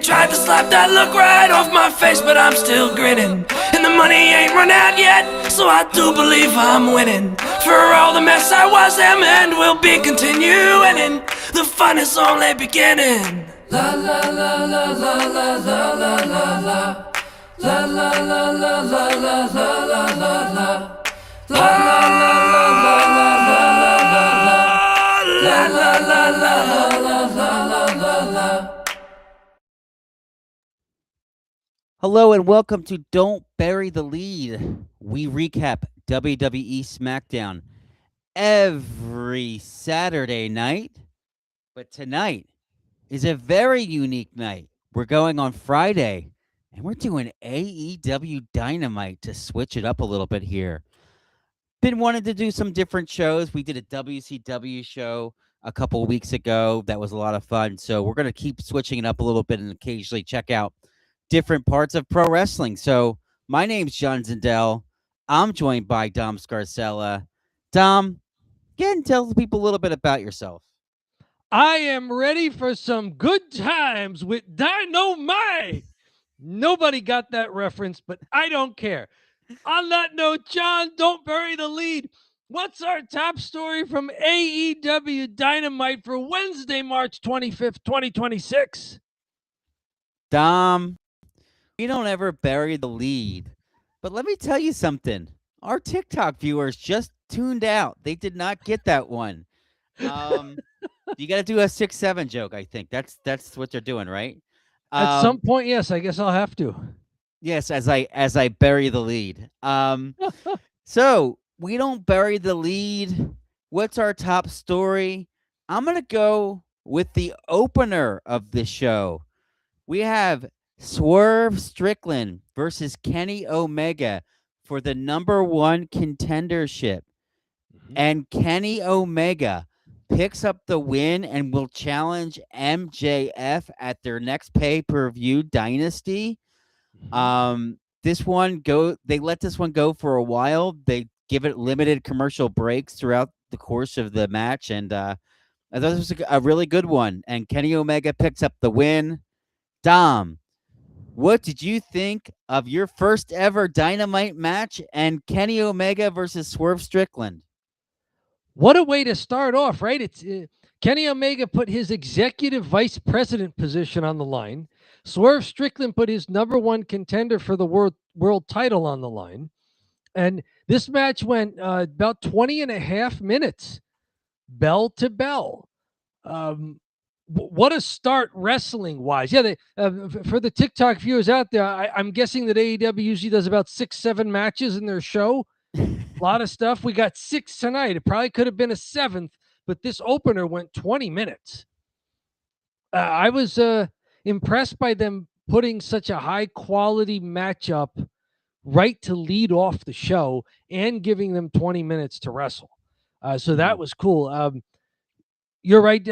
tried to slap that look right off my face, but I'm still grinning. And the money ain't run out yet, so I do believe I'm winning. For all the mess I was, am and will be continuing, and the fun is only beginning. La la la la la la la la la la. La la la la la la la la la la. La la la la la la la la la. La la la la la la la la. Hello and welcome to Don't Bury the Lead. We recap WWE Smackdown every Saturday night, but tonight is a very unique night. We're going on Friday, and we're doing AEW Dynamite to switch it up a little bit here. Been wanting to do some different shows. We did a WCW show a couple weeks ago. That was a lot of fun. So we're going to keep switching it up a little bit and occasionally check out different parts of pro wrestling. So my name's John Zindel. I'm joined by Dom Scarcella. Dom, get and tell the people a little bit about yourself. I am ready for some good times with Dynamite. Nobody got that reference, but I don't care. On that note, John, don't bury the lead. What's our top story from AEW Dynamite for Wednesday, March 25th, 2026? Dom, we don't ever bury the lead. But let me tell you something. Our TikTok viewers just tuned out. They did not get that one. You got to do a 6-7 joke, I think. That's what they're doing, right? At some point, yes, I guess I'll have to. Yes, as I bury the lead. So we don't bury the lead. What's our top story? I'm gonna go with the opener of the show. We have Swerve Strickland versus Kenny Omega for the #1 contendership, and Kenny Omega picks up the win and will challenge MJF at their next pay-per-view Dynasty. They let this one go for a while. They give it limited commercial breaks throughout the course of the match, and I thought this was a really good one. And Kenny Omega picks up the win. Dom, what did you think of your first ever Dynamite match and Kenny Omega versus Swerve Strickland? What a way to start off, right? It's Kenny Omega put his executive vice president position on the line. Swerve Strickland put his #1 contender for the world title on the line. And this match went about 20 and a half minutes, bell to bell. What a start wrestling-wise. Yeah, for the TikTok viewers out there, I'm guessing that AEW usually does about 6-7 matches in their show. A lot of stuff. We got 6 tonight. It probably could have been a 7th, but this opener went 20 minutes. I was impressed by them putting such a high-quality matchup right to lead off the show and giving them 20 minutes to wrestle. So that was cool. You're right.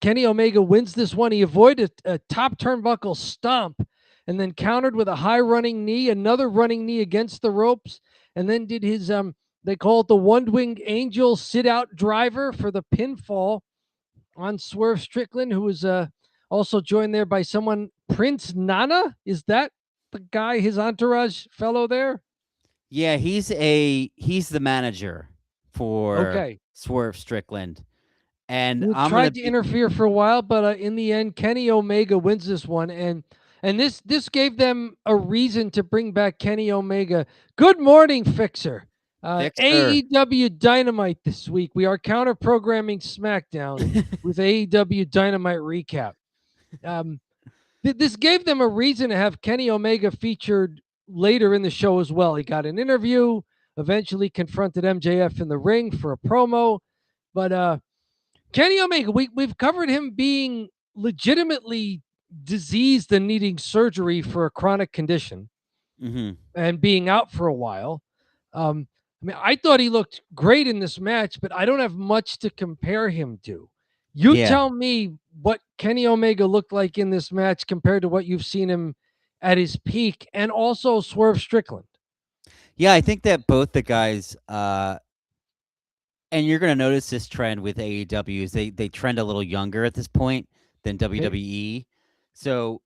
Kenny Omega wins this one. He avoided a top turnbuckle stomp and then countered with a high running knee, another running knee against the ropes, and then did his, they call it the one-winged angel sit-out driver for the pinfall on Swerve Strickland, who was also joined there by someone, Prince Nana. Is that the guy, his entourage fellow there? Yeah, he's the manager for Swerve Strickland. And I tried to interfere for a while, but in the end, Kenny Omega wins this one, and this gave them a reason to bring back Kenny Omega. Good morning, Fixer. AEW Dynamite this week. We are counter-programming SmackDown with AEW Dynamite recap. This gave them a reason to have Kenny Omega featured later in the show as well. He got an interview, eventually confronted MJF in the ring for a promo, but Kenny Omega, we've covered him being legitimately diseased and needing surgery for a chronic condition and being out for a while. I thought he looked great in this match, but I don't have much to compare him to. Tell me what Kenny Omega looked like in this match compared to what you've seen him at his peak, and also Swerve Strickland. Yeah, I think that both the guys, and you're going to notice this trend with AEW, is they trend a little younger at this point than WWE. So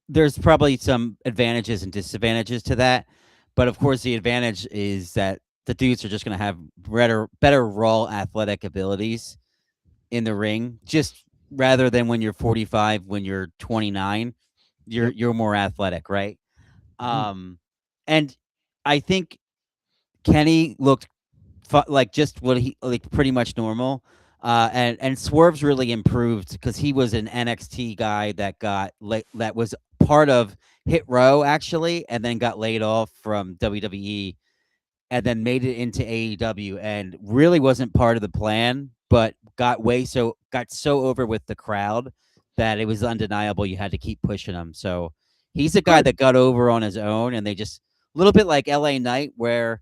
there's probably some advantages and disadvantages to that, but of course the advantage is that the dudes are just going to have better raw athletic abilities in the ring, just rather than when you're 45, when you're 29, Yep. you're more athletic, right? Mhm. And I think Kenny looked like just what he like pretty much normal. And Swerve's really improved because he was an NXT guy that was part of Hit Row actually, and then got laid off from WWE, and then made it into AEW, and really wasn't part of the plan, but got so over with the crowd that it was undeniable. You had to keep pushing him. So he's a guy Good. that got over on his own, and they just a little bit like LA Knight, where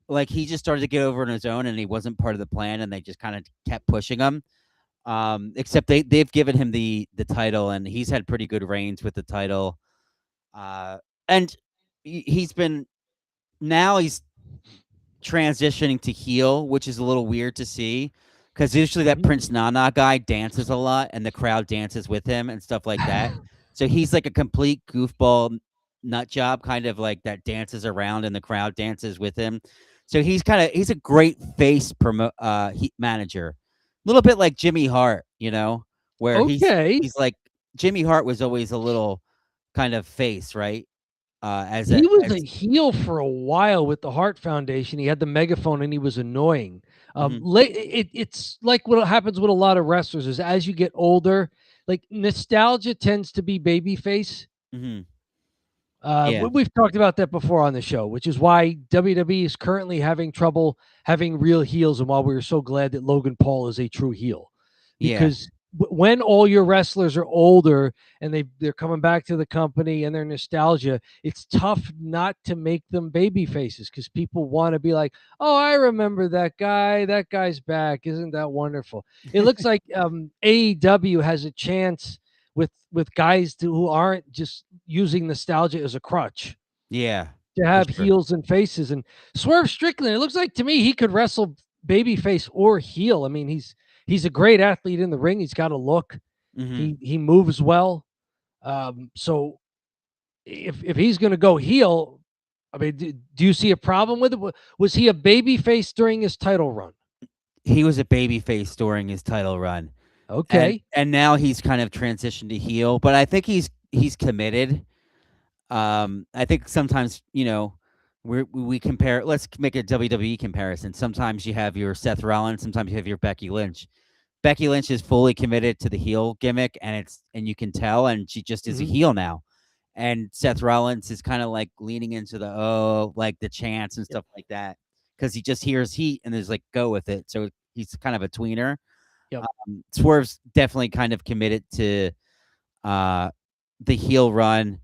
like he just started to get over on his own and he wasn't part of the plan, and they just kind of kept pushing him. Except they've given him the title, and he's had pretty good reigns with the title. And he's been now he's transitioning to heel, which is a little weird to see because usually that Mhm. Prince Nana guy dances a lot and the crowd dances with him and stuff like that. So he's like a complete goofball nut job, kind of like that dances around and the crowd dances with him. So he's a great face manager, a little bit like Jimmy Hart, where Okay. he's like Jimmy Hart was always a little kind of face, right? As He a was a as heel for a while with the Hart Foundation. He had the megaphone and he was annoying. mhm, It's like what happens with a lot of wrestlers is as you get older, like nostalgia tends to be babyface. mhm, yeah, We've talked about that before on the show, which is why WWE is currently having trouble having real heels, and why we were so glad that Logan Paul is a true heel, yeah. because when all your wrestlers are older and they're coming back to the company and their nostalgia, it's tough not to make them baby faces because people want to be like, "Oh, I remember that guy. That guy's back. Isn't that wonderful?" It looks like AEW has a chance with guys who aren't just using nostalgia as a crutch Yeah, to for have sure. heels and faces. And Swerve Strickland, it looks like to me he could wrestle babyface or heel. I mean, he's a great athlete in the ring. He's got a look. Mhm. He moves well. So if he's going to go heel, I mean, do you see a problem with it? Was he a babyface during his title run? He was a babyface during his title run, and Okay. and now he's kind of transitioned to heel, but I think he's committed. I think sometimes, we compare. Let's make a WWE comparison. Sometimes you have your Seth Rollins, sometimes you have your Becky Lynch. Becky Lynch is fully committed to the heel gimmick, and you can tell, and she just is a Hmm. heel now. And Seth Rollins is kind of like leaning into like the chants and Yep. stuff like that because he just hears heat and is like go with it. So he's kind of a tweener. Yep. Swerve's definitely kind of committed to uh, the heel run.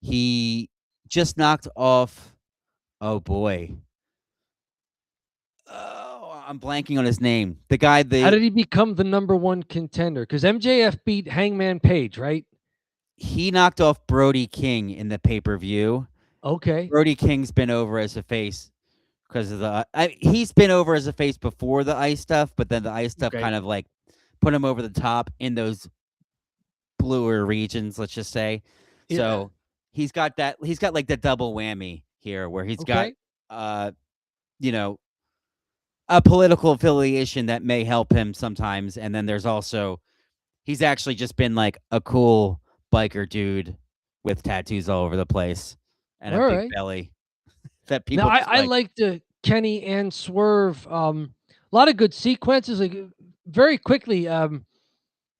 He just knocked off. Oh boy. Oh, I'm blanking on his name. The guy, How did he become the number one contender? Because MJF beat Hangman Page, right? he knocked off Brody King in the pay per view. Okay. Brody King's been over as a face because of he's been over as a face before the ice stuff, but then the ice stuff Okay. kind of like put him over the top in those bluer regions, let's just say. Yeah. So he's got like the double whammy here where he's got Okay. uh you know a political affiliation that may help him sometimes, and then there's also he's actually just been like a cool biker dude with tattoos all over the place and All a big right. belly that Now people just I like. like the Kenny and Swerve. A lot of good sequences. Like very quickly,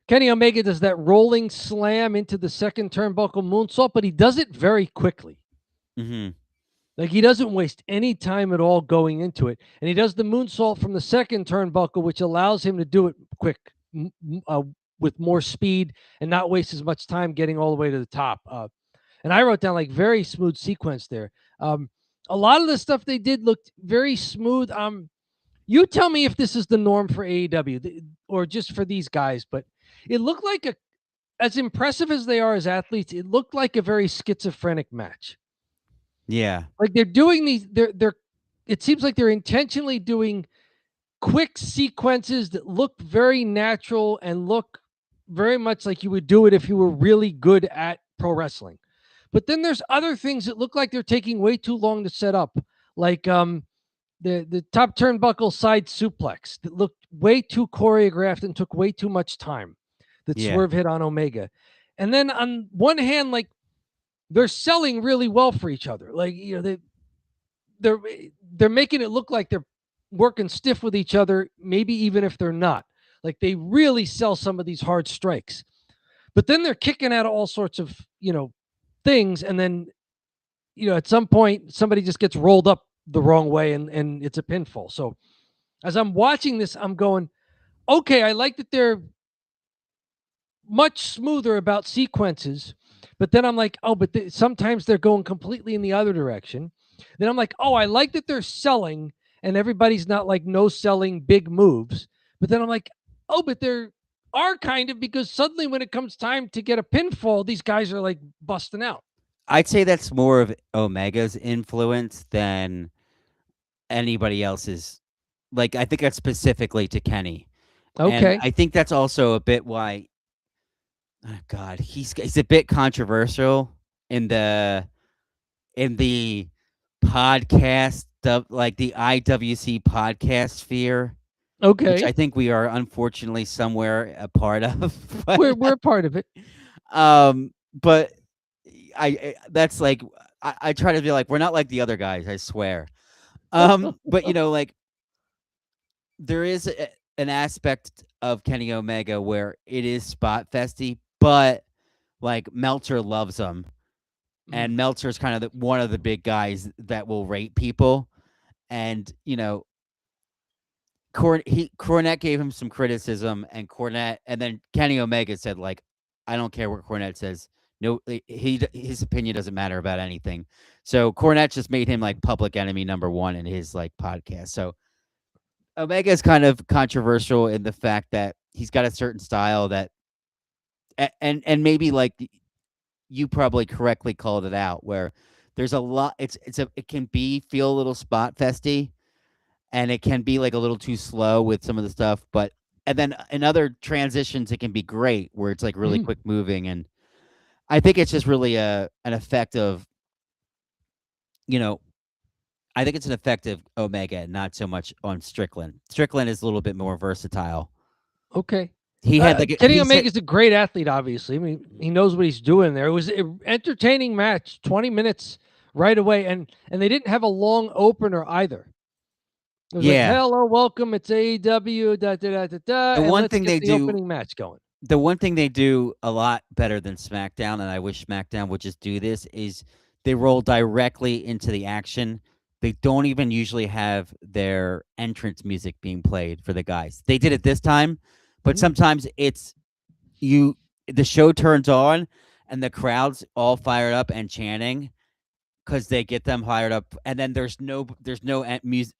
Kenny Omega does that rolling slam into the second turnbuckle moonsault, but he does it very quickly. Mhm. Like he doesn't waste any time at all going into it, and he does the moonsault from the second turnbuckle, which allows him to do it quick, with more speed and not waste as much time getting all the way to the top. And I wrote down like very smooth sequence there. Um, a lot of the stuff they did looked very smooth. You tell me if this is the norm for AEW or just for these guys, but it looked like as impressive as they are as athletes, it looked like a very schizophrenic match. Yeah. Like they're doing these, they're. It seems like they're intentionally doing quick sequences that look very natural and look very much like you would do it if you were really good at pro wrestling. But then there's other things that look like they're taking way too long to set up, like the top turnbuckle side suplex that looked way too choreographed and took way too much time. That Yeah. Swerve hit on Omega, and then on one hand, like they're selling really well for each other. Like they're making it look like they're working stiff with each other, maybe even if they're not. Like they really sell some of these hard strikes. But then they're kicking out all sorts of, things, and then at some point somebody just gets rolled up the wrong way and it's a pinfall. So as I'm watching this, I'm going, okay, I like that they're much smoother about sequences, but then I'm like, oh, but sometimes they're going completely in the other direction. Then I'm like, oh, I like that they're selling and everybody's not like no selling big moves. But then I'm like, oh, but there are kind of, because suddenly when it comes time to get a pinfall, these guys are like busting out. I'd say that's more of Omega's influence than anybody else's. Like, I think that's specifically to Kenny. Okay. And I think that's also a bit why, oh God, he's a bit controversial in the podcast, like the IWC podcast sphere. Okay. Which I think we are unfortunately somewhere a part of. But, we're part of it. But that's like I try to be like, we're not like the other guys, I swear. But like there is an aspect of Kenny Omega where it is spot festy, but like Meltzer loves him, and Meltzer's kind of one of the big guys that will rate people, and Cornette gave him some criticism, and then Kenny Omega said, like, I don't care what Cornette says. No, his opinion doesn't matter about anything. So Cornette just made him like public enemy number one in his like podcast. So Omega is kind of controversial in the fact that he's got a certain style that, and maybe like you probably correctly called it out, where there's a lot. It can feel a little spot festy. And it can be like a little too slow with some of the stuff, and then in other transitions, it can be great where it's like really quick moving. And I think it's just really an effect of, I think it's an effect of Omega, not so much on Strickland. Strickland is a little bit more versatile. Okay. He had Kenny Omega's a great athlete, obviously. I mean, he knows what he's doing there. It was an entertaining match, 20 minutes right away, and they didn't have a long opener either. It was like, hello, welcome. It's AEW. The one thing they do, opening match going. The one thing they do a lot better than SmackDown, and I wish SmackDown would just do this, is they roll directly into the action. They don't even usually have their entrance music being played for the guys. They did it this time, but sometimes it's the show turns on and the crowd's all fired up and chanting, because they get them fired up, and then there's no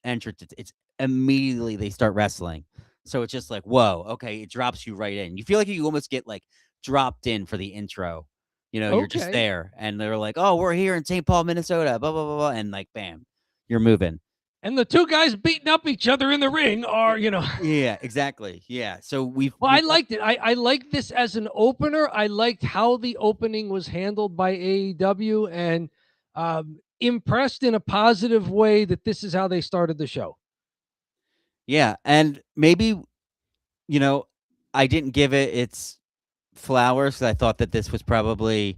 entrance. It's immediately they start wrestling. So it's just like, whoa, okay, it drops you right in. You feel like you almost get like dropped in for the intro. You're just there, and they're like, oh, we're here in St. Paul, Minnesota, blah, blah, blah, blah, and like, bam, you're moving. And the two guys beating up each other in the ring are, Yeah, exactly. Yeah. So I liked it. I liked this as an opener. I liked how the opening was handled by AEW, and impressed in a positive way that this is how they started the show. Yeah, and maybe, I didn't give it its flowers, because I thought that this was probably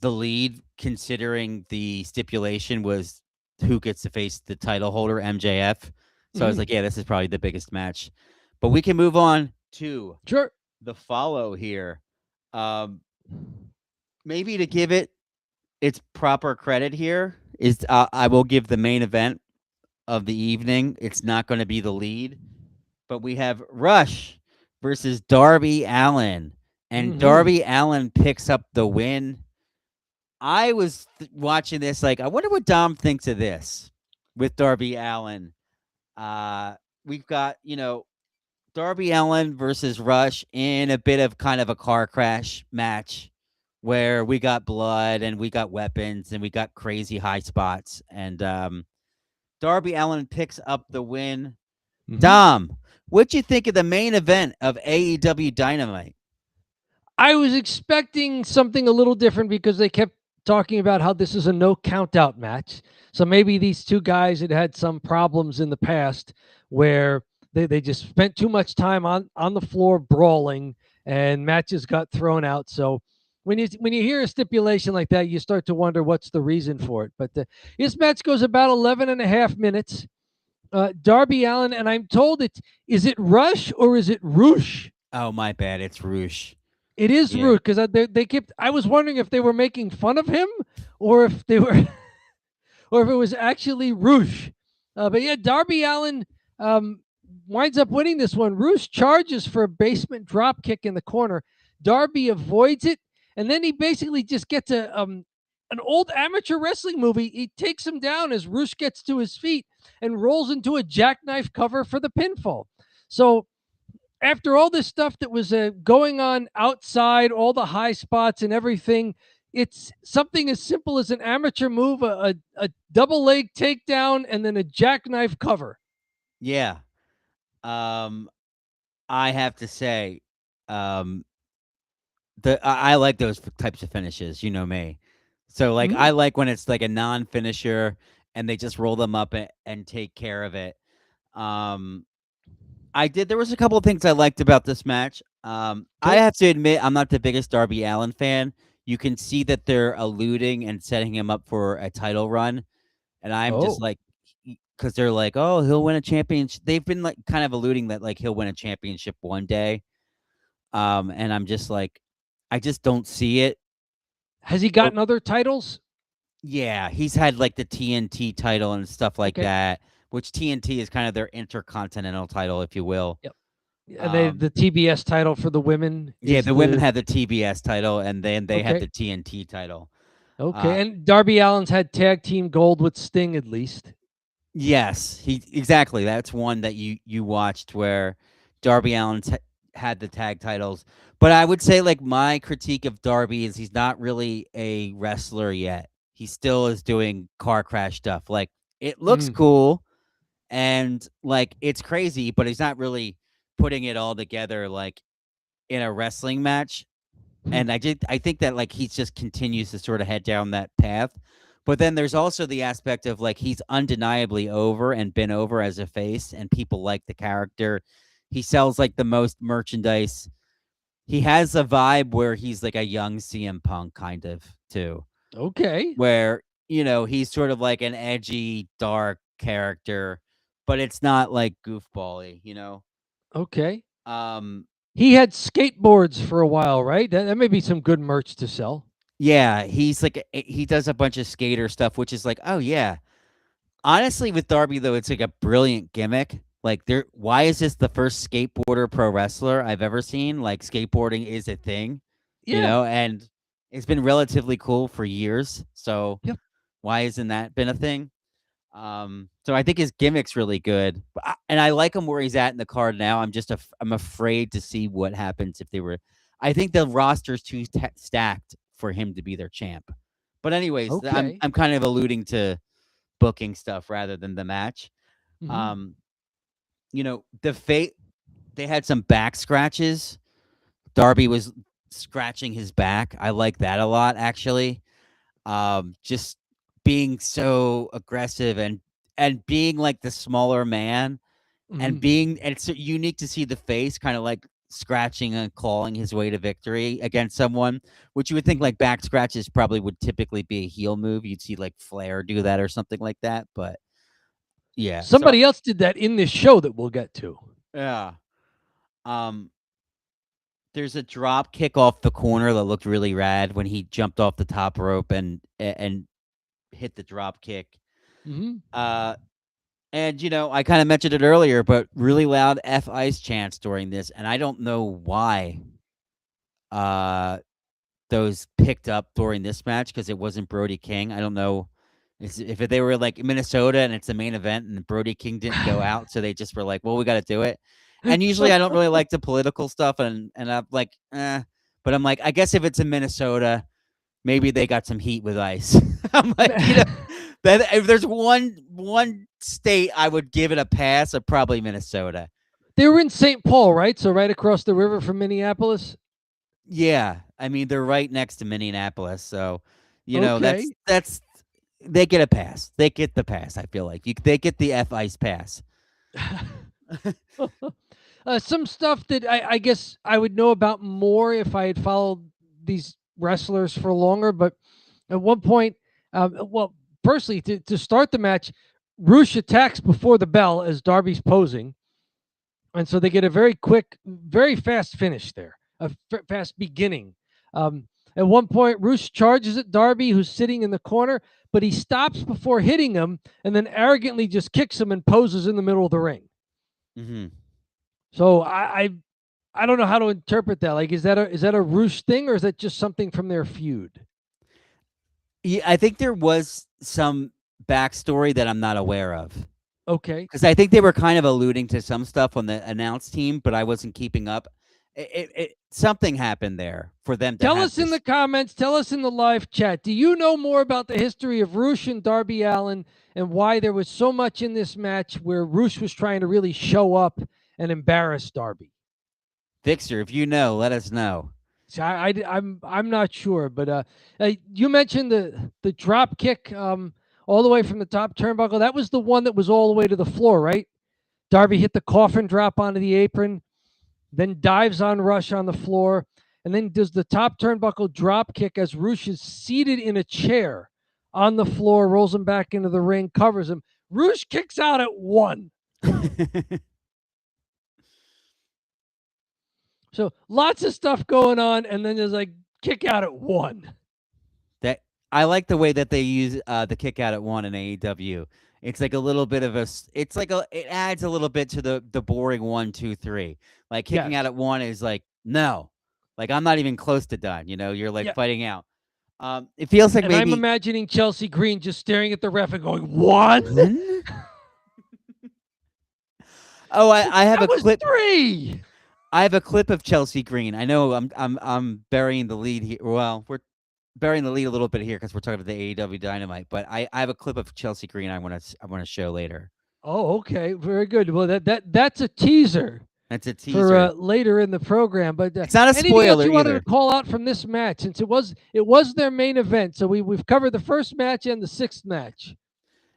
the lead, considering the stipulation was who gets to face the title holder, MJF. So I was like, yeah, this is probably the biggest match. But we can move on to the follow here. Maybe to give it its proper credit here is I will give the main event of the evening. It's not going to be the lead, but we have Rush versus Darby Allin, and Darby Allin picks up the win. I was watching this like, I wonder what Dom thinks of this with Darby Allin. We've got, Darby Allin versus Rush in a bit of kind of a car crash match, where we got blood and we got weapons and we got crazy high spots. And Darby Allin picks up the win. Dom, what'd you think of the main event of AEW Dynamite? I was expecting something a little different because they kept talking about how this is a no count out match. So maybe these two guys had some problems in the past where they just spent too much time on the floor brawling and matches got thrown out. So when you hear a stipulation like that, you start to wonder what's the reason for it. But this match goes about 11 and a half minutes. Darby Allin, and I'm told is it Rush or is it Roosh? Oh, my bad. It's Roosh. It is Yeah. rude because they kept. I was wondering if they were making fun of him or if they were, or if it was actually Roosh. But yeah, Darby Allin winds up winning this one. Roosh charges for a basement drop kick in the corner. Darby avoids it, and then he basically just gets an old amateur wrestling movie. He takes him down as Roosh gets to his feet and rolls into a jackknife cover for the pinfall. So after all this stuff that was going on outside, all the high spots and everything, it's something as simple as an amateur move, a double leg takedown, and then a jackknife cover. Yeah. I have to say, I like those types of finishes. You know me. So like I like when it's like a non-finisher and they just roll them up and take care of it. There was a couple of things I liked about this match. I have to admit I'm not the biggest Darby Allin fan. You can see that they're alluding and setting him up for a title run, and I'm just like, because they're like, oh, he'll win a championship. They've been like kind of alluding that like he'll win a championship one day. And I'm just like, I just don't see it. Has he gotten other titles? Yeah, he's had like the TNT title and stuff like that, which TNT is kind of their intercontinental title, if you will. Yep. And the TBS title for the women. Yeah, the women had the TBS title, and then they had the TNT title. Okay, and Darby Allin's had tag team gold with Sting at least. Yes, exactly. That's one that you watched where Darby Allin's had the tag titles. But I would say like my critique of Darby is he's not really a wrestler yet. He still is doing car crash stuff. Like it looks cool and like it's crazy, but he's not really putting it all together like in a wrestling match. And I think that like he just continues to sort of head down that path. But then there's also the aspect of like he's undeniably over and been over as a face, and people like the character. He sells like the most merchandise. He has a vibe where he's like a young CM Punk kind of too. Okay. Where, he's sort of like an edgy, dark character, but it's not like goofball-y, Okay. Um He had skateboards for a while, right? That may be some good merch to sell. Yeah, he's like he does a bunch of skater stuff, which is like, oh yeah. Honestly, with Darby though, it's like a brilliant gimmick. Like why is this the first skateboarder pro wrestler I've ever seen? Like skateboarding is a thing, and it's been relatively cool for years. So why isn't that been a thing? So I think his gimmick's really good, and I like him where he's at in the card now. I'm afraid to see what happens if they were. I think the roster's too stacked for him to be their champ. But anyways, I'm kind of alluding to booking stuff rather than the match. They had some back scratches. Darby was scratching his back. I like that a lot, actually. Just being so aggressive and being like the smaller man and it's unique to see the face kind of like scratching and clawing his way to victory against someone, which you would think like back scratches probably would typically be a heel move. You'd see like Flair do that or something like that, but yeah. Somebody else did that in this show that we'll get to. Yeah. There's a drop kick off the corner that looked really rad when he jumped off the top rope and hit the drop kick. And I kind of mentioned it earlier, but really loud F Ice chants during this, and I don't know why those picked up during this match because it wasn't Brody King. I don't know if they were like Minnesota and it's the main event and Brody King didn't go out, so they just were like, well, we got to do it. And usually I don't really like the political stuff, and I'm like, but I'm like, I guess if it's in Minnesota, maybe they got some heat with Ice. I'm like, that if there's one state I would give it a pass, of probably Minnesota. They were in St. Paul, right? So right across the river from Minneapolis. Yeah, I mean they're right next to Minneapolis, so Okay. that's they get a pass. They get the pass. I feel like they get the F ice pass. Some stuff that I guess I would know about more if I had followed these wrestlers for longer. But at one point, well, personally, to start the match, Roosh attacks before the bell as Darby's posing. And so they get a very quick, very fast finish there, a fast beginning. At one point, Roosh charges at Darby, who's sitting in the corner, but he stops before hitting him and then arrogantly just kicks him and poses in the middle of the ring. Mm-hmm. So I don't know how to interpret that. Like, is that a Roosh thing, or is that just something from their feud? Yeah, I think there was some backstory that I'm not aware of. Okay. Because I think they were kind of alluding to some stuff on the announce team, but I wasn't keeping up. Something happened there for them to Tell have us in this. the comments, tell us in the live chat. Do you know more about the history of Roosh and Darby Allin and why there was so much in this match where Roosh was trying to really show up and embarrass Darby? Fixer, if you know, let us know. So I'm not sure, but you mentioned the drop kick all the way from the top turnbuckle. That was the one that was all the way to the floor, right? Darby hit the coffin drop onto the apron, then dives on Rush on the floor, and then does the top turnbuckle drop kick as Rush is seated in a chair on the floor, rolls him back into the ring, covers him. Rush kicks out at 1. So lots of stuff going on, and then there's like kick out at 1. That I like the way that they use the kick out at 1 in AEW. It's like a little bit of it adds a little bit to the boring 1, 2, 3. Like kicking out Yes. at 1 is like no, like I'm not even close to done. You're like Yeah. fighting out. It feels like And I'm maybe imagining Chelsea Green just staring at the ref and going, 1? one? Oh, I have That a was clip. 3. I have a clip of Chelsea Green. I know I'm burying the lead here. Well, we're burying the lead a little bit here because we're talking about the AEW Dynamite. But I have a clip of Chelsea Green I want to show later. Oh, okay. Very good. Well, that's a teaser That's a for teaser. later in the program. But It's not a anything else spoiler you wanted to either. call out from this match, since it was their main event. So we've covered the first match and the 6th match.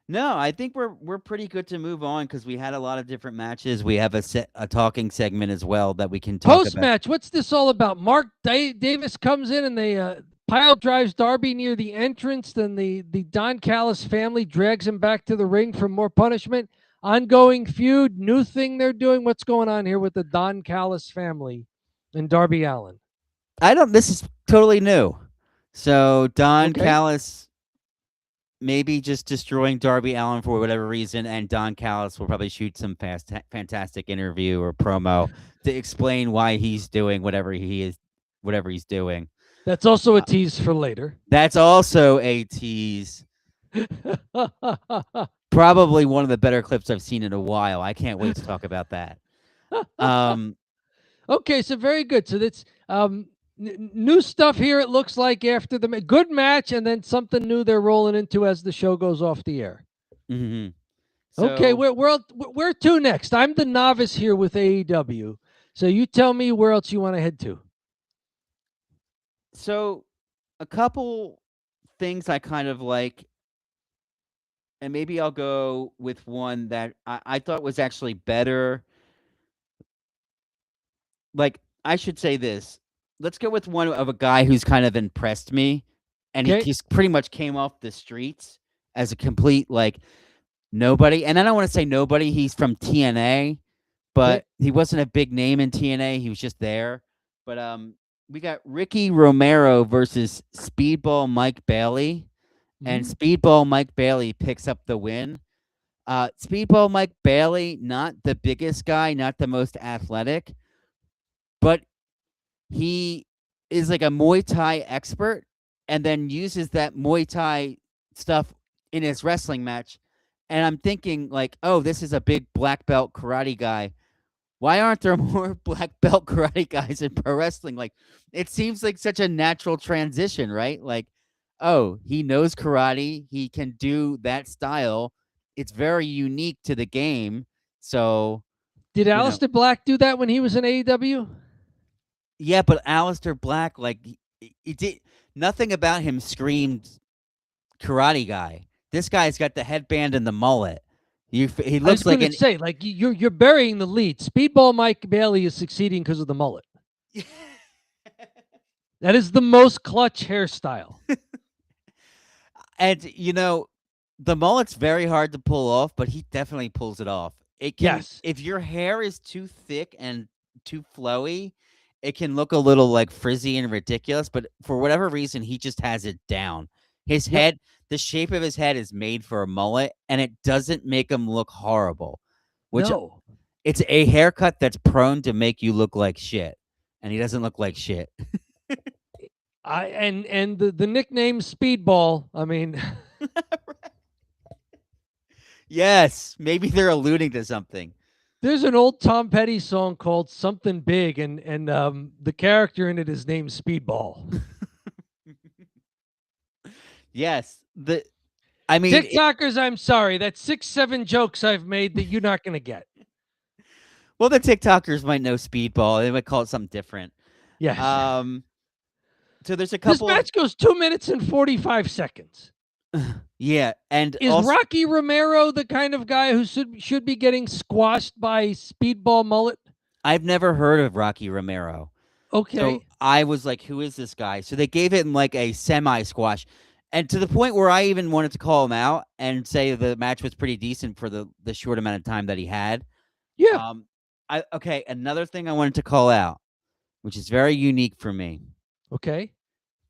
No, I think we're pretty good to move on because we had a lot of different matches. We have a talking segment as well that we can talk Post about. match, what's this all about? Mark Davis comes in and they pile drives Darby near the entrance. Then the Don Callis family drags him back to the ring for more punishment. Ongoing feud, new thing they're doing. What's going on here with the Don Callis family and Darby Allin? This is totally new. So Don Okay. Callis maybe just destroying Darby Allin for whatever reason, and Don Callis will probably shoot some fantastic interview or promo to explain why he's doing whatever he's doing. That's also a tease for later. That's also a tease. Probably one of the better clips I've seen in a while. I can't wait to talk about that. Okay, so very good. So that's new stuff here. It looks like after the good match, and then something new they're rolling into as the show goes off the air. Mm-hmm. Okay, where to next? I'm the novice here with AEW, so you tell me where else you want to head to. So, a couple things I kind of like, and maybe I'll go with one that I thought was actually better. Like, I should say this. Let's go with one of a guy who's kind of impressed me, and Okay. he's pretty much came off the streets as a complete like nobody. And I don't want to say nobody. He's from TNA, but he wasn't a big name in TNA. He was just there. But we got Ricky Romero versus Speedball Mike Bailey, and Speedball Mike Bailey picks up the win. Speedball Mike Bailey, not the biggest guy, not the most athletic, but he is like a Muay Thai expert and then uses that Muay Thai stuff in his wrestling match. And I'm thinking like, oh, this is a big black belt karate guy. Why aren't there more black belt karate guys in pro wrestling? Like, it seems like such a natural transition, right? Like, oh, he knows karate. He can do that style. It's very unique to the game. So, did Aleister Black do that when he was in AEW? Yeah, but Aleister Black, like, he did nothing about him screamed karate guy. This guy's got the headband and the mullet. He I was looks going like to an. say, like, you're burying the lead. Speedball Mike Bailey is succeeding because of the mullet. That is the most clutch hairstyle. And the mullet's very hard to pull off, but he definitely pulls it off. It can, Yes. if your hair is too thick and too flowy, it can look a little like frizzy and ridiculous, but for whatever reason, he just has it down. His Yep. head, the shape of his head is made for a mullet, and it doesn't make him look horrible, which No. it's a haircut that's prone to make you look like shit, and he doesn't look like shit. And the nickname Speedball, I mean, Yes, maybe they're alluding to something. there's an old Tom Petty song called Something Big, and the character in it is named Speedball. Yes, I mean, TikTokers, I'm sorry. That's 6-7 jokes I've made that you're not going to get. well, the TikTokers might know Speedball. They might call it something different. Yes. So there's a This couple match goes 2 minutes and 45 seconds. yeah, and Is also, Rocky Romero the kind of guy who should be getting squashed by Speedball Mullet? I've never heard of Rocky Romero. Okay. So I was like, who is this guy? So they gave him like a semi-squash. And to the point where I even wanted to call him out and say the match was pretty decent for the short amount of time that he had. Yeah. Okay, another thing I wanted to call out, which is very unique for me. Okay.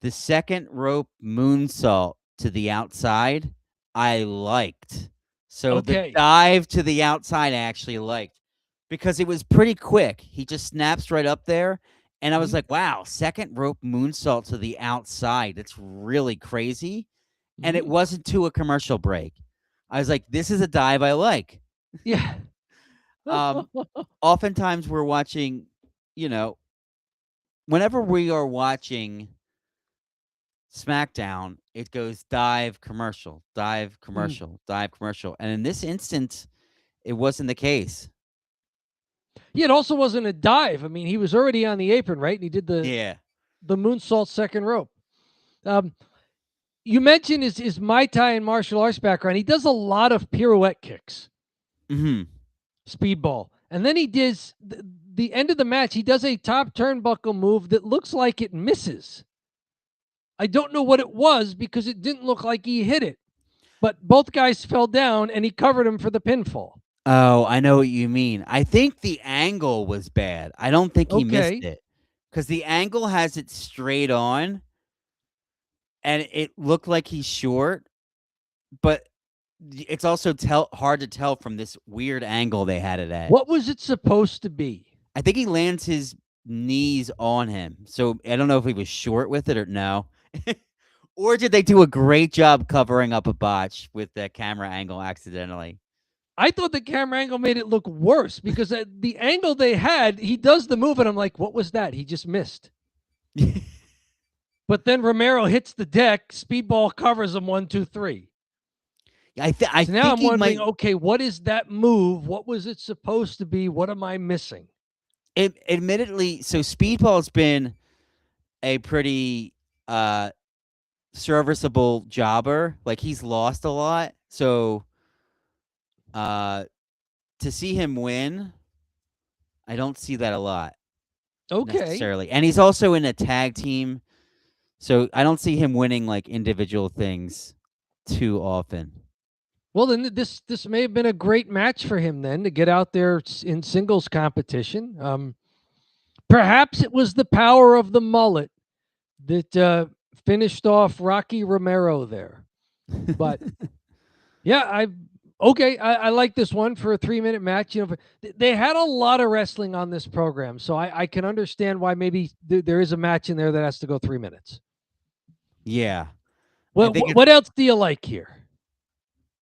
The second rope moonsault to the outside, I liked. So Okay. the dive to the outside, I actually liked because it was pretty quick. He just snaps right up there. And I was like, wow, second rope moonsault to the outside. That's really crazy. And it wasn't to a commercial break. I was like, this is a dive I like. Yeah. Oftentimes we're watching, whenever we are watching Smackdown, it goes dive commercial, dive commercial, dive commercial. And in this instance, it wasn't the case. Yeah, it also wasn't a dive. I mean, he was already on the apron, right? And he did the moonsault second rope. You mentioned his Muay Thai and martial arts background. He does a lot of pirouette kicks. Mm-hmm. Speedball. And then he does the end of the match, he does a top turnbuckle move that looks like it misses. I don't know what it was because it didn't look like he hit it. But both guys fell down and he covered him for the pinfall. Oh, I know what you mean. I think the angle was bad. I don't think he missed it because the angle has it straight on and it looked like he's short, but it's also hard to tell from this weird angle they had it at. What was it supposed to be? I think he lands his knees on him. So I don't know if he was short with it or no. Or did they do a great job covering up a botch with the camera angle accidentally? I thought the camera angle made it look worse because the angle they had, he does the move and I'm like, what was that? He just missed. But then Romero hits the deck, Speedball covers him 1, 2, 3. I so now think I'm wondering, okay, what is that move? What was it supposed to be? What am I missing? Admittedly, so Speedball's been a pretty serviceable jobber. Like he's lost a lot. So to see him win, I don't see that a lot. Okay. Necessarily. And he's also in a tag team. So I don't see him winning like individual things too often. Well, then this may have been a great match for him then to get out there in singles competition. Perhaps it was the power of the mullet that finished off Rocky Romero there. But yeah, I like this one for a 3-minute match. They had a lot of wrestling on this program, so I can understand why maybe there is a match in there that has to go 3 minutes. Yeah. Well, what else do you like here?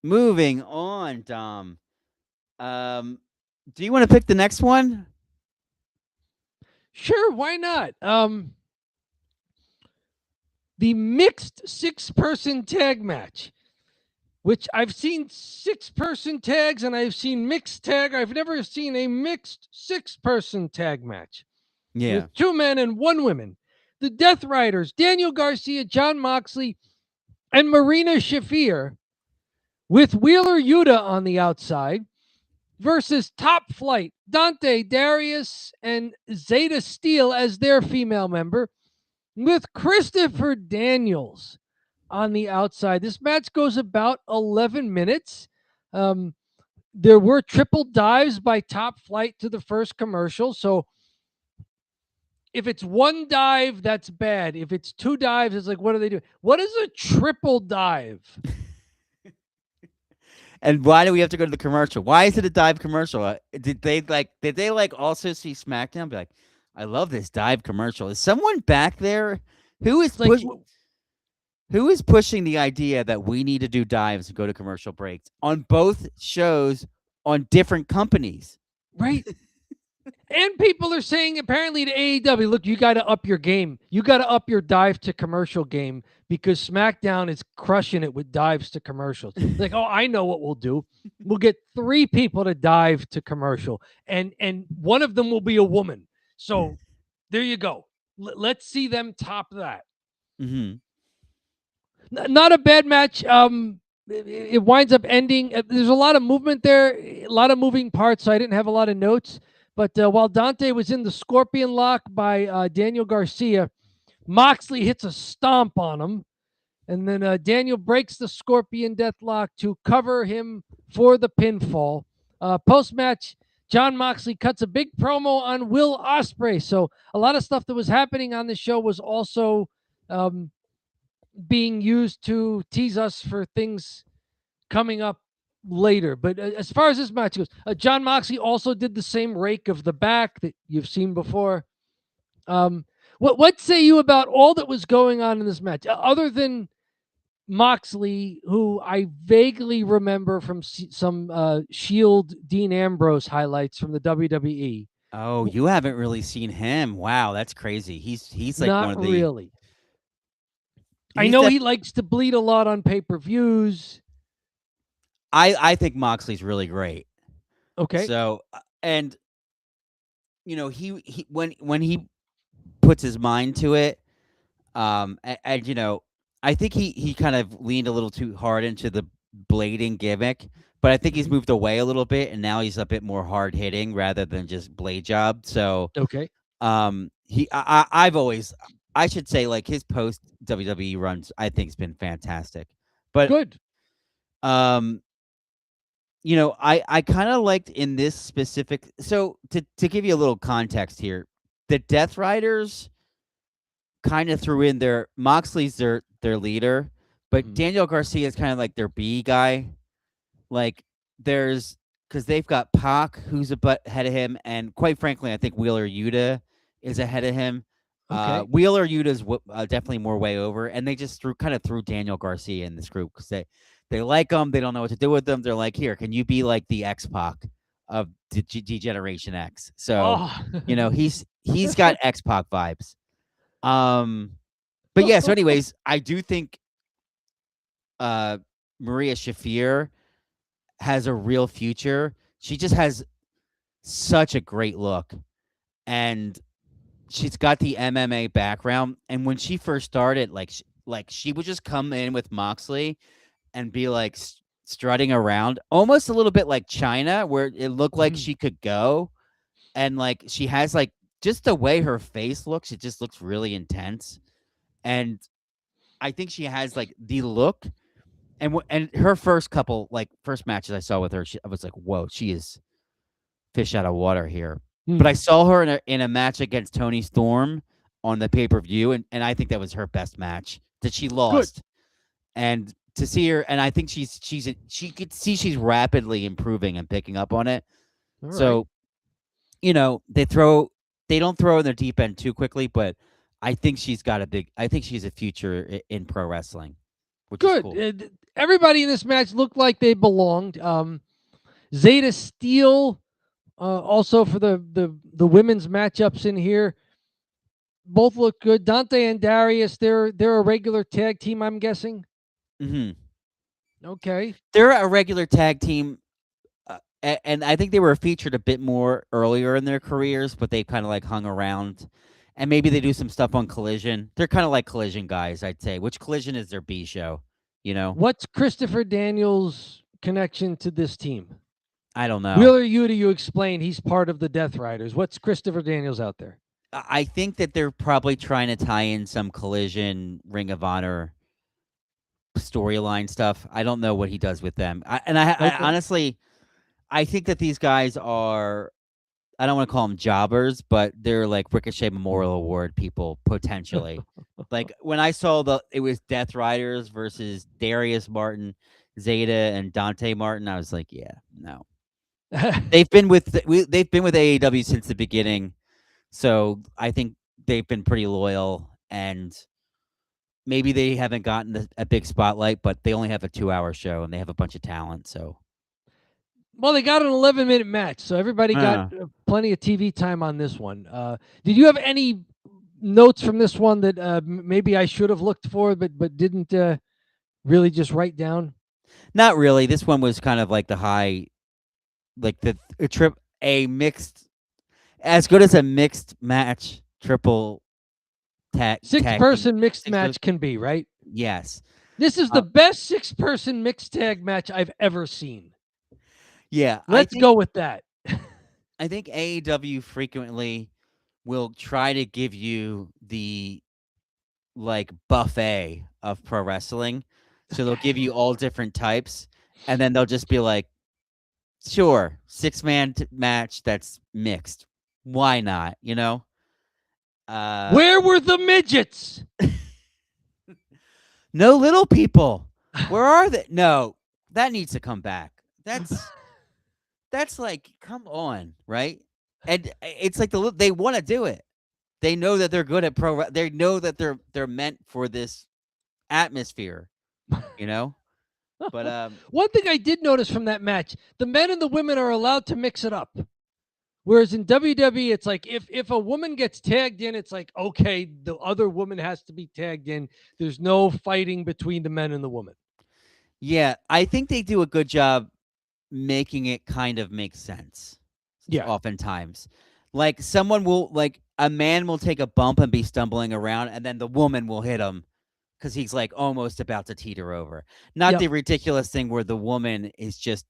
Moving on, Dom. Do you want to pick the next one? Sure, why not? The mixed 6-person tag match, which I've seen 6-person tags and I've seen mixed tag. I've never seen a mixed 6-person tag match. Yeah. with 2 men and 1 woman. The Death Riders, Daniel Garcia, Jon Moxley, and Marina Shafir, with Wheeler Yuta on the outside, versus Top Flight, Dante, Darius, and Zeta Steel as their female member, with Christopher Daniels on the outside. This match goes about 11 minutes. There were triple dives by Top Flight to the first commercial. So if it's 1 dive, that's bad. If it's 2 dives, it's like, what are they doing? What is a triple dive? And why do we have to go to the commercial? Why is it a dive commercial? Did they also see SmackDown? Be like, I love this dive commercial. Is someone back there who is Like, who is pushing the idea that we need to do dives and go to commercial breaks on both shows on different companies? right? And people are saying apparently to AEW, look, you got to up your game. You got to up your dive to commercial game because SmackDown is crushing it with dives to commercials. Like, oh, I know what we'll do. We'll get 3 people to dive to commercial, and one of them will be a woman. So there you go. Let's see them top that. Mm-hmm. Not a bad match. It winds up ending. There's a lot of movement there, a lot of moving parts. So I didn't have a lot of notes. But while Dante was in the Scorpion Lock by Daniel Garcia, Moxley hits a stomp on him. And then Daniel breaks the Scorpion Deathlock to cover him for the pinfall. Post-match, Jon Moxley cuts a big promo on Will Ospreay. So a lot of stuff that was happening on the show was also being used to tease us for things coming up later. But as far as this match goes, Jon Moxley also did the same rake of the back that you've seen before. What say you about all that was going on in this match, other than Moxley, who I vaguely remember from some Shield Dean Ambrose highlights from the WWE? Oh, you haven't really seen him. Wow, that's crazy. He's like Not one of the really. I know he likes to bleed a lot on pay-per-views. I think Moxley's really great. Okay. So, and he when he puts his mind to it, and I think he kind of leaned a little too hard into the blading gimmick, but I think he's moved away a little bit, and now he's a bit more hard hitting rather than just blade job. So, Okay. I've always, I should say, like, his post WWE runs, I think, has been fantastic. But Good. I kind of liked in this specific. So to give you a little context here, the Death Riders kind of threw in their Moxley's their leader, but Daniel Garcia is kind of like their B guy. Like, because they've got Pac, who's ahead of him, and quite frankly, I think Wheeler Yuta is ahead of him. Okay. Wheeler Yuta's definitely more way over, and they just threw Daniel Garcia in this group because they like him. They don't know what to do with them. They're like, here, can you be like the X-Pac of Generation X? So, he's got X-Pac vibes. But yeah, so anyways, I do think Maria Shafir has a real future. She just has such a great look, and she's got the MMA background. And when she first started, like she would just come in with Moxley and be like strutting around, almost a little bit like China, where it looked like she could go. And like she has like just the way her face looks, it just looks really intense. And I think she has like the look. And her first matches I saw with her, I was like, whoa, she is fish out of water here. But I saw her in a match against Toni Storm on the pay-per-view, and I think that was her best match that she lost. Good. And to see her, and I think she could see she's rapidly improving and picking up on it. All so, right. They don't throw in their deep end too quickly, but I think she's a future in pro wrestling. Which Good. Is cool. Everybody in this match looked like they belonged. Zeta Steel, also for the women's matchups in here, both look good. Dante and Darius, they're a regular tag team, I'm guessing. Mm-hmm. Okay. They're a regular tag team, and I think they were featured a bit more earlier in their careers, but they kind of like hung around. And maybe they do some stuff on Collision. They're kind of like Collision guys, I'd say. Which Collision is their B show, you know? What's Christopher Daniels' connection to this team? I don't know. Wheeler Yuta, you explain he's part of the Death Riders. What's Christopher Daniels out there? I think that they're probably trying to tie in some Collision Ring of Honor storyline stuff. I don't know what he does with them. I honestly, I think that these guys are, I don't want to call them jobbers, but they're like Ricochet Memorial Award people potentially. Like when I saw it was Death Riders versus Darius Martin, Zeta, and Dante Martin. I was like, yeah, no. They've been with AEW since the beginning, so I think they've been pretty loyal. And maybe they haven't gotten a big spotlight, but they only have a 2-hour show and they have a bunch of talent. So. Well, they got an 11-minute match, so everybody got plenty of TV time on this one. Did you have any notes from this one that maybe I should have looked for, but didn't really just write down? Not really. This one was kind of like the high, like a mixed, as good as a mixed match triple tag. 6-person mixed match can be, right? Yes. This is the best 6-person mixed tag match I've ever seen. Yeah, let's go with that. I think AEW frequently will try to give you the like buffet of pro wrestling. So they'll give you all different types, and then they'll just be like, sure, 6-man match that's mixed. Why not? You know? Where were the midgets? No little people. Where are they? No, that needs to come back. That's like, come on, right? And it's like they want to do it. They know that they're good at they know that they're meant for this atmosphere, you know? But one thing I did notice from that match, the men and the women are allowed to mix it up. Whereas in WWE, it's like if a woman gets tagged in, it's like, okay, the other woman has to be tagged in. There's no fighting between the men and the woman. Yeah, I think they do a good job making it kind of make sense. Yeah. Oftentimes. Like a man will take a bump and be stumbling around, and then the woman will hit him because he's like almost about to teeter over. Not the ridiculous thing where the woman is just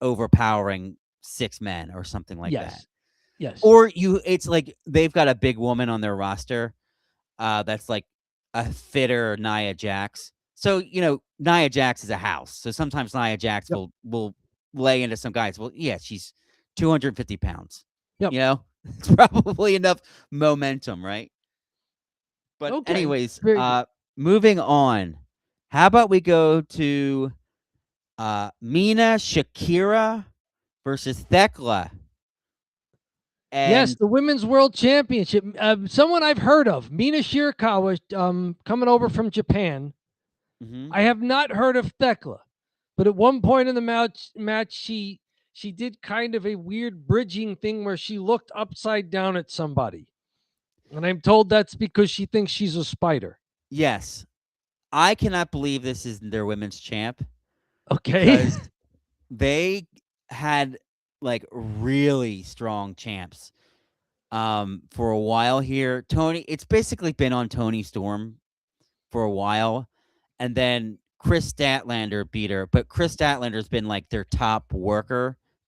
overpowering 6 men or something like that. Yes. Or it's like they've got a big woman on their roster that's like a fitter Nia Jax. So, Nia Jax is a house. So sometimes Nia Jax will lay into some guys. Well, yeah, she's 250 pounds. Yep. It's probably enough momentum, right? But anyways, moving on. How about we go to Mina Shakira versus Thekla? Yes, the Women's World Championship. Someone I've heard of, Mina Shirakawa, coming over from Japan. Mm-hmm. I have not heard of Thekla, but at one point in the match, she did kind of a weird bridging thing where she looked upside down at somebody. And I'm told that's because she thinks she's a spider. Yes. I cannot believe this is their women's champ. Okay. Because they had like really strong champs for a while here. It's basically been on Toni Storm for a while. And then Chris Statlander beat her. But Chris Statlander's been like their top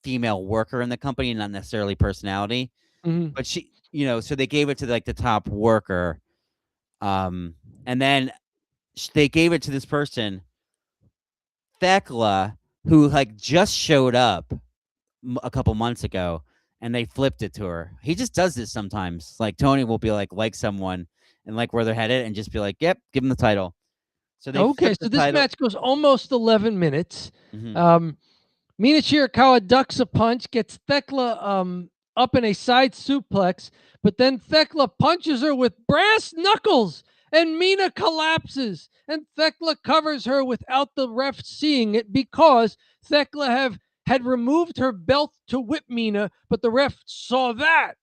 female worker in the company, not necessarily personality. Mm-hmm. But she, so they gave it to like the top worker. And then they gave it to this person, Thekla, who like just showed up a couple months ago, and they flipped it to her. He just does this sometimes. Like Tony will be like someone and like where they're headed and just be like, yep, give him the title. So this match goes almost 11 minutes. Mm-hmm. Mina Shirakawa ducks a punch, gets Thekla up in a side suplex, but then Thekla punches her with brass knuckles, and Mina collapses, and Thekla covers her without the ref seeing it because Thekla had removed her belt to whip Mina, but the ref saw that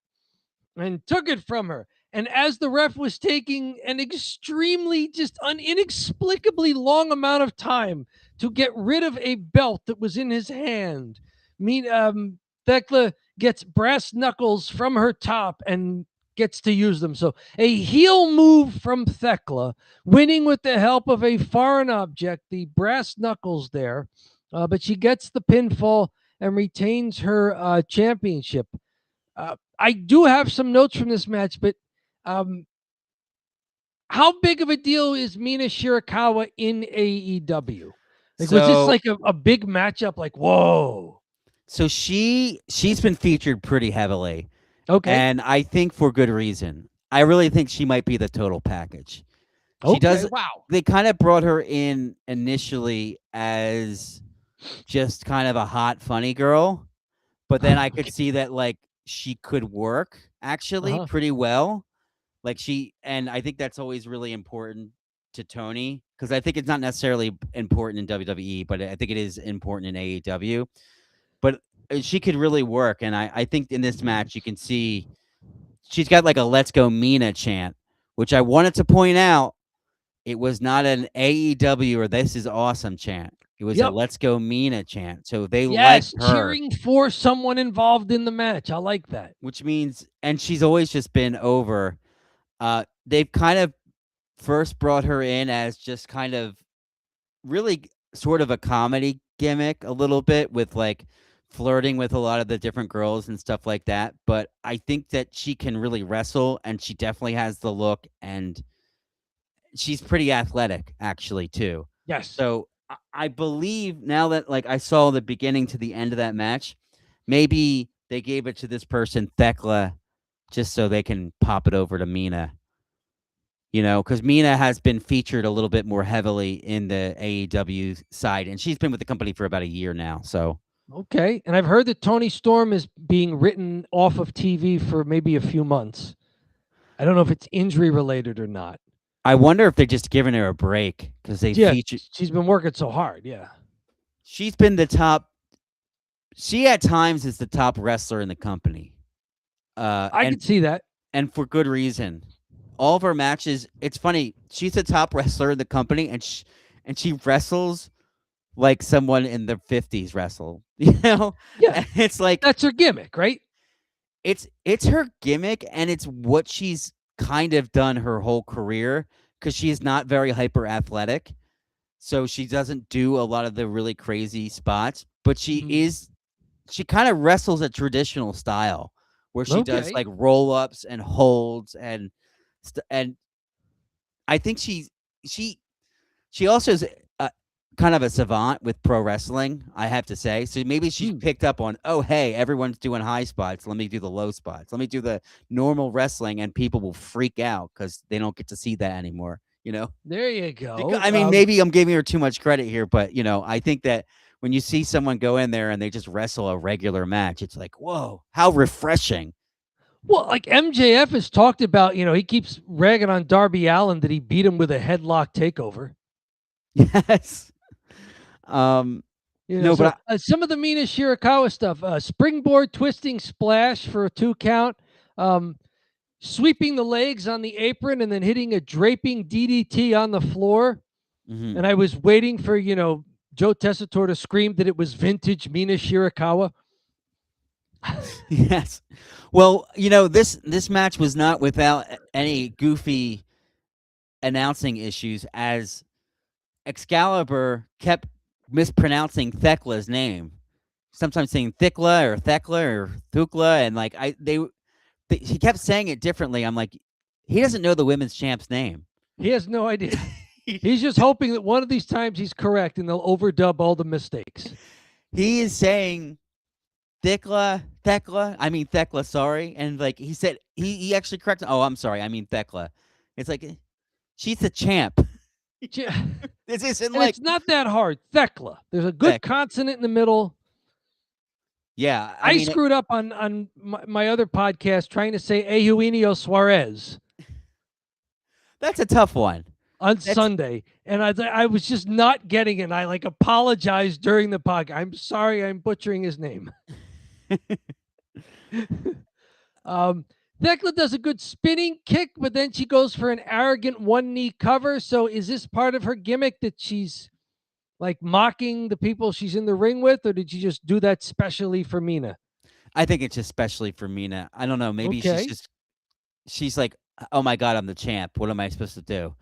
and took it from her. And as the ref was taking an extremely, just inexplicably long amount of time to get rid of a belt that was in his hand, Thekla gets brass knuckles from her top and gets to use them. So a heel move from Thekla, winning with the help of a foreign object, the brass knuckles there. But she gets the pinfall and retains her championship. I do have some notes from this match, but how big of a deal is Mina Shirakawa in AEW? Like, was this like a big matchup? Like, whoa. So she's been featured pretty heavily. Okay. And I think for good reason. I really think she might be the total package. She does. Wow. They kind of brought her in initially as just kind of a hot, funny girl, but then I could see that like she could work actually pretty well. Like and I think that's always really important to Tony, because I think it's not necessarily important in WWE, but I think it is important in AEW. But she could really work, and I think in this match you can see she's got like a "Let's Go Mina" chant, which I wanted to point out. It was not an AEW or "This is awesome" chant. It was a "Let's Go Mina" chant. So they like her, cheering for someone involved in the match. I like that. Which means, and she's always just been over. They've kind of first brought her in as just kind of really sort of a comedy gimmick a little bit, with like flirting with a lot of the different girls and stuff like that. But I think that she can really wrestle, and she definitely has the look, and she's pretty athletic actually too. Yes. So I believe now that like I saw the beginning to the end of that match, maybe they gave it to this person, Thekla, just so they can pop it over to Mina. You know, because Mina has been featured a little bit more heavily in the AEW side, and she's been with the company for about a year now. So okay, and I've heard that Tony Storm is being written off of TV for maybe a few months. I don't know if it's injury related or not. I wonder if they're just giving her a break because they featured. She's been working so hard. Yeah, she's been the top. She at times is the top wrestler in the company. I can see that, and for good reason. All of her matches, it's funny. She's the top wrestler in the company, and she wrestles like someone in their 50s wrestle. You know, yeah. It's like that's her gimmick, right? It's her gimmick, and it's what she's kind of done her whole career, because she is not very hyper athletic, so she doesn't do a lot of the really crazy spots. But she kind of wrestles a traditional style where she does like roll ups and holds and I think she also is kind of a savant with pro wrestling, I have to say. So maybe she picked up on, oh, hey, everyone's doing high spots. Let me do the low spots. Let me do the normal wrestling, and people will freak out because they don't get to see that anymore. You know? There you go. I mean, maybe I'm giving her too much credit here, but, you know, I think that when you see someone go in there and they just wrestle a regular match, it's like, whoa, how refreshing. Well, like MJF has talked about, you know, he keeps ragging on Darby Allin that he beat him with a headlock takeover. Yes. But some of the Mina Shirakawa stuff, springboard twisting splash for a 2 count, sweeping the legs on the apron and then hitting a draping DDT on the floor. Mm-hmm. And I was waiting for, you know, Joe Tessitore to scream that it was vintage Mina Shirakawa. Yes. Well, you know, this match was not without any goofy announcing issues, as Excalibur kept mispronouncing Thekla's name. Sometimes saying Thikla or Thukla, and like he kept saying it differently. I'm like, he doesn't know the women's champ's name. He has no idea. He's just hoping that one of these times he's correct and they'll overdub all the mistakes. He is saying Thekla, sorry. And like he said, he actually corrected, oh, I'm sorry, I mean Thekla. It's like, she's the champ. This isn't like, it's not that hard. Thekla. There's a good consonant in the middle. Yeah. I mean, screwed up on my other podcast trying to say Eugenio Suarez. That's a tough one. On Sunday. And I was just not getting it. And I like apologized during the podcast. I'm sorry I'm butchering his name. Thekla does a good spinning kick, but then she goes for an arrogant 1-knee cover. So is this part of her gimmick that she's like mocking the people she's in the ring with, or did she just do that specially for Mina? I think it's especially for Mina. I don't know. Maybe Okay. she's like, oh my God, I'm the champ. What am I supposed to do?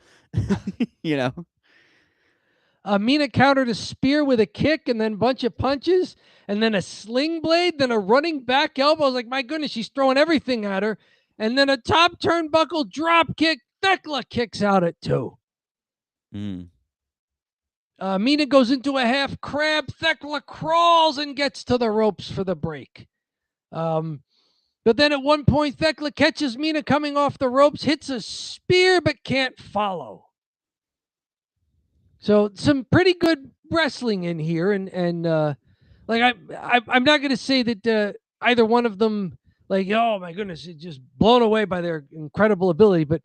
You know? Mina countered a spear with a kick and then a bunch of punches and then a sling blade, then a running back elbow. I was like, my goodness, she's throwing everything at her. And then a top turnbuckle drop kick. Thekla kicks out at 2. Mm. Mina goes into a half crab. Thekla crawls and gets to the ropes for the break. But then at one point, Thekla catches Mina coming off the ropes, hits a spear, but can't follow. So some pretty good wrestling in here, and like I'm not going to say that either one of them, like, oh my goodness, it's just blown away by their incredible ability, but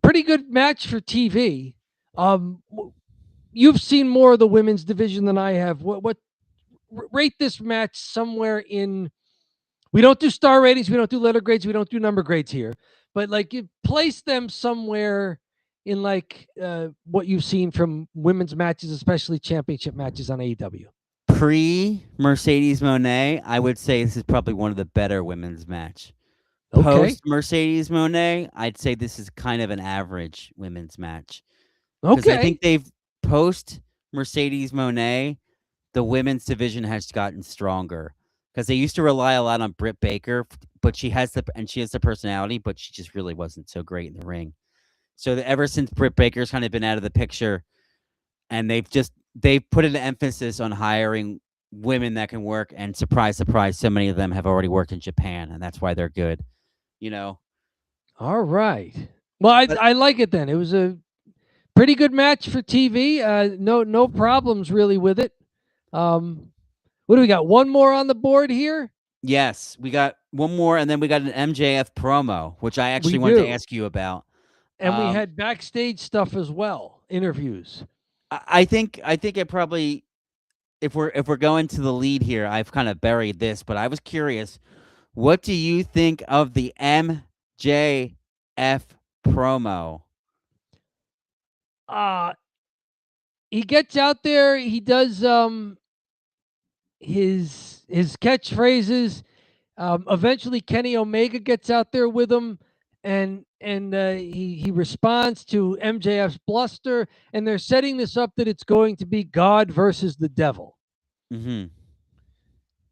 pretty good match for TV. You've seen more of the women's division than I have. What rate this match somewhere in? We don't do star ratings, we don't do letter grades, we don't do number grades here, but like you place them somewhere in like what you've seen from women's matches, especially championship matches on AEW. Pre Mercedes Moné, I would say this is probably one of the better women's match. Okay. Post Mercedes Moné, I'd say this is kind of an average women's match. Okay. I think they've post Mercedes Moné, the women's division has gotten stronger because they used to rely a lot on Britt Baker, but she has the personality, but she just really wasn't so great in the ring. So ever since Britt Baker's kind of been out of the picture, and they've put an emphasis on hiring women that can work, and surprise, surprise, so many of them have already worked in Japan, and that's why they're good. You know. All right. Well, I like it then. It was a pretty good match for TV. No problems really with it. What do we got? One more on the board here? Yes, we got one more, and then we got an MJF promo, which I actually wanted to ask you about. And we had backstage stuff as well, interviews. I think it probably, if we're going to the lead here, I've kind of buried this, but I was curious, what do you think of the MJF promo? He gets out there, he does his catchphrases. Eventually Kenny Omega gets out there with him, and he responds to MJF's bluster, and they're setting this up that it's going to be God versus the devil. Mm-hmm.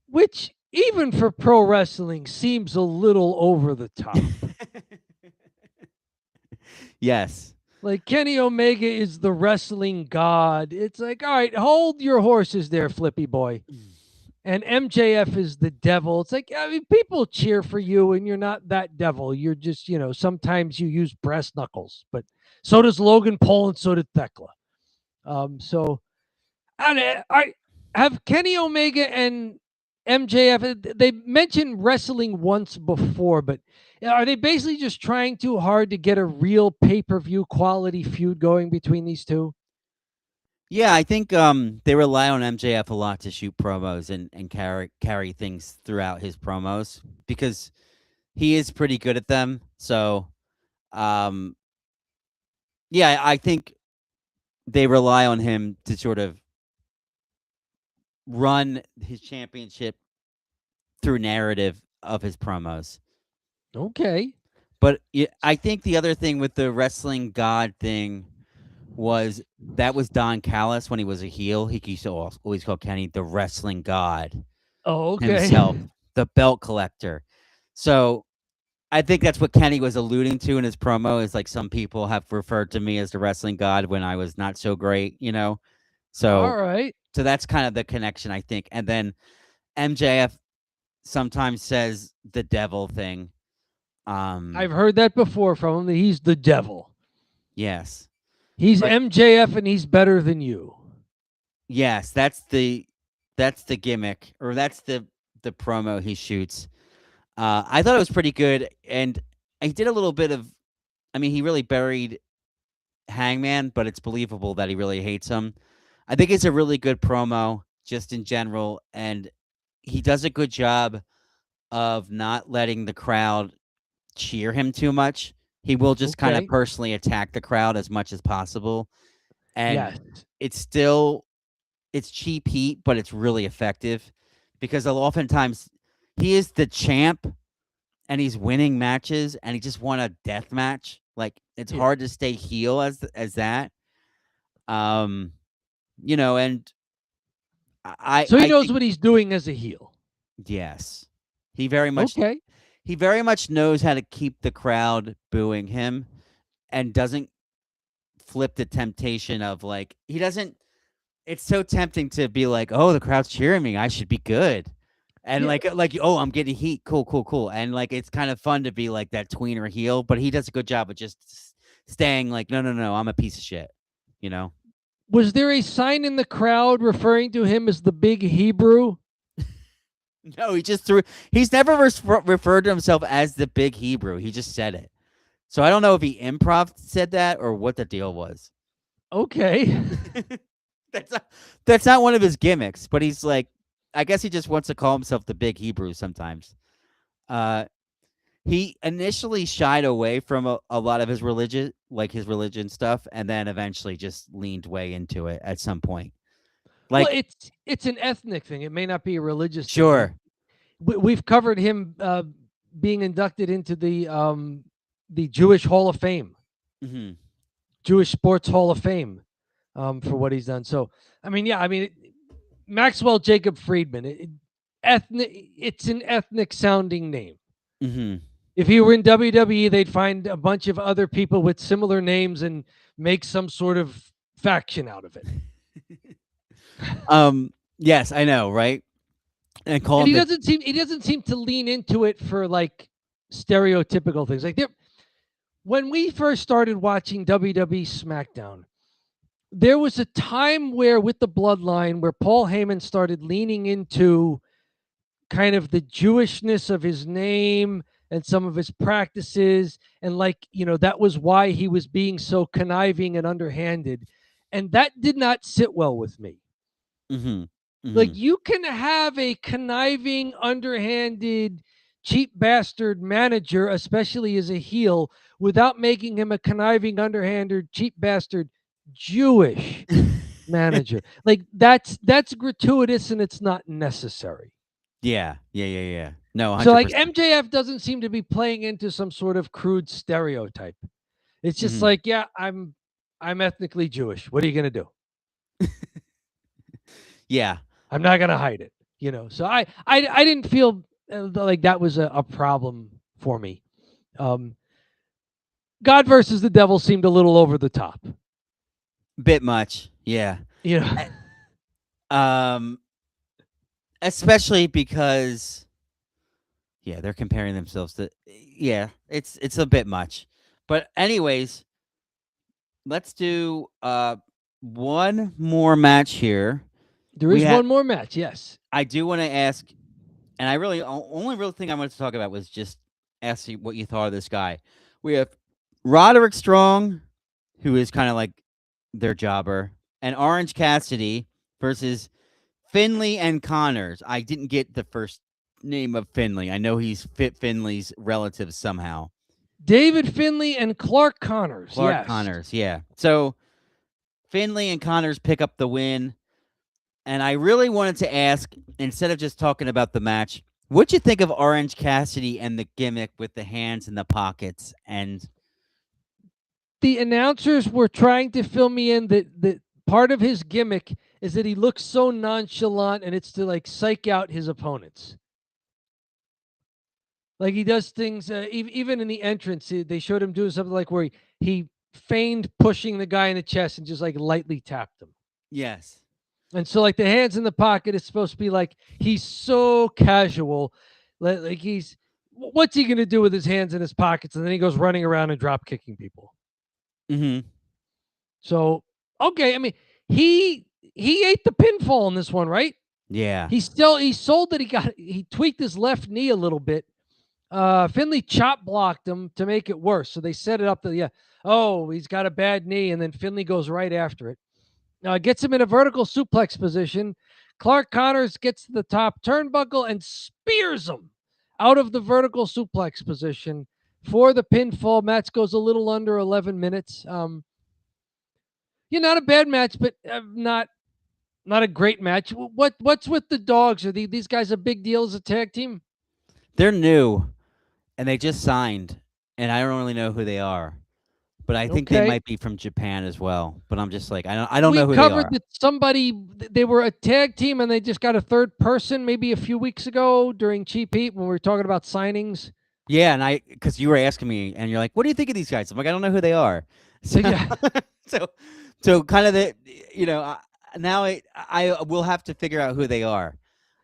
Which, even for pro wrestling, seems a little over the top. Yes. Like, Kenny Omega is the wrestling god. It's like, all right, hold your horses there, Flippy boy. And MJF is the devil. It's like, I mean, people cheer for you, and you're not that devil. You're just, sometimes you use brass knuckles, but so does Logan Paul, and so did Thekla. So I have Kenny Omega and MJF. They mentioned wrestling once before, but are they basically just trying too hard to get a real pay-per-view quality feud going between these two? Yeah, I think they rely on MJF a lot to shoot promos and carry things throughout his promos because he is pretty good at them. So, yeah, I think they rely on him to sort of run his championship through narrative of his promos. Okay. But I think the other thing with the wrestling god thing was Don Callis when he was a heel. He used to always call Kenny the wrestling god. Oh, okay. Himself, the belt collector. So I think that's what Kenny was alluding to in his promo, is like, some people have referred to me as the wrestling god when I was not so great, So, all right. So that's kind of the connection, I think. And then MJF sometimes says the devil thing. I've heard that before from him, that he's the devil. Yes. He's MJF and he's better than you. Yes, that's the gimmick, or that's the promo he shoots. I thought it was pretty good, and I did a little bit of, he really buried Hangman, but it's believable that he really hates him. I think it's a really good promo just in general, and he does a good job of not letting the crowd cheer him too much. He will just kind of personally attack the crowd as much as possible. And it's still it's cheap heat, but it's really effective because oftentimes he is the champ and he's winning matches and he just won a death match. Like it's Yeah. hard to stay heel as that. Um, you know, and So he I knows think what he's doing as a heel. yes, he very much Okay. he very much knows how to keep the crowd booing him and doesn't flip the temptation of like he doesn't. It's so tempting to be like, oh, the crowd's cheering me, I should be good. And Yeah. like, oh, I'm getting heat. Cool, cool, cool. And like, it's kind of fun to be like that tweener heel, but he does a good job of just staying like, no, no, no, I'm a piece of shit. You know? Was there a sign in the crowd referring to him as the Big Hebrew? No, he just threw. He's never referred to himself as the Big Hebrew. He just said it. So I don't know if he improv said that or what the deal was. Okay. That's not one of his gimmicks, but he's like, I guess he just wants to call himself the Big Hebrew sometimes. He initially shied away from a lot of his religion stuff, and then eventually just leaned way into it at some point. Like, Well, it's an ethnic thing. It may not be a religious thing. sure, We've covered him being inducted into the Jewish Hall of Fame, hmm Jewish Sports Hall of Fame, for what he's done. So, I mean, yeah, I mean, Maxwell Jacob Friedman, it's an ethnic sounding name. hmm If he were in WWE, they'd find a bunch of other people with similar names and make some sort of faction out of it. Yes, I know, right? And call And him he doesn't seem to lean into it for like stereotypical things. Like when we first started watching WWE SmackDown, there was a time where with the bloodline where Paul Heyman started leaning into kind of the Jewishness of his name and some of his practices, and like, that was why he was being so conniving and underhanded, and that did not sit well with me. hmm Like, you can have a conniving, underhanded, cheap bastard manager, especially as a heel, without making him a conniving, underhanded, cheap bastard Jewish manager. Like, that's gratuitous and it's not necessary. yeah. No, So like 100%. MJF doesn't seem to be playing into some sort of crude stereotype. It's just Mhm. like, yeah, I'm ethnically Jewish. What are you gonna do? Yeah. I'm not gonna hide it. So I didn't feel like that was a problem for me. God versus the devil seemed a little over the top. Bit much. Yeah. You know, Um, especially because they're comparing themselves to it's a bit much. But anyways, let's do one more match here. there We is have one more match. Yes. I do want to ask, and I really only real thing I wanted to talk about was just ask you what you thought of this guy. We have Roderick Strong, who is kind of like their jobber, and Orange Cassidy versus Finley and Connors. I didn't get the first name of Finley. I know he's Finley's relative somehow. David Finley and Clark Connors. Clark Yes. Connors, yeah. So Finley and Connors pick up the win. And I really wanted to ask, instead of just talking about the match, what'd you think of Orange Cassidy and the gimmick with the hands in the pockets? And The announcers were trying to fill me in that part of his gimmick is that he looks so nonchalant, and it's to like psych out his opponents. Like he does things, even in the entrance, they showed him doing something like where he feigned pushing the guy in the chest and just like lightly tapped him. yes. And so like the hands in the pocket is supposed to be like he's so casual, like what's he gonna do with his hands in his pockets? And then he goes running around and drop kicking people. Mm-hmm. So okay, I mean he ate the pinfall in this one, right? Yeah. He sold that he tweaked his left knee a little bit. Finley chop blocked him to make it worse. So they set it up that he's got a bad knee, and then Finley goes right after it. Gets him in a vertical suplex position. Clark Connors gets to the top turnbuckle and spears him out of the vertical suplex position for the pinfall. Match goes a little under 11 minutes. Not a bad match, but not not a great match. What's with the dogs? Are these guys a big deal as a tag team? They're new, and they just signed, and I don't really know who they are. But I think they Okay. might be from Japan as well. But I'm just like, I don't We know who they covered are. that they were a tag team and they just got a third person maybe a few weeks ago during Cheap Heat when we were talking about signings. Yeah, and because you were asking me, and you're like, "What do you think of these guys?" I'm like, "I don't know who they are." So, Yeah. so, so kind of now I will have to figure out who they are.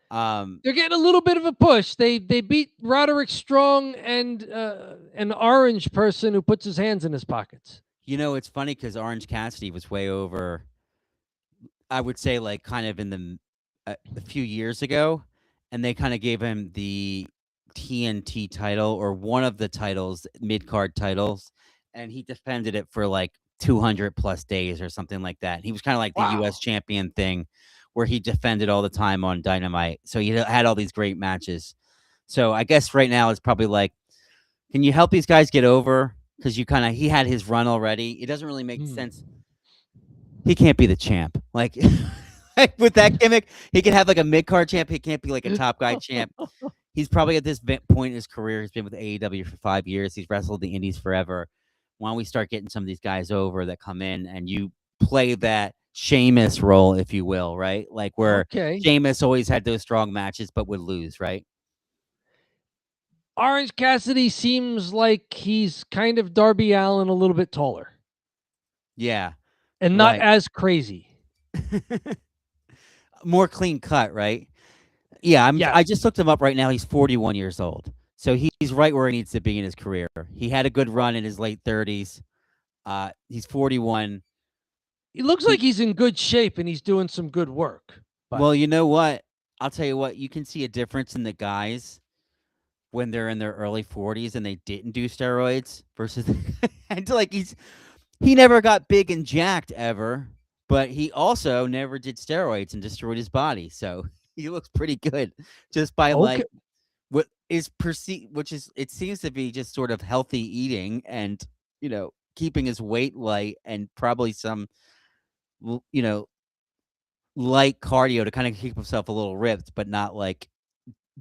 They're getting a little bit of a push. They beat Roderick Strong and an orange person who puts his hands in his pockets. It's funny because Orange Cassidy was way over. I would say like kind of in a few years ago, and they kind of gave him the TNT title or one of the titles, mid card titles, and he defended it for like 200 plus days or something like that. He was kind of like the U.S. Wow. champion thing, where he defended all the time on Dynamite. So he had all these great matches. So I guess right now it's probably like, can you help these guys get over? Because he had his run already. It doesn't really make sense. He can't be the champ. Like, with that gimmick, he can have like a mid card champ. He can't be like a top guy champ. He's probably at this point in his career. He's been with AEW for 5 years. He's wrestled the Indies forever. Why don't we start getting some of these guys over that come in and you play that Sheamus role, if you will, right? Like where Okay. Sheamus always had those strong matches but would lose, right? Orange Cassidy seems like he's kind of Darby Allin a little bit taller Yeah, and not right. as crazy. More clean cut, right? Yeah, Yeah. I just looked him up right now. He's 41 years old. So he's right where he needs to be in his career. He had a good run in his late 30s. He's 41. He looks like he's in good shape and he's doing some good work. But Well, you know what? I'll tell you what, you can see a difference in the guys when they're in their early 40s and they didn't do steroids versus and like he never got big and jacked ever, but he also never did steroids and destroyed his body. So he looks pretty good just by okay. like what is perceived, which is it seems to be just sort of healthy eating and keeping his weight light and probably some light cardio to kind of keep himself a little ripped, but not like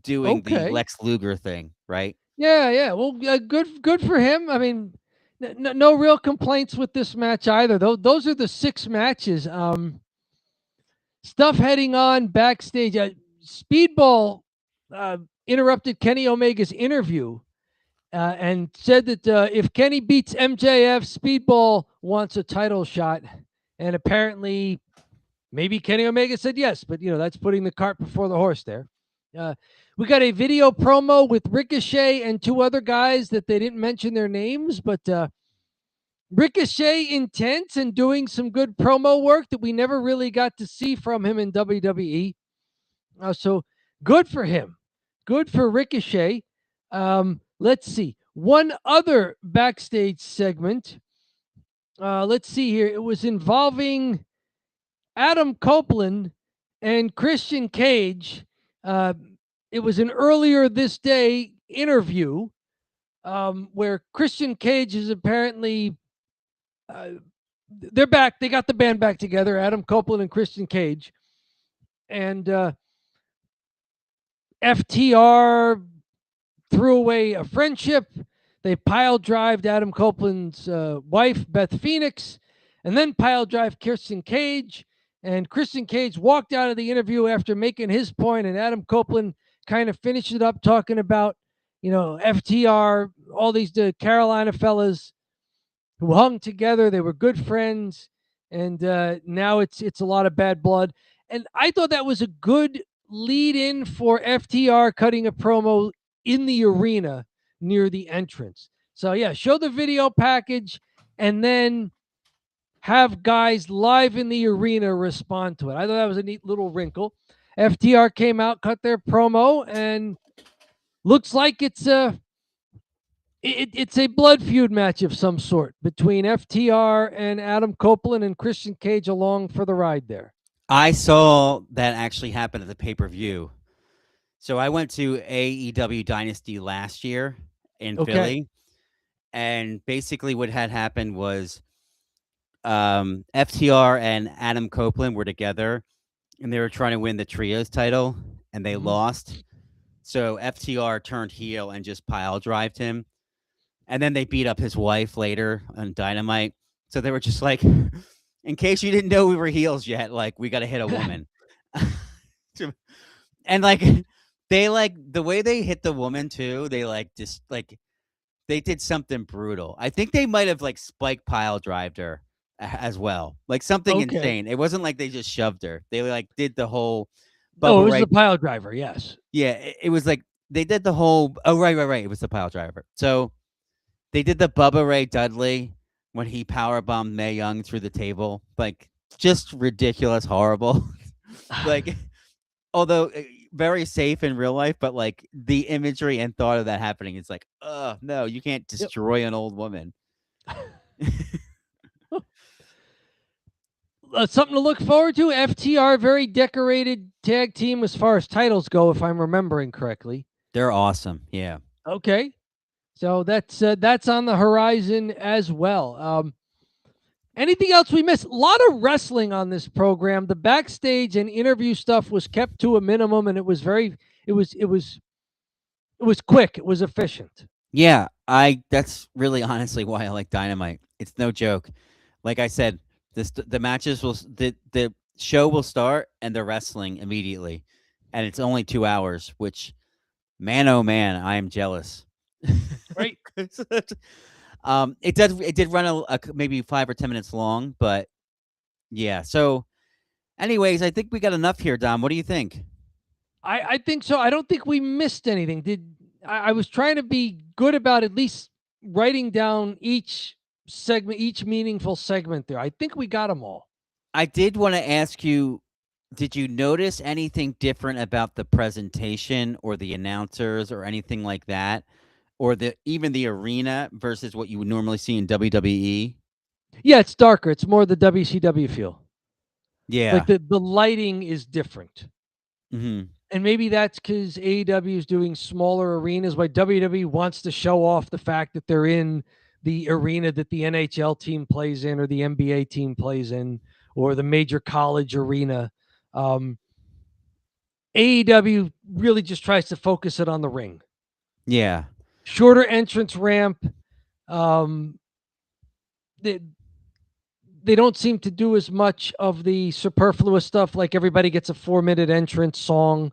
doing the Okay. Lex Luger thing, right? Yeah. Well, good for him. I mean, no real complaints with this match either. Those are the 6 matches. Stuff heading on backstage. Speedball interrupted Kenny Omega's interview and said that if Kenny beats MJF, Speedball wants a title shot. And apparently, maybe Kenny Omega said yes, but that's putting the cart before the horse there. We got a video promo with Ricochet and 2 other guys that they didn't mention their names, but Ricochet intense and doing some good promo work that we never really got to see from him in WWE. So good for him. Good for Ricochet. Let's see. One other backstage segment. Let's see here. It was involving Adam Copeland and Christian Cage. It was an earlier this day interview where Christian Cage is apparently they're back. They got the band back together, Adam Copeland and Christian Cage. And FTR threw away a friendship. They pile drived Adam Copeland's wife, Beth Phoenix, and then pile drive Christian Cage. And Christian Cage walked out of the interview after making his point, and Adam Copeland kind of finished it up talking about, FTR, all these Carolina fellas who hung together. They were good friends, and now it's a lot of bad blood. And I thought that was a good lead in for FTR cutting a promo in the arena near the entrance. So yeah, show the video package and then have guys live in the arena respond to it. I thought that was a neat little wrinkle. FTR came out, cut their promo, and looks like it's a blood feud match of some sort between FTR and Adam Copeland and Christian Cage along for the ride there. I saw that actually happen at the pay-per-view. So I went to AEW Dynasty last year in Philly, and basically what had happened was FTR and Adam Copeland were together, and they were trying to win the trios title, and they Mhm. lost. So FTR turned heel and just pile drived him, and then they beat up his wife later on Dynamite. So they were just like, in case you didn't know we were heels yet, like we got to hit a woman, and like they like the way they hit the woman too. They like just like they did something brutal. I think they might have like spike pile drived her as well, like something Okay. insane. It wasn't like they just shoved her. They like did the whole Oh, it Bubba was Ray. the pile driver. Yes. Yeah, it was like they did the whole. Oh right. It was the pile driver. So they did the Bubba Ray Dudley when he power bombed Mae Young through the table. Like just ridiculous, horrible. Like although very safe in real life, but like the imagery and thought of that happening is like, oh no, you can't Yep. destroy an old woman. Something to look forward to. FTR, very decorated tag team as far as titles go, if I'm remembering correctly. They're awesome. Yeah. Okay, so that's on the horizon as well. Anything else we missed? A lot of wrestling on this program. The backstage and interview stuff was kept to a minimum, and it was quick. It was efficient. Yeah, that's really honestly why I like Dynamite. It's no joke. Like I said, the matches the show will start and the wrestling immediately. And it's only 2 hours, which man oh man, I am jealous. Right. It did run maybe 5 or 10 minutes long, but yeah. So anyways, I think we got enough here, Dom. What do you think? I think so. I don't think we missed anything. I was trying to be good about at least writing down each segment, each meaningful segment there. I think we got them all. I did want to ask you, did you notice anything different about the presentation or the announcers or anything like that? Or even the arena versus what you would normally see in WWE? Yeah, it's darker. It's more the WCW feel. Yeah. Like the lighting is different. Hmm. And maybe that's because AEW is doing smaller arenas, why WWE wants to show off the fact that they're in the arena that the NHL team plays in or the NBA team plays in or the major college arena. AEW really just tries to focus it on the ring. Yeah. Shorter entrance ramp. They don't seem to do as much of the superfluous stuff, like everybody gets a 4-minute entrance song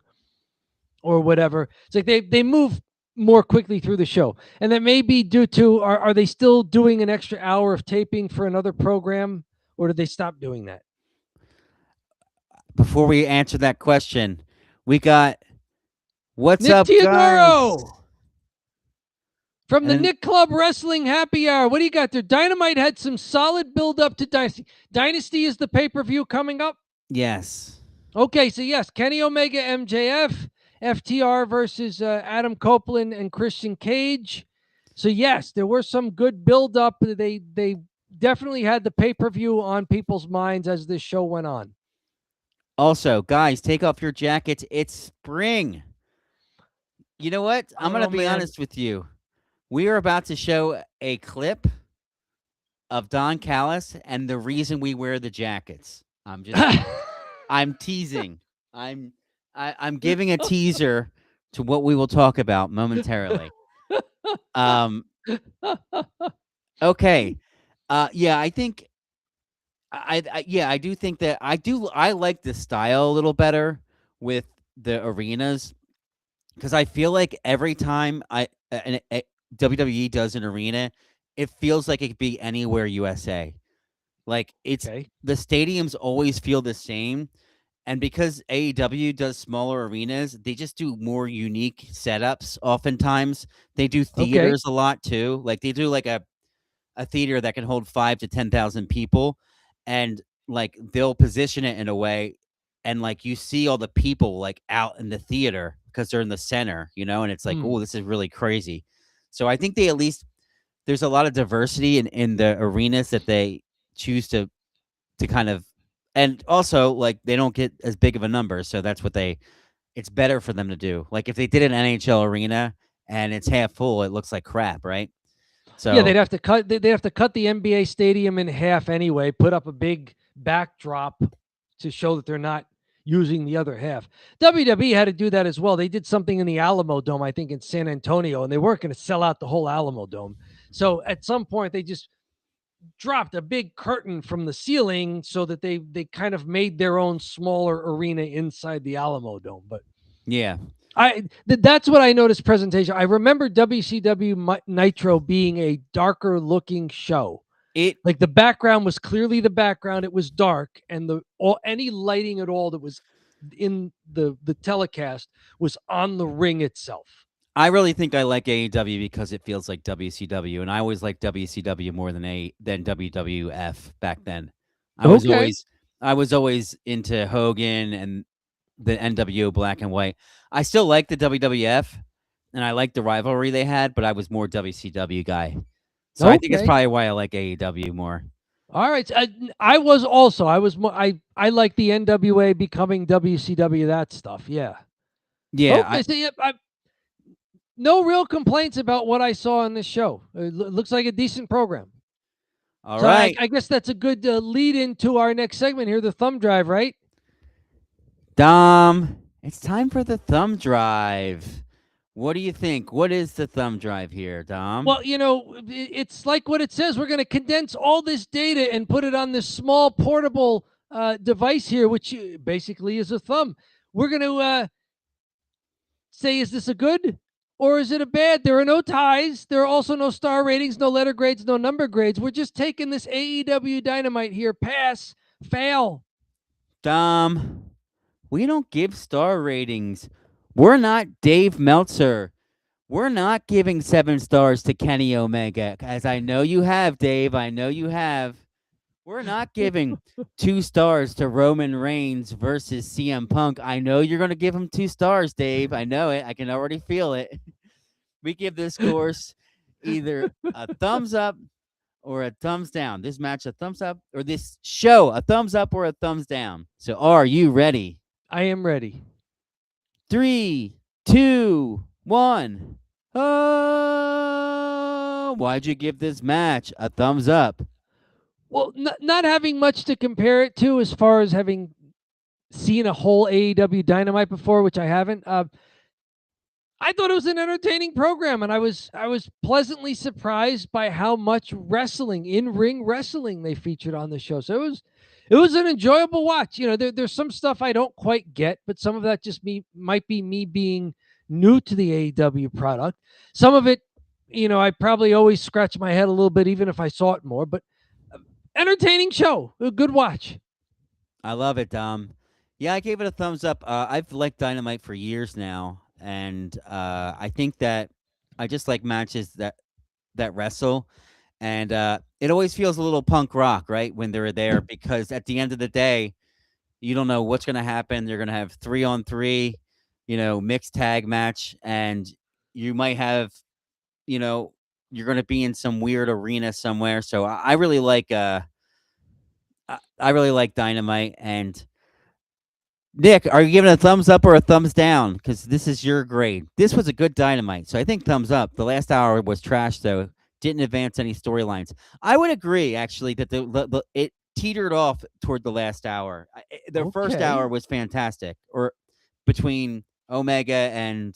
or whatever. It's like they move more quickly through the show. And that may be due to, are they still doing an extra hour of taping for another program, or did they stop doing that? Before we answer that question, we got what's Nick up, Teodoro guys? from the And Nick Club Wrestling Happy Hour. What do you got there? Dynamite had some solid build up to Dynasty. Dynasty is the pay-per-view coming up? yes. Okay, so yes, Kenny Omega, MJF, FTR versus Adam Copeland and Christian Cage. So yes, there were some good build up. They definitely had the pay-per-view on people's minds as this show went on. Also, guys, take off your jackets. It's spring. You know what? I'm going to be honest with you. We are about to show a clip of Don Callis and the reason we wear the jackets. I'm teasing. I'm giving a teaser to what we will talk about momentarily. Okay. Yeah, I think I do think that I like the style a little better with the arenas, because I feel like every time WWE does an arena, it feels like it could be anywhere USA. Like the stadiums always feel the same. And because AEW does smaller arenas, they just do more unique setups oftentimes. They do theaters a lot too. Like they do like a theater that can hold 5 to 10,000 people, and like they'll position it in a way, and like you see all the people like out in the theater because they're in the center, and it's like, oh, this is really crazy. So I think they at least there's a lot of diversity in the arenas that they choose to kind of, and also like they don't get as big of a number, so that's what it's better for them to do. Like if they did an NHL arena and it's half full, it looks like crap, right? So yeah, they'd have to cut the NBA stadium in half anyway, put up a big backdrop to show that they're not, using the other half. WWE had to do that as well. They did something in the Alamo Dome, I think, in San Antonio, and they weren't going to sell out the whole Alamo Dome. So at some point, they just dropped a big curtain from the ceiling so that they kind of made their own smaller arena inside the Alamo Dome. But Yeah. That's what I noticed presentation. I remember WCW Nitro being a darker looking show. Like the background was clearly the background. It was dark, and any lighting at all that was in the telecast was on the ring itself. I really think I like AEW because it feels like WCW, and I always liked WCW more than WWF back then. I was always into Hogan and the NWO Black and White. I still like the WWF, and I like the rivalry they had, but I was more WCW guy. So I think it's probably why I like AEW more. All right, I was also I like the NWA becoming WCW, that stuff. Yeah. Okay, no real complaints about what I saw in this show. It looks like a decent program. All right. I guess that's a good lead into our next segment here, the thumb drive, right? Dom, it's time for the thumb drive. What do you think? What is the thumb drive here, Dom? Well, it's like what it says. We're going to condense all this data and put it on this small portable device here, which basically is a thumb. We're going to say, is this a good or is it a bad? There are no ties. There are also no star ratings, no letter grades, no number grades. We're just taking this AEW Dynamite here. Pass, fail. Dom, we don't give star ratings. We're not Dave Meltzer. We're not giving 7 stars to Kenny Omega, as I know you have, Dave. I know you have. We're not giving 2 stars to Roman Reigns versus CM Punk. I know you're going to give him 2 stars, Dave. I know it. I can already feel it. We give this course either a thumbs up or a thumbs down. This match a thumbs up, or this show a thumbs up or a thumbs down. So are you ready? I am ready. 3, 2, 1. Oh, why'd you give this match a thumbs up? Well, not having much to compare it to as far as having seen a whole AEW Dynamite before, which I haven't. I thought it was an entertaining program, and I was pleasantly surprised by how much wrestling, in-ring wrestling, they featured on the show. So it was an enjoyable watch. There's some stuff I don't quite get, but some of that just might be me being new to the AEW product. Some of it, I probably always scratch my head a little bit, even if I saw it more. But entertaining show, a good watch. I love it, Dom. Yeah, I gave it a thumbs up. I've liked Dynamite for years now, and I think that I just like matches that wrestle. And it always feels a little punk rock, right, when they're there, because at the end of the day, you don't know what's going to happen. They're going to have 3-on-3, mixed tag match, and you might have, you're going to be in some weird arena somewhere. So I really like Dynamite. And Nick, are you giving a thumbs up or a thumbs down? Because this is your grade. This was a good Dynamite, so I think thumbs up. The last hour was trash, though. Didn't advance any storylines. I would agree, actually, that it teetered off toward the last hour. The first hour was fantastic, or between Omega and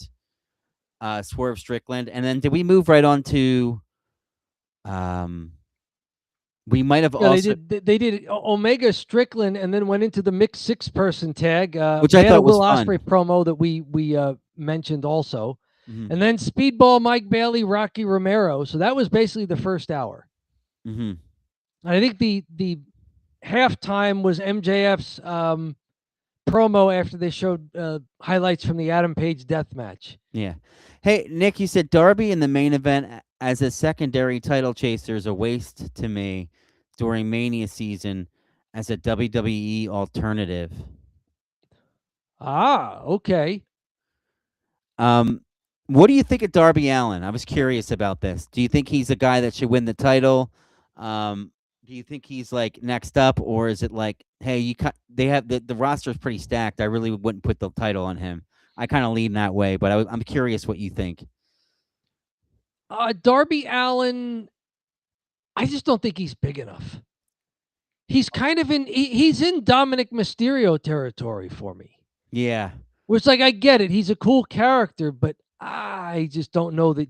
Swerve Strickland, and then did we move right on to? We might have also they did Omega Strickland, and then went into the mixed 6-person tag, which I thought was Will fun. Ospreay promo that we mentioned also. Mm-hmm. And then Speedball Mike Bailey, Rocky Romero. So that was basically the first hour. Mm-hmm. I think the halftime was MJF's promo after they showed highlights from the Adam Page death match. Yeah. Hey, Nick, you said Darby in the main event as a secondary title chaser is a waste to me during Mania season as a WWE alternative. Ah, okay. What do you think of Darby Allin? I was curious about this. Do you think he's a guy that should win the title? Do you think he's like next up, or is it like, hey, they have the roster's pretty stacked. I really wouldn't put the title on him. I kind of lean that way, but I'm curious what you think. Darby Allin, I just don't think he's big enough. he's kind of he's in Dominic Mysterio territory for me. Yeah. Where it's like, I get it. He's a cool character, but I just don't know that.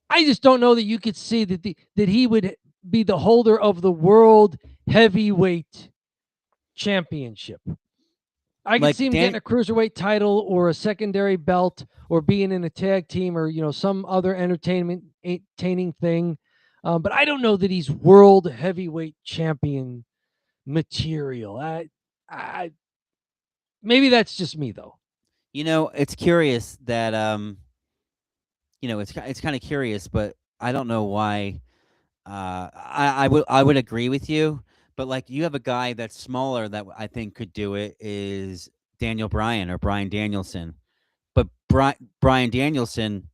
I just don't know that you could see that he would be the holder of the world heavyweight championship. I could see him getting a cruiserweight title or a secondary belt or being in a tag team or some other entertaining thing. But I don't know that he's world heavyweight champion material. I maybe that's just me though. It's curious that it's kind of curious, but I don't know why. I would agree with you, but like you have a guy that's smaller that I think could do it is Daniel Bryan or Bryan Danielson, but Bryan Danielson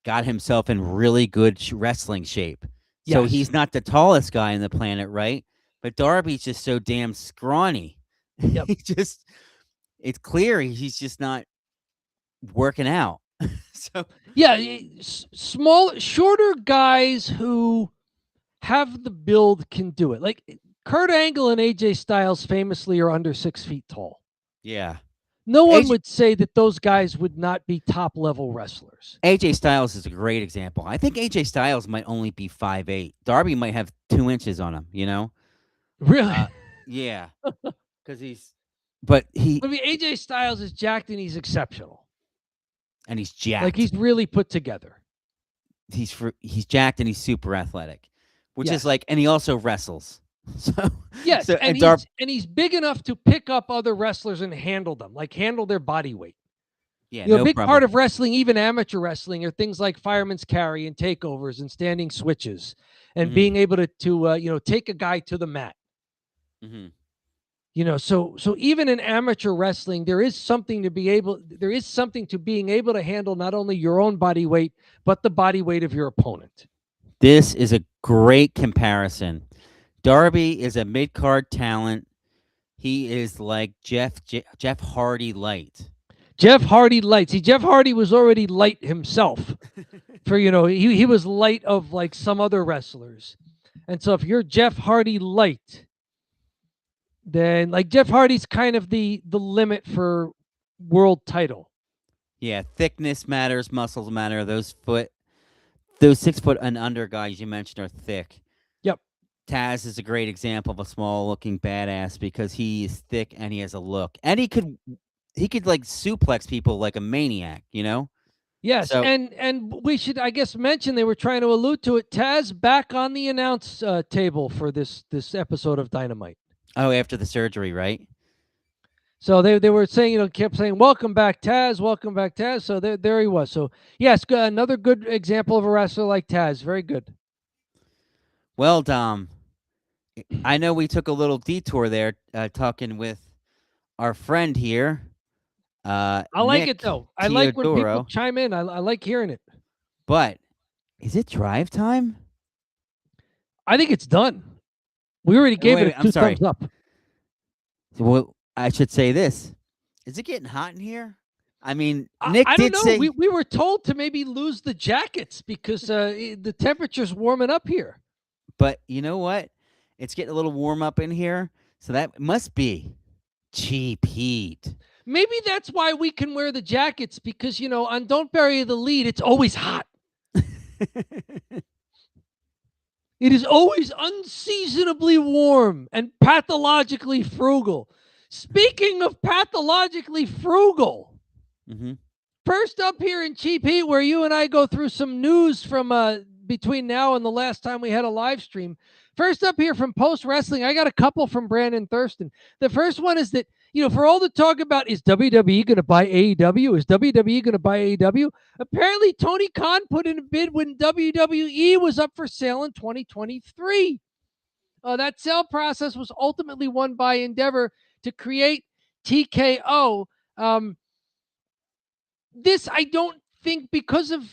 got himself in really good wrestling shape, so Yes. he's not the tallest guy on the planet, right? But Darby's just so damn scrawny. Yep. It's clear he's just not working out. So yeah, shorter guys who have the build can do it. Like Kurt Angle and AJ Styles famously are under 6 feet tall. Yeah. No one would say that those guys would not be top level wrestlers. AJ Styles is a great example. I think AJ Styles might only be 5'8". Darby might have 2 inches on him, Really? Yeah. Because I mean, AJ Styles is jacked and he's exceptional. And he's jacked. Like he's really put together. He's jacked and he's super athletic, which is like, and he also wrestles. So yes, and he's big enough to pick up other wrestlers and handle them, like handle their body weight. Yeah, a big part of wrestling, even amateur wrestling, are things like fireman's carry and takeovers and standing switches, and being able to take a guy to the mat. Mm-hmm. So even in amateur wrestling, there is something to being able to handle not only your own body weight, but the body weight of your opponent. This is a great comparison. Darby is a mid-card talent. He is like Jeff Hardy light. Jeff Hardy light. See, Jeff Hardy was already light himself. He was light of like some other wrestlers. And so if you're Jeff Hardy light, then like Jeff Hardy's kind of the limit for world title. Yeah, thickness matters, muscles matter. Those 6 foot and under guys you mentioned are thick. Yep. Taz is a great example of a small looking badass because he is thick and he has a look. And he could like suplex people like a maniac, Yes, so, and we should, I guess, mention, they were trying to allude to it, Taz back on the announce table for this episode of Dynamite. Oh, after the surgery, right? So they were saying, kept saying, welcome back, Taz, welcome back, Taz. So there he was. So yes, another good example of a wrestler like Taz. Very good. Well, Dom, I know we took a little detour there talking with our friend here. I like it though. I like when people chime in. I like hearing it. But is it drive time? I think it's done. We already gave it a 2 thumbs up. Well, I should say this. Is it getting hot in here? I mean, Nick I did don't say... know. We were told to maybe lose the jackets because the temperature's warming up here. But you know what? It's getting a little warm up in here. So that must be cheap heat. Maybe that's why we can wear the jackets because, on Don't Bury the Lead, it's always hot. It is always unseasonably warm and pathologically frugal. Speaking of pathologically frugal, first up here in Cheap Heat, where you and I go through some news from between now and the last time we had a live stream. First up here from Post Wrestling, I got a couple from Brandon Thurston. The first one is that, for all the talk about, is WWE going to buy AEW? Is WWE going to buy AEW? Apparently, Tony Khan put in a bid when WWE was up for sale in 2023. That sale process was ultimately won by Endeavor to create TKO. This, I don't think, because of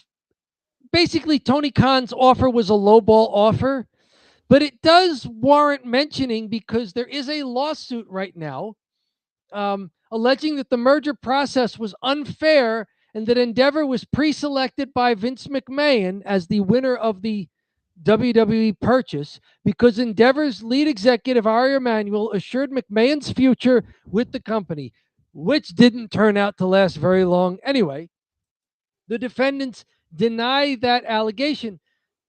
basically Tony Khan's offer was a lowball offer, but it does warrant mentioning because there is a lawsuit right now alleging that the merger process was unfair and that Endeavor was pre-selected by Vince McMahon as the winner of the WWE purchase because Endeavor's lead executive, Ari Emanuel, assured McMahon's future with the company, which didn't turn out to last very long anyway. The defendants deny that allegation.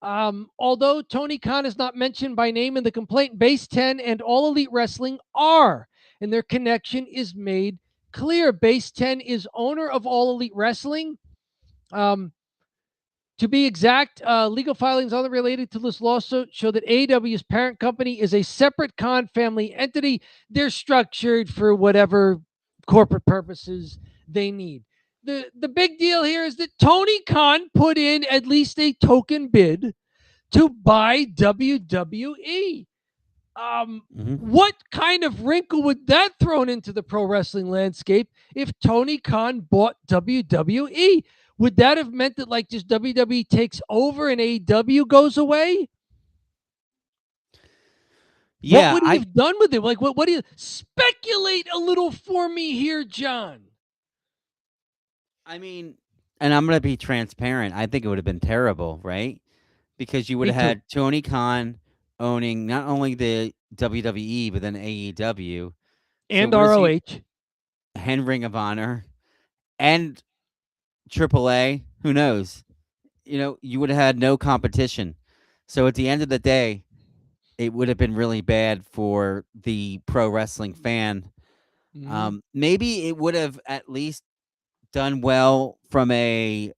Although Tony Khan is not mentioned by name in the complaint, Base 10 and All Elite Wrestling are, and their connection is made clear. Base 10 is owner of All Elite Wrestling. To be exact, legal filings unrelated to this lawsuit show that AEW's parent company is a separate Khan family entity. They're structured for whatever corporate purposes they need. The big deal here is that Tony Khan put in at least a token bid to buy WWE. What kind of wrinkle would that thrown into the pro wrestling landscape if Tony Khan bought WWE? Would that have meant that like just WWE takes over and AEW goes away? Yeah, what would he have done with it? Like, what do you speculate a little for me here, John? I mean, and I'm gonna be transparent. I think it would have been terrible, right? Because you would have had Tony Khan owning not only the WWE but then AEW and ROH, and Ring of Honor, and AAA. Who knows? You would have had no competition. So at the end of the day, it would have been really bad for the pro wrestling fan. Maybe it would have at least done well from it'd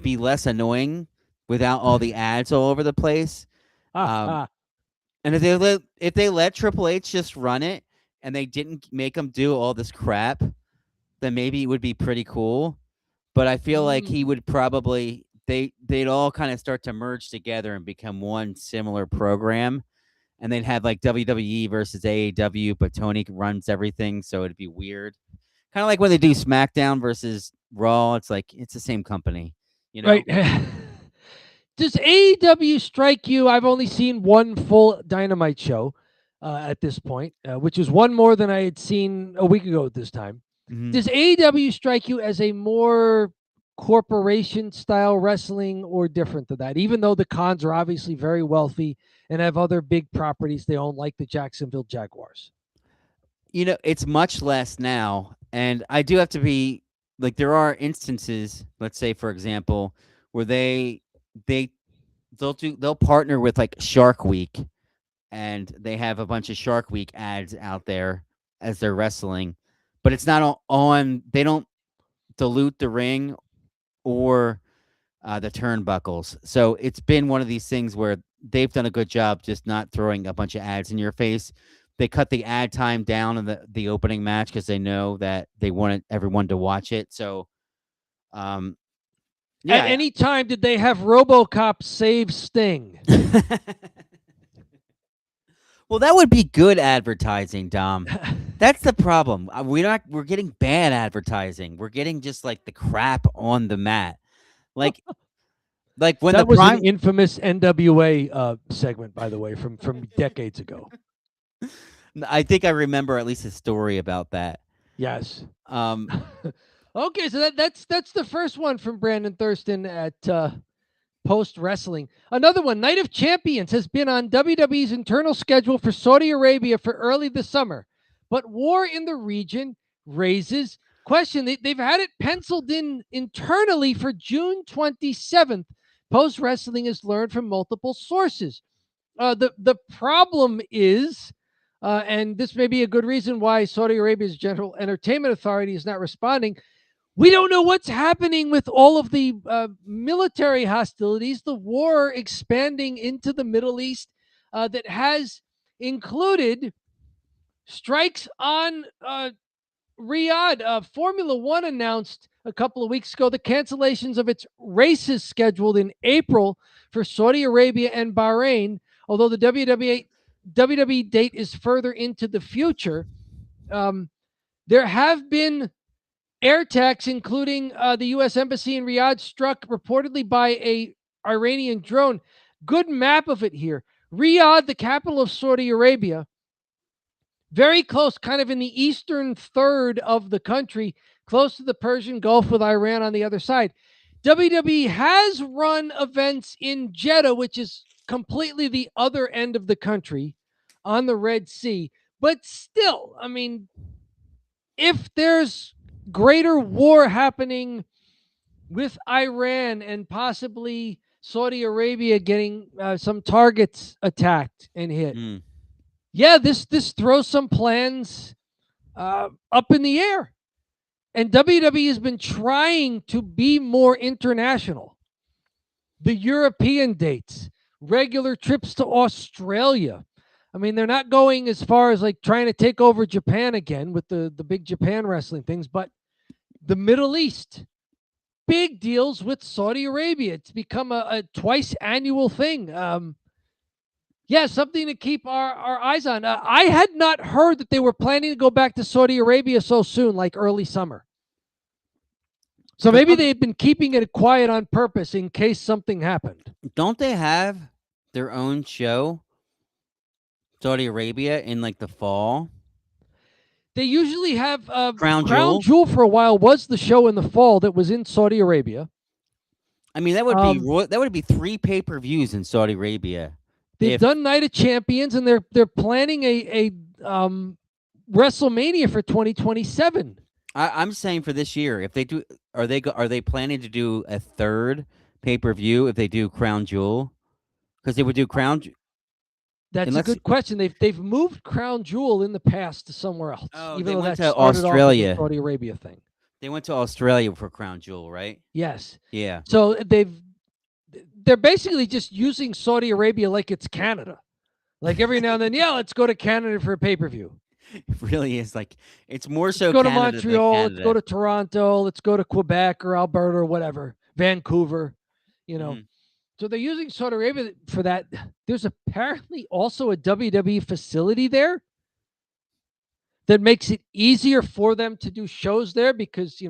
be less annoying without all the ads all over the place. And if they let Triple H just run it and they didn't make him do all this crap, then maybe it would be pretty cool. But I feel like he would probably they'd all kind of start to merge together and become one similar program, and they'd have like WWE versus AEW, but Tony runs everything, so it'd be weird. Kind of like when they do SmackDown versus Raw. It's like it's the same company, right? Does AEW strike you? I've only seen one full Dynamite show at this point, which is one more than I had seen a week ago at this time. Does AEW strike you as a more corporation style wrestling or different to that? Even though the Khans are obviously very wealthy and have other big properties they own, like the Jacksonville Jaguars. It's much less now, and I do have to be like, there are instances, let's say for example, where they'll partner with like Shark Week, and they have a bunch of Shark Week ads out there as they're wrestling, but it's not on. They don't dilute the ring or the turnbuckles. So it's been one of these things where they've done a good job just not throwing a bunch of ads in your face. They cut the ad time down in the opening match because they know that they wanted everyone to watch it. So, At any time, did they have RoboCop save Sting? Well, that would be good advertising, Dom. That's the problem. We're getting bad advertising. We're getting just like the crap on the mat. Like when that was an infamous NWA segment, by the way, from decades ago. I think I remember at least a story about that. Yes. Okay, so that's the first one from Brandon Thurston at Post Wrestling. Another one, Night of Champions, has been on WWE's internal schedule for Saudi Arabia for early this summer, but war in the region raises question. They've had it penciled in internally for June 27th. Post Wrestling has learned from multiple sources. The problem is, and this may be a good reason why Saudi Arabia's General Entertainment Authority is not responding, we don't know what's happening with all of the military hostilities, the war expanding into the Middle East that has included strikes on Riyadh. Formula One announced a couple of weeks ago the cancellations of its races scheduled in April for Saudi Arabia and Bahrain, although the WWE date is further into the future. There have been air attacks, including the U.S. Embassy in Riyadh, struck reportedly by a Iranian drone. Good map of it here. Riyadh, the capital of Saudi Arabia, very close, kind of in the eastern third of the country, close to the Persian Gulf with Iran on the other side. WWE has run events in Jeddah, which is completely the other end of the country on the Red Sea. But still, I mean, if there's greater war happening with Iran and possibly Saudi Arabia getting some targets attacked and hit, Mm. yeah, this throws some plans up in the air. And WWE has been trying to be more international. The European dates, regular trips to Australia. I mean, they're not going as far as like trying to take over Japan again with the big Japan wrestling things, but the Middle East, big deals with Saudi Arabia. It's become a twice annual thing. Yeah, something to keep our eyes on. I had not heard that they were planning to go back to Saudi Arabia so soon, like early summer. So maybe they've been keeping it quiet on purpose in case something happened. Don't they have their own show, Saudi Arabia, in like the fall? They usually have Crown Jewel for a while was the show in the fall that was in Saudi Arabia. I mean, that would be 3 pay-per-views in Saudi Arabia. They've done Night of Champions, and they're planning a WrestleMania for 2027. I'm saying for this year, if they do, are they planning to do a 3rd pay-per-view if they do Crown Jewel? Because they would do Crown. That's a good question. They've moved Crown Jewel in the past to somewhere else. Oh, even they though went that to Australia. Off with the Saudi Arabia thing. They went to Australia for Crown Jewel, right? Yes. Yeah. So they're basically just using Saudi Arabia like it's Canada. Like every now and then, yeah, let's go to Canada for a pay-per-view. It really is like it's more so. Let's go to Canada Montreal. than Let's go to Toronto. Let's go to Quebec or Alberta or whatever. Vancouver, you know. So they're using Saudi Arabia for that. There's apparently also a WWE facility there that makes it easier for them to do shows there because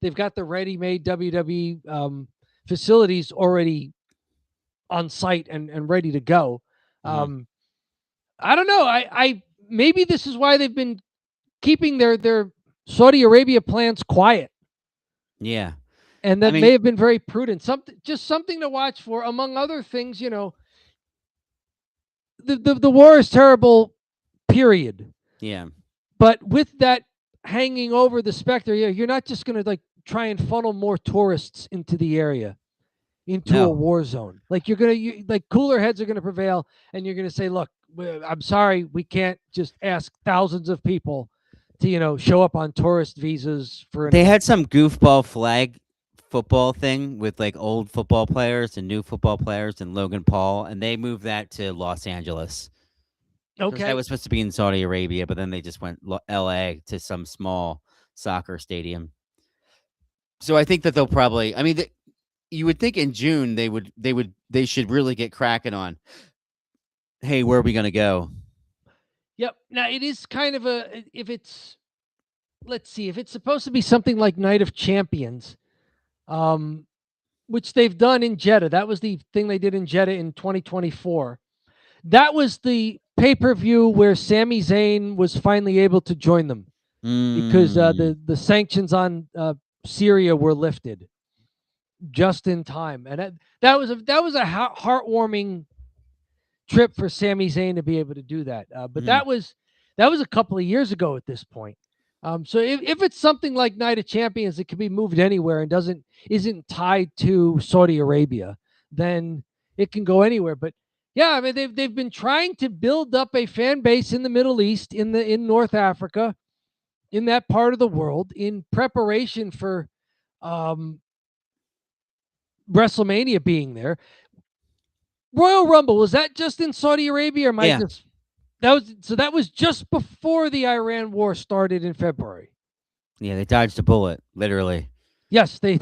they've got the ready-made WWE facilities already on site and ready to go. I don't know. I maybe this is why they've been keeping their Saudi Arabia plans quiet. Yeah. And that may have been very prudent. Something to watch for, among other things. The war is terrible, period. Yeah. But with that hanging over the specter, you're not just going to like try and funnel more tourists into the area, into a war zone. Like like cooler heads are going to prevail, and you're going to say, "Look, I'm sorry, we can't just ask thousands of people to show up on tourist visas for." They had some goofball flag football thing with like old football players and new football players and Logan Paul, and they moved that to Los Angeles. Okay. That was supposed to be in Saudi Arabia, but then they just went LA to some small soccer stadium. So I think that they'll probably. I mean, you would think in June they should really get cracking on. Hey, where are we gonna go? Yep. Now it is kind of let's see, if it's supposed to be something like Night of Champions, which they've done in Jeddah. That was the thing they did in Jeddah in 2024. That was the pay-per-view where Sami Zayn was finally able to join them because the sanctions on Syria were lifted just in time, and that was a heartwarming trip for Sami Zayn to be able to do that. But that was a couple of years ago at this point. So if it's something like Night of Champions that can be moved anywhere and isn't tied to Saudi Arabia, then it can go anywhere. But yeah, I mean they've been trying to build up a fan base in the Middle East, in North Africa, in that part of the world, in preparation for WrestleMania being there. Royal Rumble, was that just in Saudi Arabia, or that was just before the Iran war started in February? Yeah, they dodged a bullet, literally. Yes, they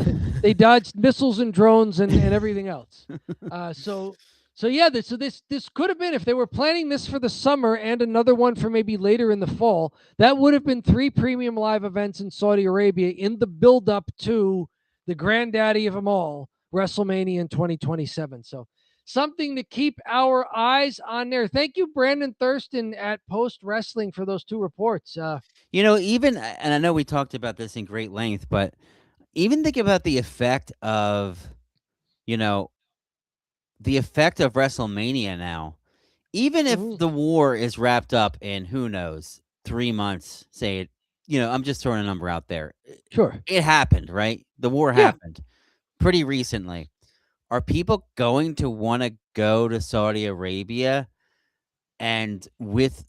dodged missiles and drones and everything else. So this could have been, if they were planning this for the summer and another one for maybe later in the fall, that would have been 3 premium live events in Saudi Arabia in the build-up to the granddaddy of them all, WrestleMania in 2027. So something to keep our eyes on there. Thank you, Brandon Thurston at Post Wrestling, for those 2 reports. Even, and I know we talked about this in great length, but even think about the effect of, you know, the effect of WrestleMania now. Even if Mhm. the war is wrapped up in, who knows, 3 months, say it, I'm just throwing a number out there. Sure. It happened, right? The war Yeah. happened pretty recently. Are people going to wanna go to Saudi Arabia, and with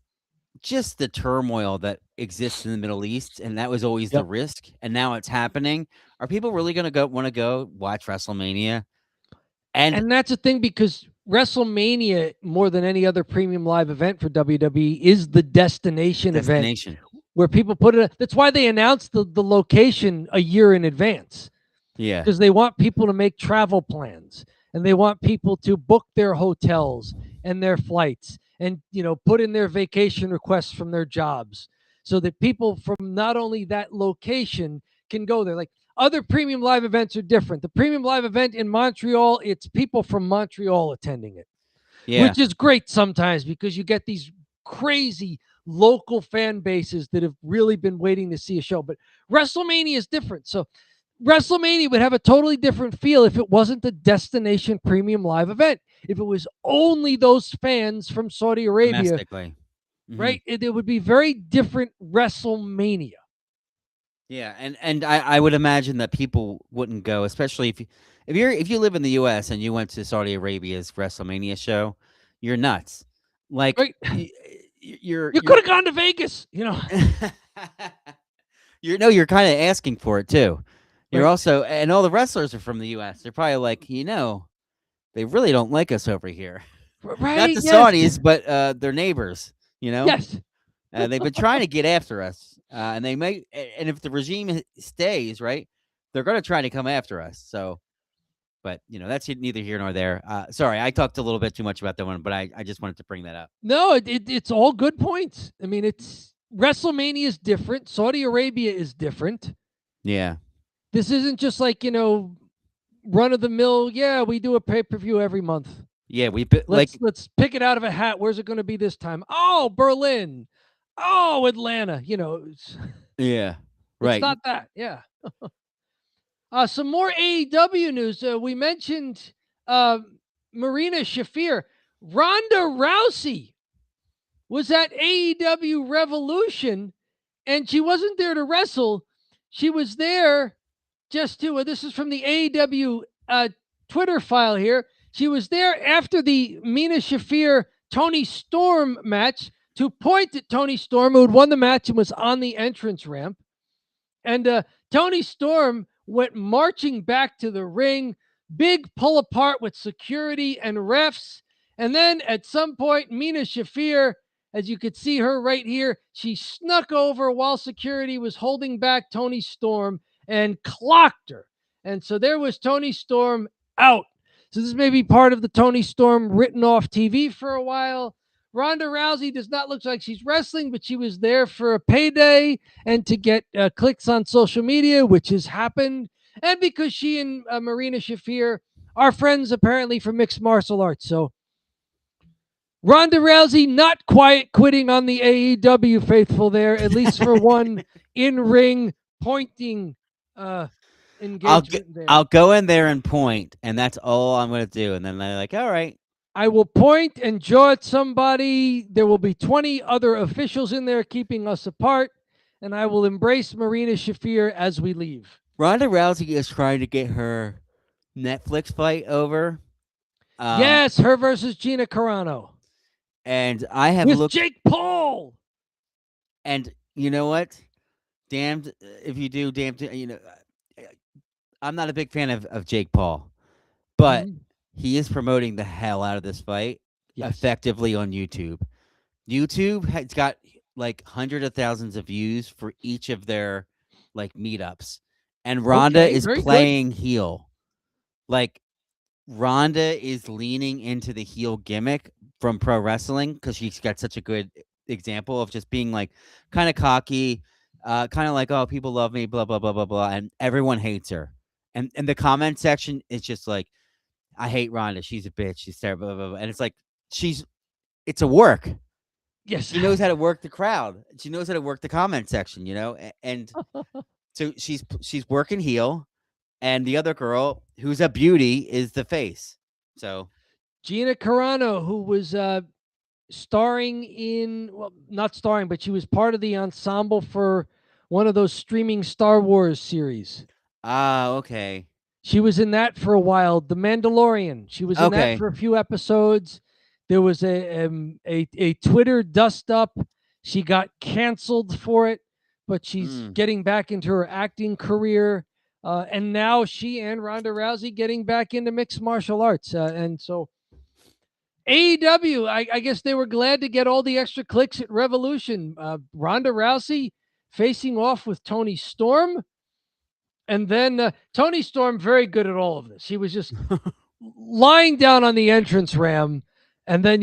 just the turmoil that exists in the Middle East, and that was always the Yep. risk, and now it's happening, are people really gonna wanna go watch WrestleMania? And And that's the thing, because WrestleMania, more than any other premium live event for WWE, is the destination event destination. where people put it. That's why they announced the location a year in advance, Yeah. because they want people to make travel plans, and they want people to book their hotels and their flights, and put in their vacation requests from their jobs, so that people from not only that location can go there. Like, other premium live events are different. The premium live event in Montreal, it's people from Montreal attending it, Yeah. which is great sometimes, because you get these crazy local fan bases that have really been waiting to see a show. But WrestleMania is different. So WrestleMania would have a totally different feel if it wasn't the destination premium live event. If it was only those fans from Saudi Arabia, Domestically. Mhm. right? It would be very different WrestleMania. Yeah, and I would imagine that people wouldn't go, especially if you live in the US and you went to Saudi Arabia's WrestleMania show, you're nuts. Like, Right? you're You could have gone to Vegas, you're no, you're kinda asking for it too. You're Right. also, and all the wrestlers are from the US. They're probably like, they really don't like us over here. Not Right? the Yes. Saudis, but, their neighbors, you know? Yes. They've been trying to get after us, and they may. And if the regime stays, right, they're going to try to come after us. So, but that's neither here nor there. Sorry, I talked a little bit too much about that one, but I just wanted to bring that up. No, it's all good points. I mean, it's WrestleMania is different. Saudi Arabia is different. Yeah, This isn't just like, run of the mill. Yeah, we do a pay-per-view every month. yeah, Let's pick it out of a hat. Where's it going to be this time? Oh, Berlin. Oh, Atlanta. yeah, It's right. not that. Yeah. Some more AEW news. We mentioned uh, Marina Shafir. Ronda Rousey was at AEW Revolution, and she wasn't there to wrestle. She was there just to, this is from the AEW Twitter file here. She was there after the Mina Shafir Tony Storm match to point at Tony Storm, who had won the match and was on the entrance ramp. And Tony Storm went marching back to the ring, big pull apart with security and refs. And then at some point, Mina Shafir, as you could see her right here, she snuck over while security was holding back Tony Storm and clocked her. And so there was Tony Storm out. So this may be part of the Tony Storm written off TV for a while. Ronda Rousey does not look like she's wrestling, but she was there for a payday and to get clicks on social media, which has happened. And because she and Marina Shafir are friends, apparently, from mixed martial arts. So Ronda Rousey not quiet quitting on the AEW faithful there, at least for one in-ring pointing engagement there. I'll go in there and point, and that's all I'm going to do. And then they're like, all right. I will point and jaw at somebody. There will be 20 other officials in there keeping us apart, and I will embrace Marina Shafir as we leave. Ronda Rousey is trying to get her Netflix fight over. Yes, her versus Gina Carano. And I have with looked. Jake Paul. And you know what? Damned if you do, damned. I'm not a big fan of Jake Paul, but he is promoting the hell out of this fight effectively on YouTube. YouTube has got like hundreds of thousands of views for each of their like meetups, and Ronda is playing heel. Like, Ronda is leaning into the heel gimmick from pro wrestling because she's got such a good example of just being like kind of cocky, kind of like, oh, people love me, blah blah blah blah blah, and everyone hates her. And the comment section is just like, I hate Ronda. She's a bitch. She's terrible. Blah, blah, blah. And it's like it's a work. Yes, she knows how to work the crowd. She knows how to work the comment section. And so she's working heel. and the other girl, who's a beauty, is the face. So Gina Carano, who was starring in, well, not starring, but she was part of the ensemble for one of those streaming Star Wars series. okay. She was in that for a while. The Mandalorian. She was in that Okay. for a few episodes. There was a Twitter dust up. She got canceled for it, but she's getting back into her acting career. And now she and Ronda Rousey getting back into mixed martial arts. And so AEW, I guess they were glad to get all the extra clicks at Revolution. Ronda Rousey facing off with Toni Storm. And then Toni Storm, very good at all of this. He was just lying down on the entrance ramp. And then,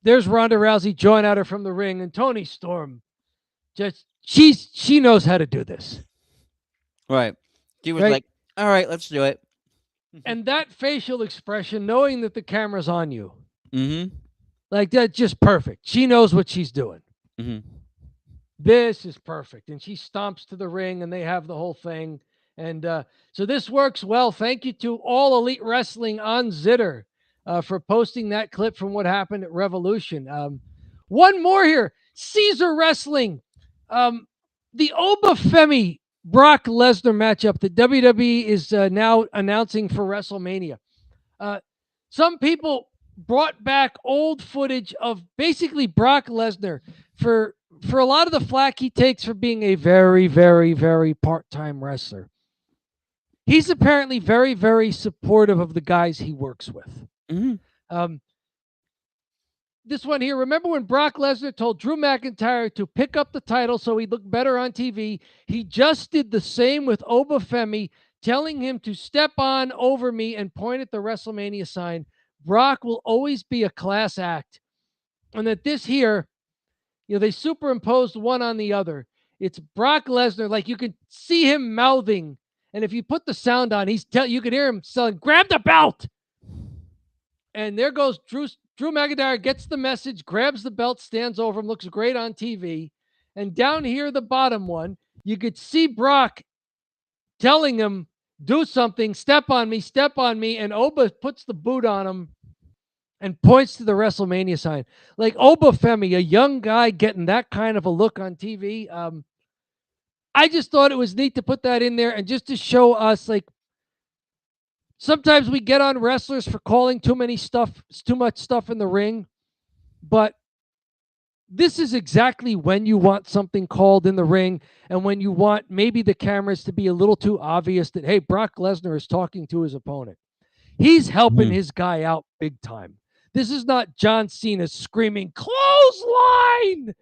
there's Ronda Rousey join at her from the ring. And Toni Storm, she knows how to do this. Right. She was like, all right, let's do it. And that facial expression, knowing that the camera's on you, like that's just perfect. She knows what she's doing. This is perfect. And she stomps to the ring and they have the whole thing. And so this works well. Thank you to All Elite Wrestling on Zitter for posting that clip from what happened at Revolution. One more here. Caesar Wrestling. The Obafemi Brock Lesnar matchup that WWE is now announcing for WrestleMania. Some people brought back old footage of basically Brock Lesnar for a lot of the flack he takes for being a very, very, very part-time wrestler. He's apparently very, very supportive of the guys he works with. This one here, remember when Brock Lesnar told Drew McIntyre to pick up the title so he'd look better on TV? He just did the same with Obafemi, telling him to step on over me and point at the WrestleMania sign. Brock will always be a class act. And that this here, they superimposed one on the other. It's Brock Lesnar, like you can see him mouthing. And if you put the sound on, you can hear him saying, grab the belt. And there goes Drew McIntyre, gets the message, grabs the belt, stands over him, looks great on TV. And down here, the bottom one, you could see Brock telling him, do something, step on me. And Oba puts the boot on him and points to the WrestleMania sign. Like Obafemi, a young guy getting that kind of a look on TV. I just thought it was neat to put that in there and just to show us, like, sometimes we get on wrestlers for calling too much stuff in the ring, but this is exactly when you want something called in the ring and when you want maybe the cameras to be a little too obvious that, hey, Brock Lesnar is talking to his opponent. He's helping his guy out big time. This is not John Cena screaming, clothesline,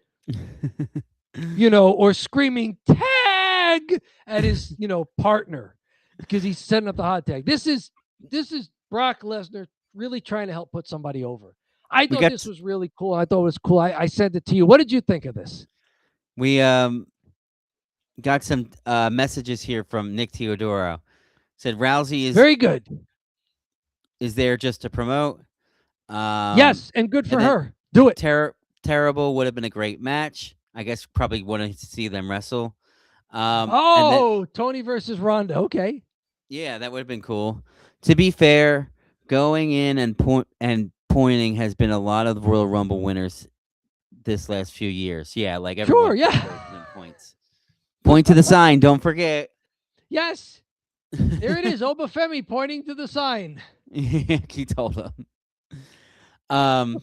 or screaming tag at his, partner because he's setting up the hot tag. This is Brock Lesnar really trying to help put somebody over. I thought this was really cool. I thought it was cool. I sent it to you. What did you think of this? We got some messages here from Nick Teodoro. Said Rousey is very good. Is there just to promote? Yes, and good for her. Do it. Terrible would have been a great match. I guess probably wanted to see them wrestle. Tony versus Ronda. Okay. Yeah, that would have been cool. To be fair, going in and pointing has been a lot of the Royal Rumble winners this last few years. Yeah, like everyone. Sure, yeah. Points. Point to the sign. Don't forget. Yes. There it is. Obafemi pointing to the sign. He told him.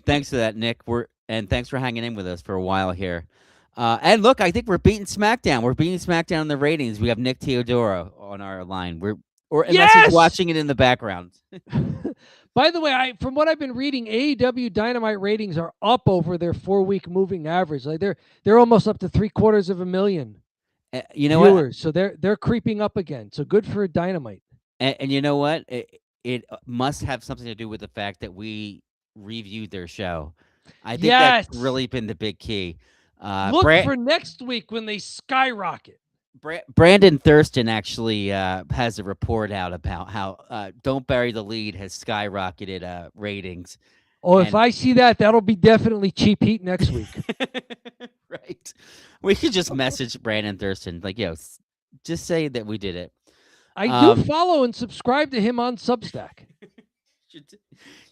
Thanks for that, Nick. And thanks for hanging in with us for a while here. And look, I think we're beating SmackDown. We're beating SmackDown in the ratings. We have Nick Teodoro on our line. Unless he's watching it in the background. By the way, from what I've been reading, AEW Dynamite ratings are up over their 4-week moving average. Like they're almost up to 750,000. You know viewers. So they're creeping up again. So good for Dynamite. And you know what? It must have something to do with the fact that we reviewed their show. I think that's really been the big key. Look for next week when they skyrocket. Brandon Thurston actually has a report out about how Don't Bury the Lead has skyrocketed ratings. Oh, if I see that, that'll be definitely cheap heat next week. Right. We could just message Brandon Thurston, like, yo, just say that we did it. I do follow and subscribe to him on Substack.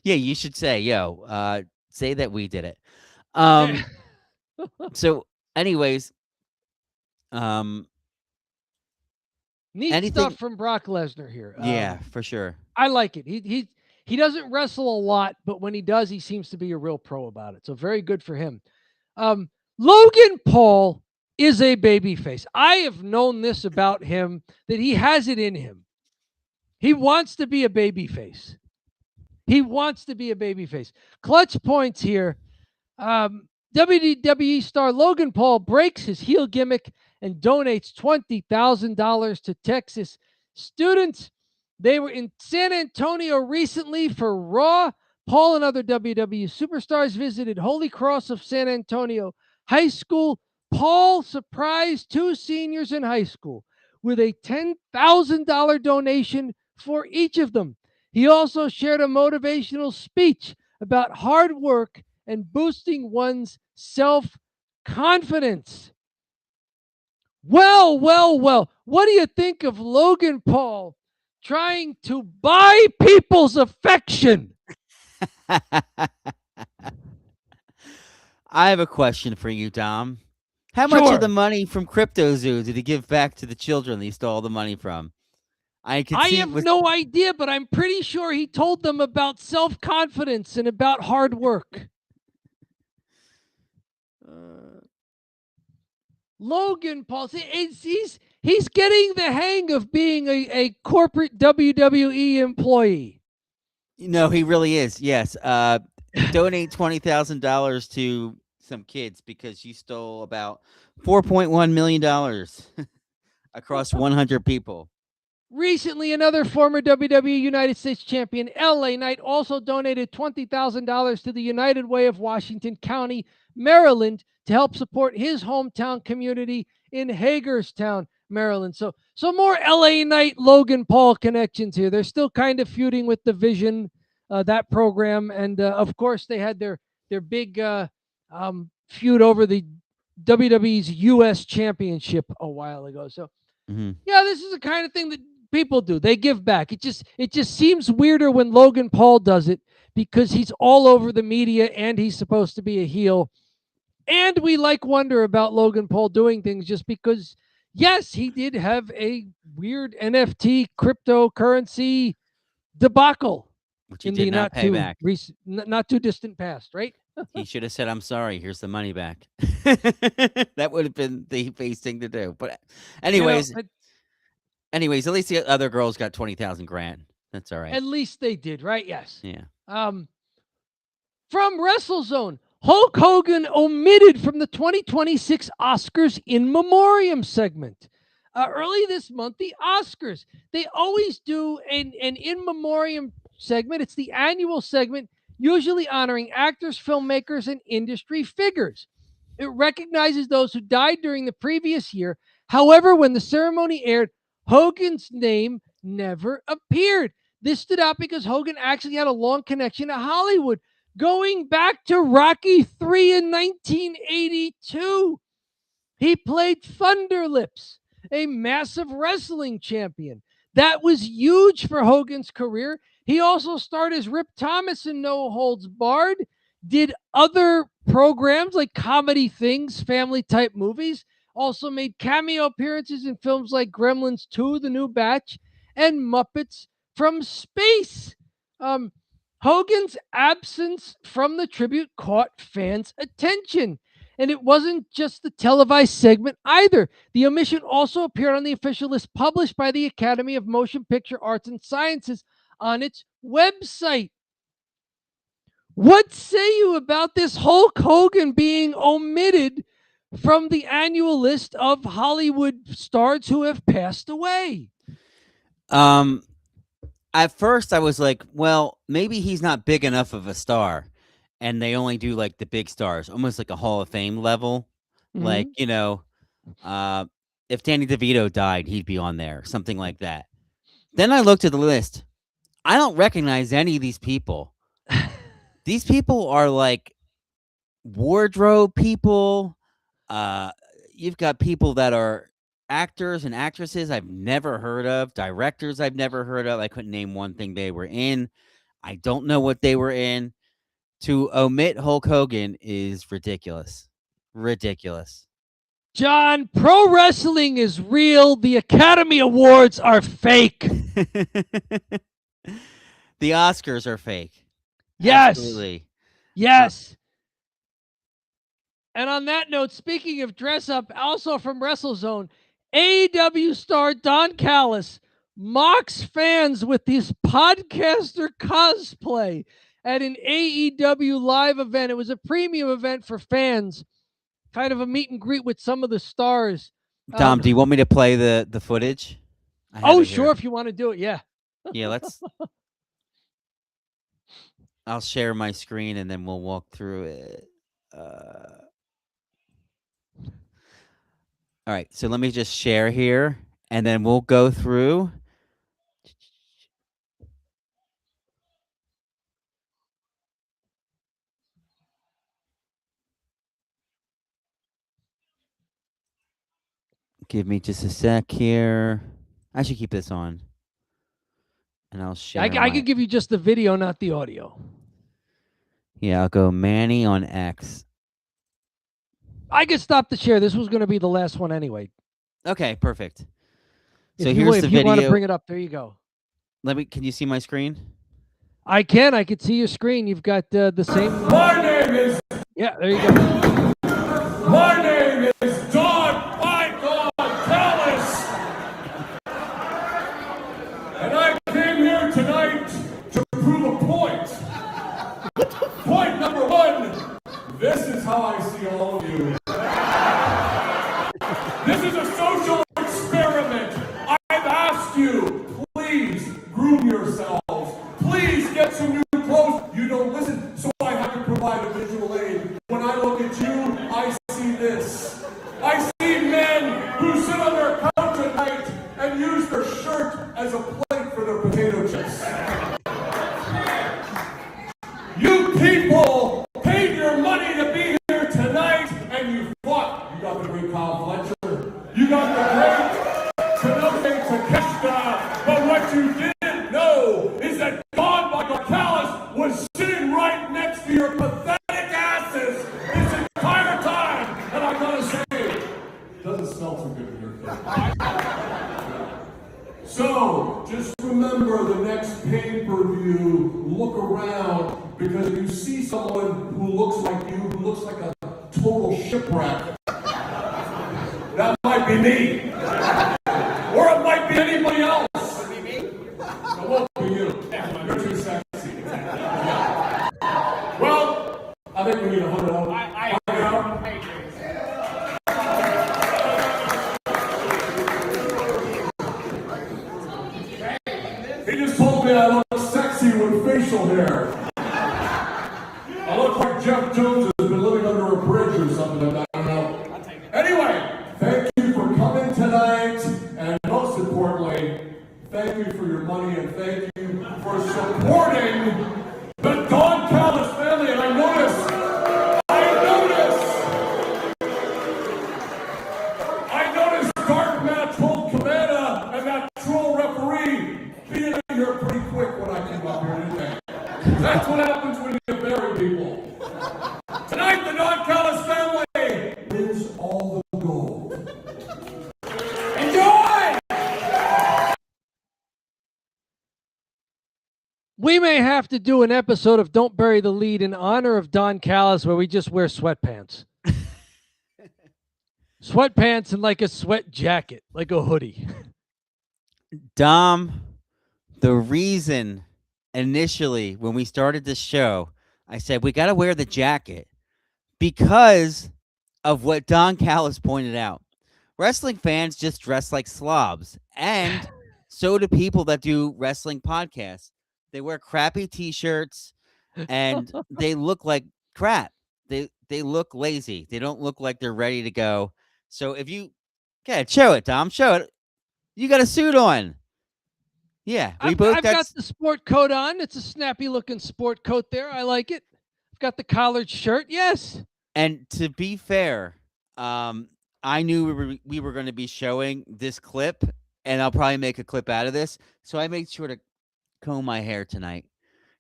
Yeah, you should say, say that we did it. So, anyways, neat anything? stuff from Brock Lesnar here. Yeah, for sure. I like it. He doesn't wrestle a lot, but when he does, he seems to be a real pro about it. So very good for him. Logan Paul is a babyface. I have known this about him, that he has it in him. He wants to be a babyface. He wants to be a babyface. Clutch points here. WWE star Logan Paul breaks his heel gimmick and donates $20,000 to Texas students. They were in San Antonio recently for Raw. Paul and other WWE superstars visited Holy Cross of San Antonio High School. Paul surprised 2 seniors in high school with a $10,000 donation for each of them. He also shared a motivational speech about hard work and boosting one's self-confidence. Well. What do you think of Logan Paul trying to buy people's affection? I have a question for you, Dom. How much of the money from CryptoZoo did he give back to the children he stole the money from? I have no idea, but I'm pretty sure he told them about self-confidence and about hard work. Logan Paul, he's getting the hang of being a corporate WWE employee. No, he really is. Yes. Donate $20,000 to some kids because you stole about $4.1 million across 100 people. Recently, another former WWE United States champion, LA Knight, also donated $20,000 to the United Way of Washington County, Maryland, to help support his hometown community in Hagerstown, Maryland. So more LA Knight, Logan Paul connections here. They're still kind of feuding with the Vision, that program, and of course they had their big feud over the WWE's U.S. Championship a while ago. So yeah, this is the kind of thing that people do. They give back. It just seems weirder when Logan Paul does it because he's all over the media and he's supposed to be a heel. And we wonder about Logan Paul doing things just because, yes, he did have a weird NFT cryptocurrency debacle which he did not pay back. Not too distant past, right? He should have said, "I'm sorry. Here's the money back." That would have been the face thing to do. But anyways, at least the other girls got 20,000 grand. That's all right. At least they did, right? Yes. Yeah. From WrestleZone, Hulk Hogan omitted from the 2026 Oscars in memoriam segment. Early this month, the Oscars, they always do an in memoriam segment. It's the annual segment, usually honoring actors, filmmakers, and industry figures. It recognizes those who died during the previous year. However, when the ceremony aired, Hogan's name never appeared. This stood out because Hogan actually had a long connection to Hollywood, going back to Rocky III in 1982. He played Thunder Lips, a massive wrestling champion. That was huge for Hogan's career. He also starred as Rip Thomas in No Holds Barred, did other programs like comedy things, family-type movies, also made cameo appearances in films like Gremlins 2, The New Batch, and Muppets from Space. Hogan's absence from the tribute caught fans' attention. And it wasn't just the televised segment either. The omission also appeared on the official list published by the Academy of Motion Picture Arts and Sciences on its website. What say you about this Hulk Hogan being omitted from the annual list of Hollywood stars who have passed away? At first I was like, well, maybe he's not big enough of a star. And they only do like the big stars, almost like a Hall of Fame level. Mm-hmm. Like, if Danny DeVito died, he'd be on there, something like that. Then I looked at the list. I don't recognize any of these people. These people are like wardrobe people. You've got people that are actors and actresses I've never heard of, directors I've never heard of. I couldn't name one thing they were in. I don't know what they were in. To omit Hulk Hogan is ridiculous. Ridiculous. John, pro wrestling is real. The Academy Awards are fake. The Oscars are fake. Yes. Absolutely. Yes. And on that note, speaking of dress up, also from WrestleZone, AEW star Don Callis mocks fans with his podcaster cosplay at an AEW live event. It was a premium event for fans, kind of a meet and greet with some of the stars. Dom, do you want me to play the footage? Oh, sure, if you want to do it, yeah. Yeah, let's. I'll share my screen and then we'll walk through it. All right, so let me just share here, and then we'll go through. Give me just a sec here. I should keep this on. And I'll share. I could give you just the video, not the audio. Yeah, I'll go Manny on X. I could stop the share. This was going to be the last one anyway. Okay, perfect. So if here's the video. If you want to bring it up, there you go. Can you see my screen? I can. I could see your screen. You've got the same. My name is. Yeah, there you go. My name is Don Michael Callis. And I came here tonight to prove a point. Point number one. This is how I see all of you. This is a social experiment. I've asked you, please groom yourselves. Please get some new clothes. You don't listen, so I have to provide a visual aid. When I look at you, I see this. I see men who sit on their couch at night and use their shirt as a plate for their potato chips. You people paid your money to be here tonight, and you fought. You got the great Kyle Fletcher. You got the great Tanoke Takeshita. But what you didn't know is that Don Michael Callis was sitting right next to your pathetic asses this entire time. And I gotta say, it doesn't smell too good in here. So, just remember the next pay-per-view, look around, because if you see someone who looks like you, who looks like a total shipwreck, that might be me. Or it might be anybody else. It won't be you. You're too sexy. Well, I think we need $100. He just told me I look sexy with facial hair. I look like Jeff Jones has been living under a bridge or something like that. I don't know. Anyway, thank you for coming tonight, and most importantly, thank you for your money and thank you for supporting the Don Callis family. And I noticed Dark Matt told Cabana and that troll referee being in here pretty quick when I came up here, didn't they? That's what happens when you bury people. Tonight, the Don Callis family wins all the gold. Enjoy! We may have to do an episode of Don't Bury the Lead in honor of Don Callis where we just wear sweatpants. Sweatpants and like a sweat jacket, like a hoodie. Dom, the reason initially when we started this show, I said we got to wear the jacket because of what Don Callis pointed out. Wrestling fans just dress like slobs, and so do people that do wrestling podcasts. They wear crappy T-shirts, and they look like crap. They look lazy. They don't look like they're ready to go. So if you, show it, Dom. Show it. You got a suit on. Yeah, I've got the sport coat on. It's a snappy looking sport coat there. I like it. I've got the collared shirt. Yes. And to be fair, I knew we were going to be showing this clip, and I'll probably make a clip out of this. So I made sure to comb my hair tonight,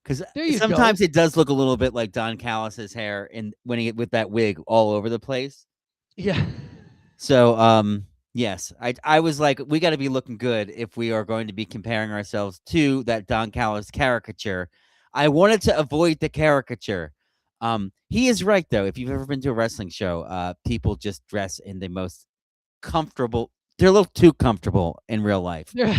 because There you sometimes go. it does look a little bit like Don Callis's hair when he with that wig all over the place. Yeah. So yes, I was like, we got to be looking good if we are going to be comparing ourselves to that Don Callis caricature. I wanted to avoid the caricature. He is right though. If you've ever been to a wrestling show, people just dress in the most comfortable. They're a little too comfortable in real life. They're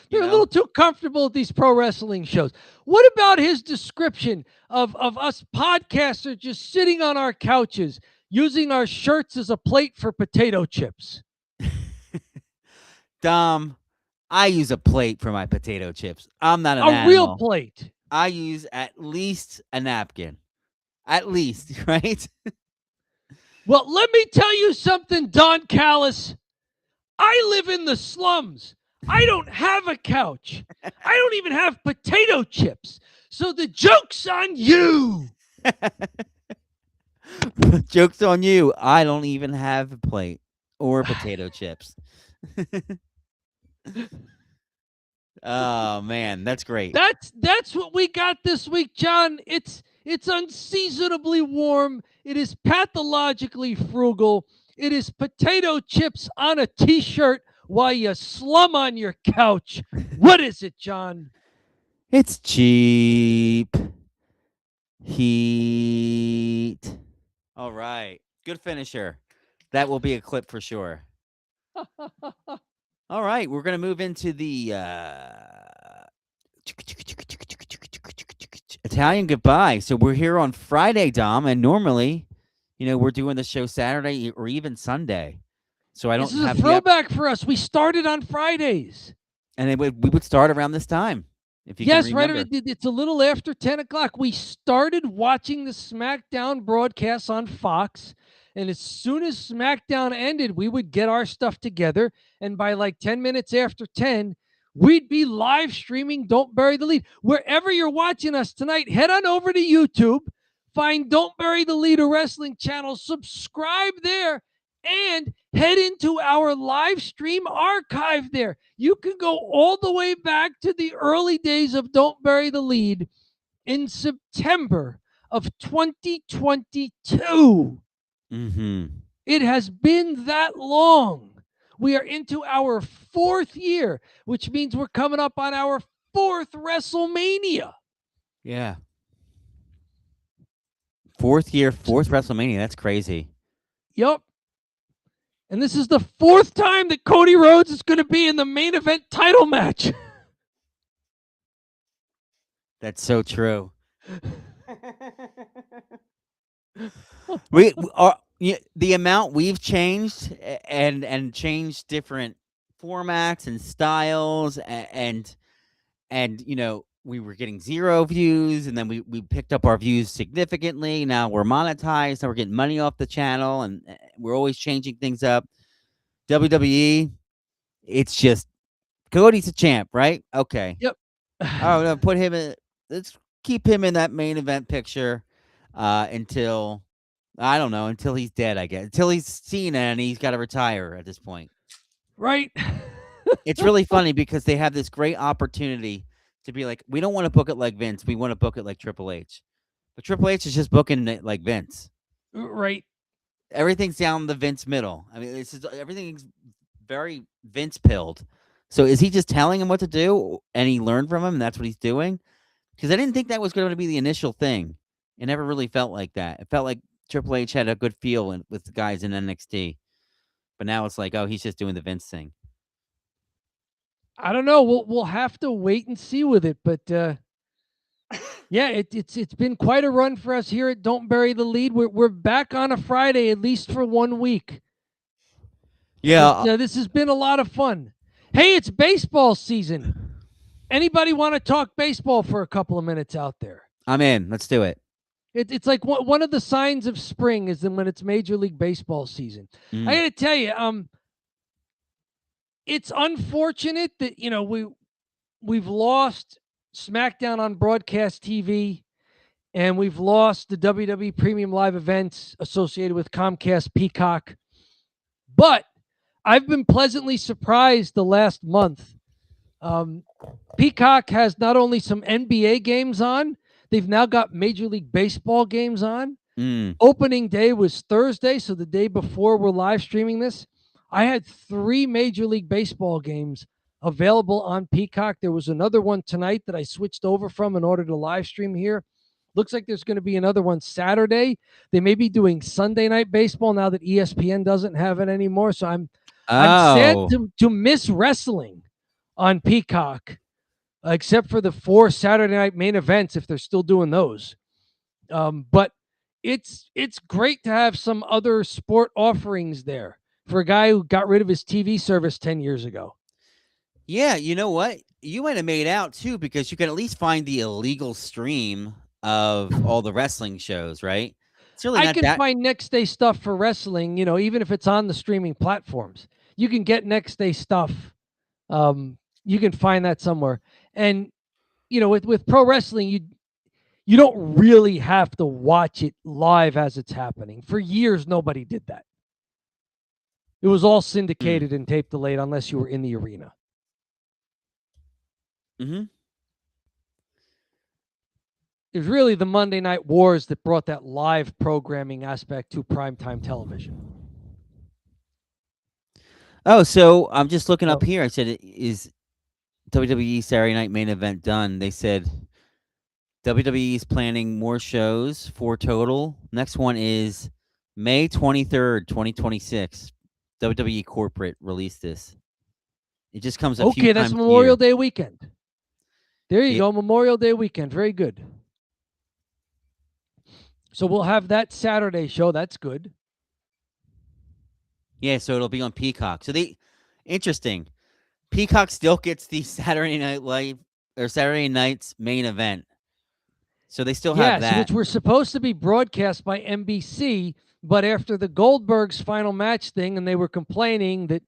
You a know? little too comfortable at these pro wrestling shows. What about his description of us podcasters just sitting on our couches using our shirts as a plate for potato chips? Dom, I use a plate for my potato chips. I'm not an A real animal. plate. I use at least a napkin. At least, right? Well, let me tell you something, Don Callis. I live in the slums. I don't have a couch. I don't even have potato chips. So the joke's on you. Joke's on you. I don't even have a plate or potato chips. Oh man, that's great. That's what we got this week, John. It's unseasonably warm. It is pathologically frugal. It is potato chips on a t-shirt while you slum on your couch. What is it, John? It's cheap heat. All right. Good finisher. That will be a clip for sure. All right, we're going to move into the Italian goodbye. So we're here on Friday, Dom, and normally, we're doing the show Saturday or even Sunday. So I don't This is have a throwback for us. We started on Fridays. and we would start around this time. If you Yes, can right. remember. It's a little after 10 o'clock. We started watching the SmackDown broadcasts on Fox. And as soon as SmackDown ended, we would get our stuff together. And by like 10 minutes after 10, we'd be live streaming Don't Bury the Lead. Wherever you're watching us tonight, head on over to YouTube, find Don't Bury the Lead, a wrestling channel, subscribe there, and head into our live stream archive there. You can go all the way back to the early days of Don't Bury the Lead in September of 2022. Mm-hmm. It has been that long. We are into our 4th year, which means we're coming up on our 4th WrestleMania. Yeah. 4th year, 4th WrestleMania. That's crazy. Yep. And this is the 4th time that Cody Rhodes is going to be in the main event title match. That's so true. we are the amount we've changed and changed different formats and styles and we were getting 0 views, and then we picked up our views significantly. Now we're monetized, now we're getting money off the channel, and we're always changing things up. WWE, it's just Cody's a champ, right? Okay. Yep. Oh no, let's keep him in that main event picture until until he's dead, I guess. Until he's Cena and he's got to retire at this point. Right. It's really funny because they have this great opportunity to be like, we don't want to book it like Vince. We want to book it like Triple H. But Triple H is just booking it like Vince. Right. Everything's down the Vince middle. I mean, everything's very Vince pilled. So is he just telling him what to do and he learned from him and that's what he's doing? Because I didn't think that was going to be the initial thing. It never really felt like that. It felt like Triple H had a good feel with the guys in NXT. But now it's like, oh, he's just doing the Vince thing. I don't know. We'll have to wait and see with it, but yeah, it's been quite a run for us here at Don't Bury the Lead. We're back on a Friday at least for 1 week. Yeah, but, this has been a lot of fun. Hey, it's baseball season. Anybody want to talk baseball for a couple of minutes out there? I'm in. Let's do it. It's like one of the signs of spring is when it's Major League Baseball season. I got to tell you, it's unfortunate that we've lost SmackDown on broadcast TV, and we've lost the WWE Premium Live events associated with Comcast Peacock. But I've been pleasantly surprised the last month. Peacock has not only some NBA games on, they've now got Major League Baseball games on. Opening day was Thursday, so the day before we're live streaming this. I had 3 Major League Baseball games available on Peacock. There was another one tonight that I switched over from in order to live stream here. Looks like there's going to be another one Saturday. They may be doing Sunday Night Baseball now that ESPN doesn't have it anymore. So I'm sad to miss wrestling on Peacock, except for the 4 Saturday night main events if they're still doing those. But it's great to have some other sport offerings there for a guy who got rid of his TV service 10 years ago. Yeah, you know what? You might have made out too, because you can at least find the illegal stream of all the wrestling shows, right? It's really I can find next day stuff for wrestling, even if it's on the streaming platforms. You can get next day stuff. You can find that somewhere. And with pro wrestling, you don't really have to watch it live as it's happening. For years, nobody did that. It was all syndicated and tape delayed unless you were in the arena. Mm-hmm. It was really the Monday Night Wars that brought that live programming aspect to primetime television. Oh, so I'm just looking up here. I said, is WWE Saturday Night Main Event done? They said WWE is planning more shows, 4 total. Next one is May 23rd, 2026. WWE Corporate released this. It just comes a few times. Okay, that's Memorial Day weekend. There you go, Memorial Day weekend. Very good. So we'll have that Saturday show. That's good. Yeah, so it'll be on Peacock. So interesting. Peacock still gets the Saturday Night Live or Saturday Night's main event. So they still have that. Which were supposed to be broadcast by NBC, but after the Goldberg's final match thing, and they were complaining that,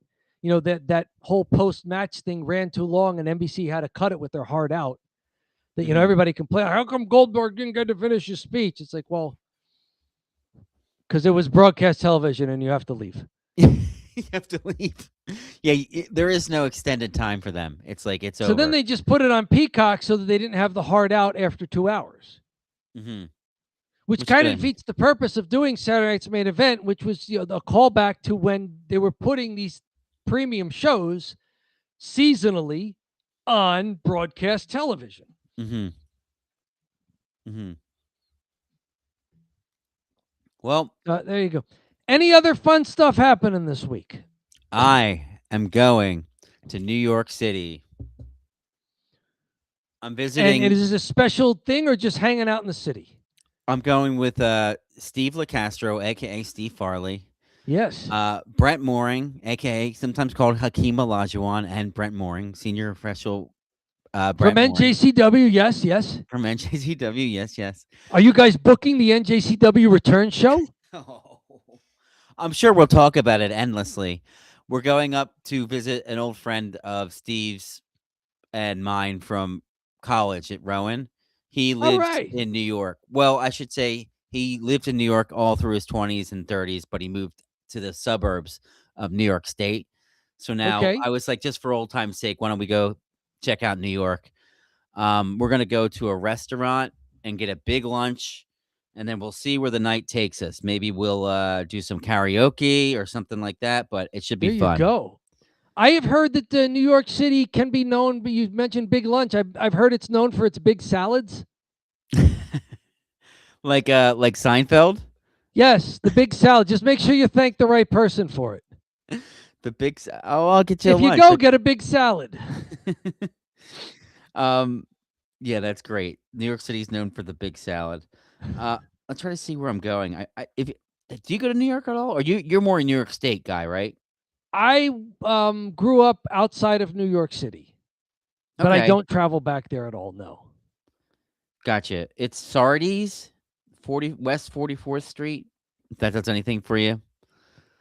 that whole post-match thing ran too long and NBC had to cut it with their heart out. That, everybody complained, how come Goldberg didn't get to finish his speech? It's like, well, because it was broadcast television and you have to leave. You have to leave. Yeah, there is no extended time for them. It's like it's over. So then they just put it on Peacock so that they didn't have the heart out after 2 hours. Mm-hmm. Which kind of defeats the purpose of doing Saturday Night's Main Event, which was a callback to when they were putting these premium shows seasonally on broadcast television. Mm-hmm. Mm-hmm. Well, there you go. Any other fun stuff happening this week? I am going to New York City. I'm visiting. And is this a special thing or just hanging out in the city? I'm going with Steve LaCastro, a.k.a. Steve Farley. Yes. Brent Mooring, a.k.a. sometimes called Hakeem Olajuwon, and Brent Mooring, senior official. From NJCW, yes. From NJCW, yes. Are you guys booking the NJCW return show? Oh, I'm sure we'll talk about it endlessly. We're going up to visit an old friend of Steve's and mine from college at Rowan. He lives in New York. Well, I should say he lived in New York all through his 20s and 30s, but he moved to the suburbs of New York State. So now I was like, just for old time's sake, why don't we go check out New York? We're going to go to a restaurant and get a big lunch, and then we'll see where the night takes us. Maybe we'll do some karaoke or something like that, but it should be fun. There you go. I have heard that New York City can be known, but you mentioned big lunch. I've heard it's known for its big salads. like Seinfeld? Yes, the big salad. Just make sure you thank the right person for it. I'll get you a lunch. If you go, get a big salad. Yeah, that's great. New York City's known for the big salad. I'll try to see where I'm going. Do you go to New York at all? Or you're more a New York State guy, right? I grew up outside of New York City, but I don't travel back there at all. No. Gotcha. It's Sardi's, West 44th Street. If that does anything for you.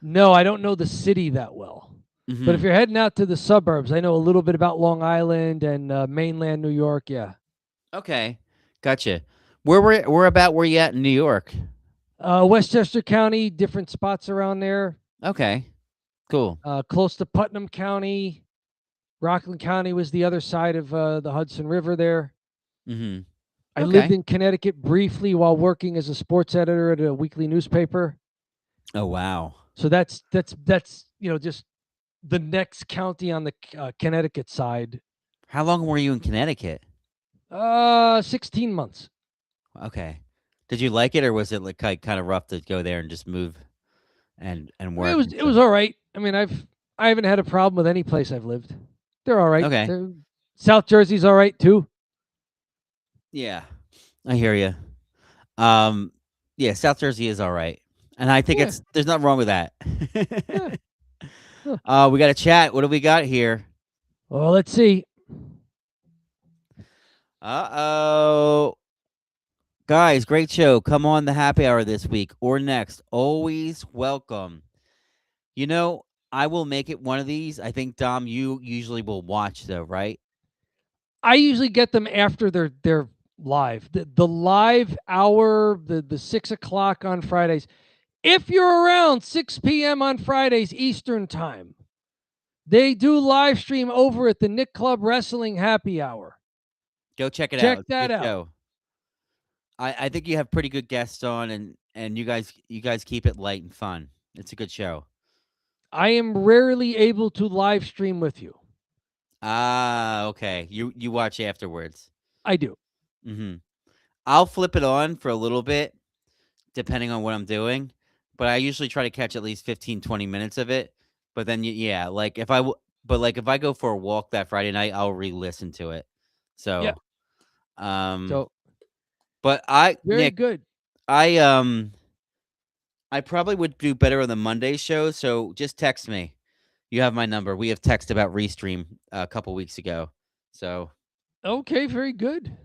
No, I don't know the city that well. Mm-hmm. But if you're heading out to the suburbs, I know a little bit about Long Island and mainland New York. Yeah. Okay. Gotcha. Where about were you at in New York? Westchester County, different spots around there. Okay. Cool. Close to Putnam County. Rockland County was the other side of the Hudson River there. Mm-hmm. I lived in Connecticut briefly while working as a sports editor at a weekly newspaper. Oh, wow. So that's just the next county on the Connecticut side. How long were you in Connecticut? 16 months. Okay. Did you like it, or was it like kind of rough to go there and just move and work? It was all right. I mean, I haven't had a problem with any place I've lived. They're all right. Okay. South Jersey's all right too. Yeah, I hear you. Yeah, South Jersey is all right, and I think there's nothing wrong with that. We got a chat. What do we got here? Well, let's see. Uh-oh. Guys, great show. Come on the happy hour this week or next. Always welcome. You know, I will make it one of these. I think, Dom, you usually will watch, though, right? I usually get them after they're live. The live hour, the 6 o'clock on Fridays. If you're around 6 p.m. on Fridays Eastern time, they do live stream over at the Nick Club Wrestling Happy Hour. Go check it out. Check It's that a good out. show. I think you have pretty good guests on, and you guys keep it light and fun. It's a good show. I am rarely able to live stream with you. Ah, okay. You watch afterwards. I do. Mm-hmm. I'll flip it on for a little bit, depending on what I'm doing. But I usually try to catch at least 15, 20 minutes of it. But then, yeah, like if I go for a walk that Friday night, I'll re-listen to it. So, Yeah. but Nick, good. I probably would do better on the Monday show. So just text me. You have my number. We have text about Restream a couple weeks ago. So. Okay, very good.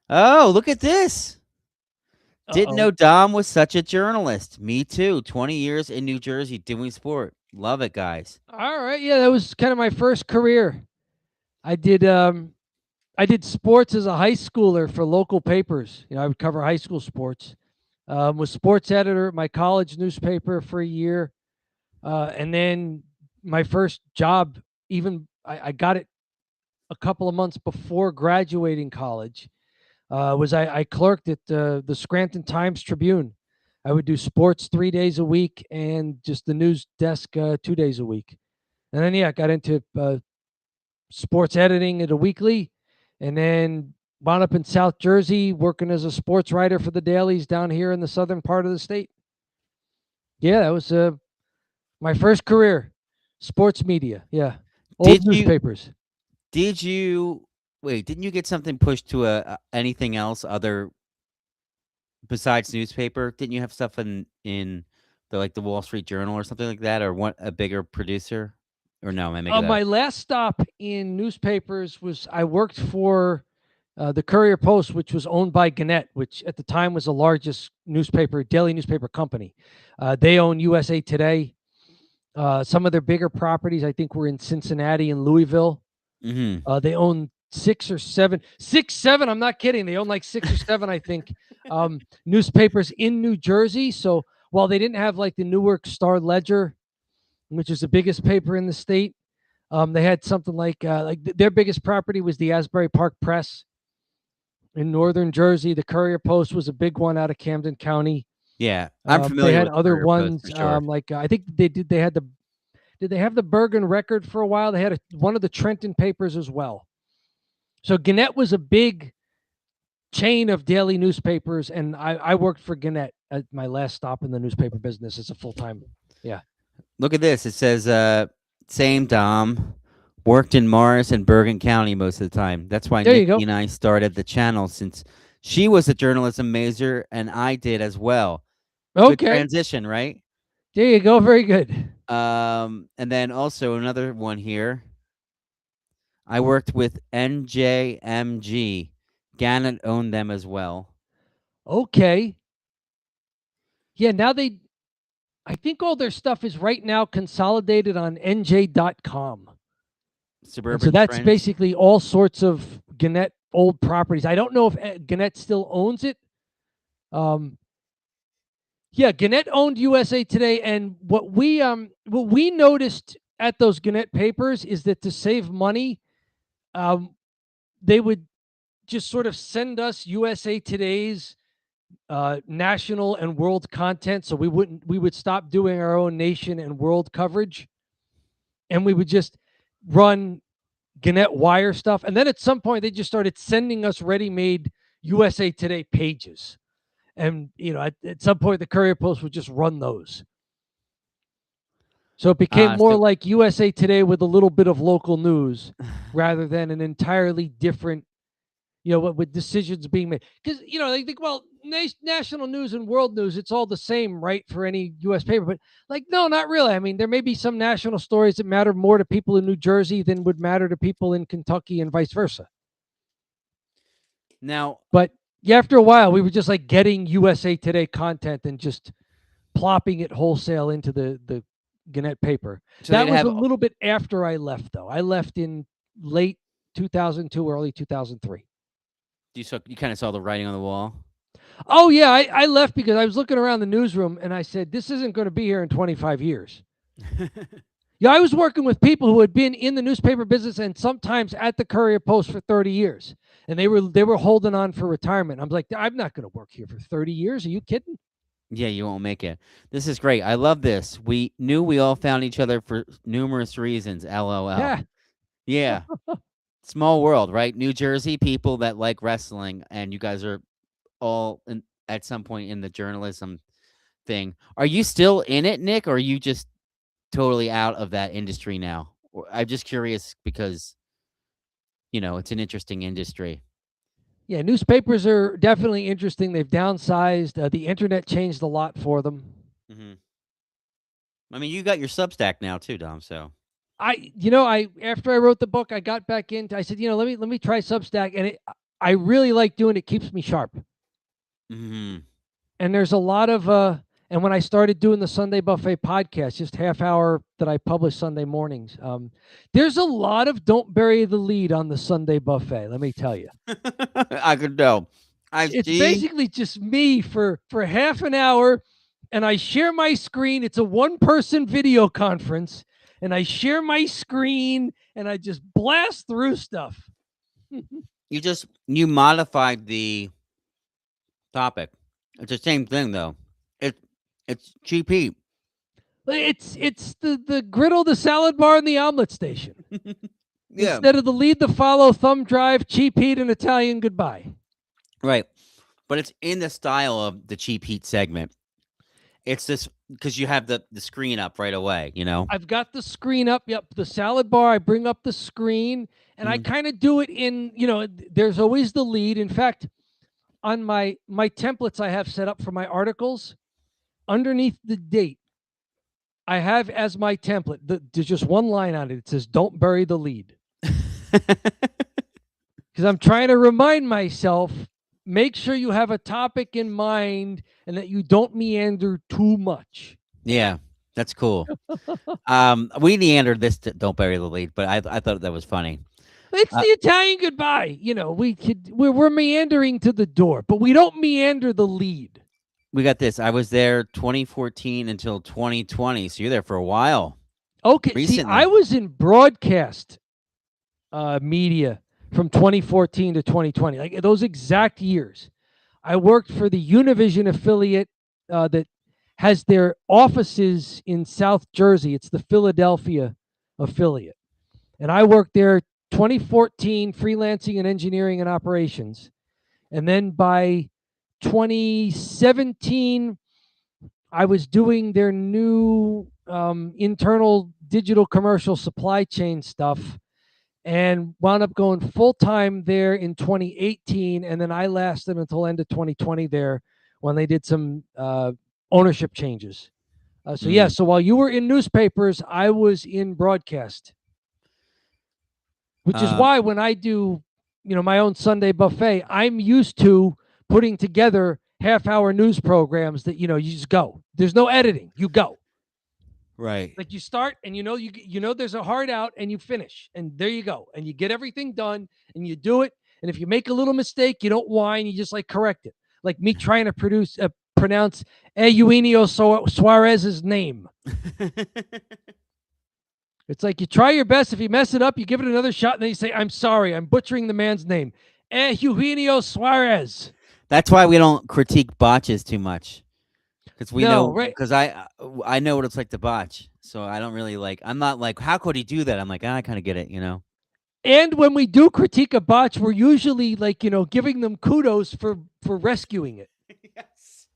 Oh, look at this. Didn't Uh-oh. know Dom was such a journalist. Me too. 20 years in New Jersey doing sport. Love it, guys. All right. Yeah, that was kind of my first career. I did sports as a high schooler for local papers. I would cover high school sports. Was sports editor at my college newspaper for a year. And then my first job, I got it a couple of months before graduating college. I clerked at the Scranton Times-Tribune. I would do sports 3 days a week and just the news desk 2 days a week. And then, I got into sports editing at a weekly, and then wound up in South Jersey working as a sports writer for the dailies down here in the southern part of the state. Yeah, that was my first career, sports media. Yeah, old newspapers. Didn't you get something pushed to anything else other besides newspaper? Didn't you have stuff in the Wall Street Journal or something like that, or a bigger producer? Or no, am I making that my up? last stop in newspapers was I worked for the Courier Post, which was owned by Gannett, which at the time was the largest daily newspaper company. They own USA Today. Some of their bigger properties, I think, were in Cincinnati and Louisville. Mm-hmm. They own 6 or 7. I'm not kidding. They own like 6 or 7, I think, newspapers in New Jersey. So while they didn't have like the Newark Star Ledger, which is the biggest paper in the state, they had something like their biggest property was the Asbury Park Press in northern Jersey. The Courier Post was a big one out of Camden County. Yeah, I'm familiar. They had with other Courier ones, Post for sure. like I think they had the. Did they have the Bergen Record for a while? They had one of the Trenton papers as well. So Gannett was a big chain of daily newspapers, and I worked for Gannett at my last stop in the newspaper business as a full-time. Yeah. Look at this. It says, same Dom, worked in Morris and Bergen County most of the time. That's why Nikki and I started the channel, since she was a journalism major and I did as well. Okay. Good transition, right? There you go. Very good. And then also another one here. I worked with NJMG. Gannett owned them as well. Okay. Yeah, now I think all their stuff is right now consolidated on NJ.com. Suburban so that's Trends. Basically all sorts of Gannett old properties. I don't know if Gannett still owns it. Yeah, Gannett owned USA Today, and what we noticed at those Gannett papers is that to save money, they would just sort of send us USA Today's national and world content, so we would stop doing our own nation and world coverage, and we would just run Gannett Wire stuff. And then at some point, they just started sending us ready-made USA Today pages. And, at some point, the Courier Post would just run those. So it became more like USA Today with a little bit of local news rather than an entirely different, with decisions being made. Because, they think, well, national news and world news, it's all the same, right, for any U.S. paper. But, no, not really. I mean, there may be some national stories that matter more to people in New Jersey than would matter to people in Kentucky and vice versa. Now, but yeah, after a while, we were just getting USA Today content and just plopping it wholesale into the Gannett paper. So that was a little bit after I left, though. I left in late 2002, early 2003. You kind of saw the writing on the wall? Oh, yeah. I left because I was looking around the newsroom and I said, this isn't going to be here in 25 years. Yeah, I was working with people who had been in the newspaper business and sometimes at the Courier Post for 30 years. And they were holding on for retirement. I'm like, I'm not going to work here for 30 years. Are you kidding? Yeah, you won't make it. This is great. I love this. We knew we all found each other for numerous reasons. LOL. Yeah. Small world, right? New Jersey people that like wrestling, and you guys are all at some point in the journalism thing. Are you still in it, Nick, or are you just totally out of that industry now? I'm just curious because, it's an interesting industry. Yeah, newspapers are definitely interesting. They've downsized. The internet changed a lot for them. Mm-hmm. I mean, you got your Substack now too, Dom. So after I wrote the book, I got back into. I said, let me try Substack, and I really like doing it. Keeps me sharp. Mm-hmm. And there's a lot of and when I started doing the Sunday Buffet podcast, just half hour that I publish Sunday mornings, there's a lot of don't bury the lead on the Sunday Buffet. Let me tell you. I could know. It's basically just me for half an hour, and I share my screen. It's a one-person video conference, and I share my screen, and I just blast through stuff. You modified the topic. It's the same thing, though. It's GP. It's the griddle, the salad bar, and the omelet station. Yeah. Instead of the lead, the follow, thumb drive, cheap heat, and Italian goodbye. Right. But it's in the style of the cheap heat segment. It's this because you have the screen up right away, I've got the screen up. Yep. The salad bar, I bring up the screen, and I kind of do it in, there's always the lead. In fact, on my templates I have set up for my articles, underneath the date, I have as my template, there's just one line on it. It says, don't bury the lead. Because I'm trying to remind myself, make sure you have a topic in mind and that you don't meander too much. Yeah, that's cool. We meandered this to don't bury the lead, but I thought that was funny. It's the Italian goodbye. We're meandering to the door, but we don't meander the lead. We got this. I was there 2014 until 2020, so you're there for a while. Okay, recently. See, I was in broadcast media from 2014 to 2020, like those exact years. I worked for the Univision affiliate that has their offices in South Jersey. It's the Philadelphia affiliate. And I worked there 2014, freelancing and engineering and operations. And then by 2017, I was doing their new internal digital commercial supply chain stuff and wound up going full-time there in 2018. And then I lasted until end of 2020 there when they did some ownership changes. So while you were in newspapers, I was in broadcast, which is why when I do, my own Sunday Buffet, I'm used to putting together half-hour news programs that, you just go. There's no editing. You go. Right. Like you start and there's a hard out and you finish. And there you go. And you get everything done and you do it. And if you make a little mistake, you don't whine. You just correct it. Like me trying to pronounce Eugenio Suarez's name. It's like you try your best. If you mess it up, you give it another shot, and then you say, "I'm sorry, I'm butchering the man's name, Eugenio Suarez." That's why we don't critique botches too much, because we know, right? because I know what it's like to botch, so I don't really like. I'm not like, how could he do that? I'm like, I kind of get it, you know. And when we do critique a botch, we're usually like, giving them kudos for rescuing it. Yes.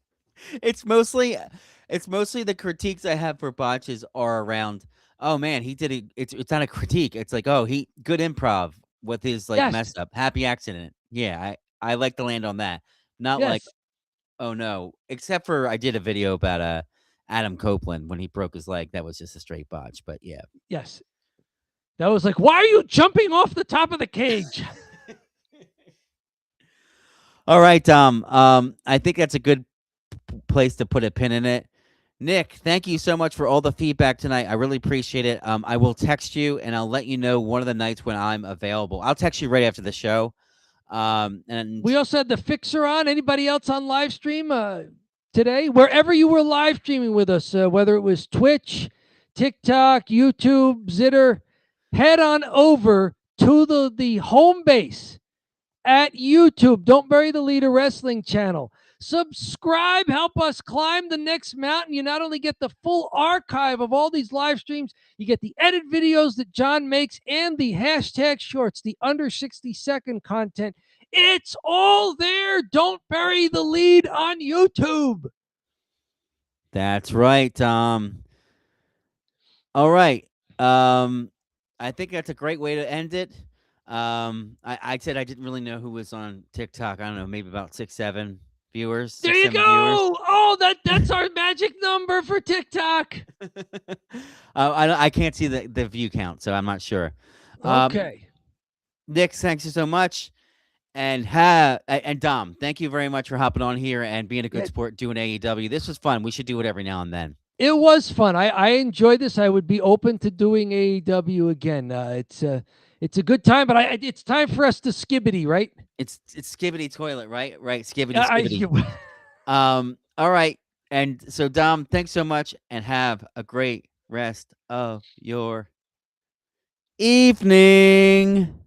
It's mostly the critiques I have for botches are around, oh man, he did it. It's not a critique. It's like, oh, he good improv with his like Yes. mess up. Happy accident. Yeah, I like to land on that. Not like, Yes. oh no. Except for I did a video about Adam Copeland when he broke his leg. That was just a straight botch. But yeah. Yes. That was like, why are you jumping off the top of the cage? All right, Dom. I think that's a good place to put a pin in it. Nick, thank you so much for all the feedback tonight. I really appreciate it. I will text you and I'll let you know one of the nights when I'm available. I'll text you right after the show. And we also had the Fixer on. Anybody else on live stream today? Wherever you were live streaming with us, whether it was Twitch, TikTok, YouTube, Zitter, head on over to the home base at YouTube. Don't Bury the Leader Wrestling channel. Subscribe, help us climb the next mountain. You not only get the full archive of all these live streams, you get the edit videos that John makes and the hashtag shorts, the under 60-second content. It's all there. Don't Bury the Lead on YouTube. that's right, Tom. All right. I think that's a great way to end it. I said I didn't really know who was on TikTok. I don't know, maybe about 6, 7 viewers. There 6, you 7 go. viewers. Oh, that's our magic number for TikTok. I can't see the view count, so I'm not sure. Okay. Nick, thanks so much. And Dom, thank you very much for hopping on here and being a good sport doing AEW. This was fun. We should do it every now and then. It was fun. I enjoyed this. I would be open to doing AEW again. It's a good time, but it's time for us to skibbity, right? It's skibbity toilet, right? Right, skibbity skibbity. All right. And so Dom, thanks so much and have a great rest of your evening.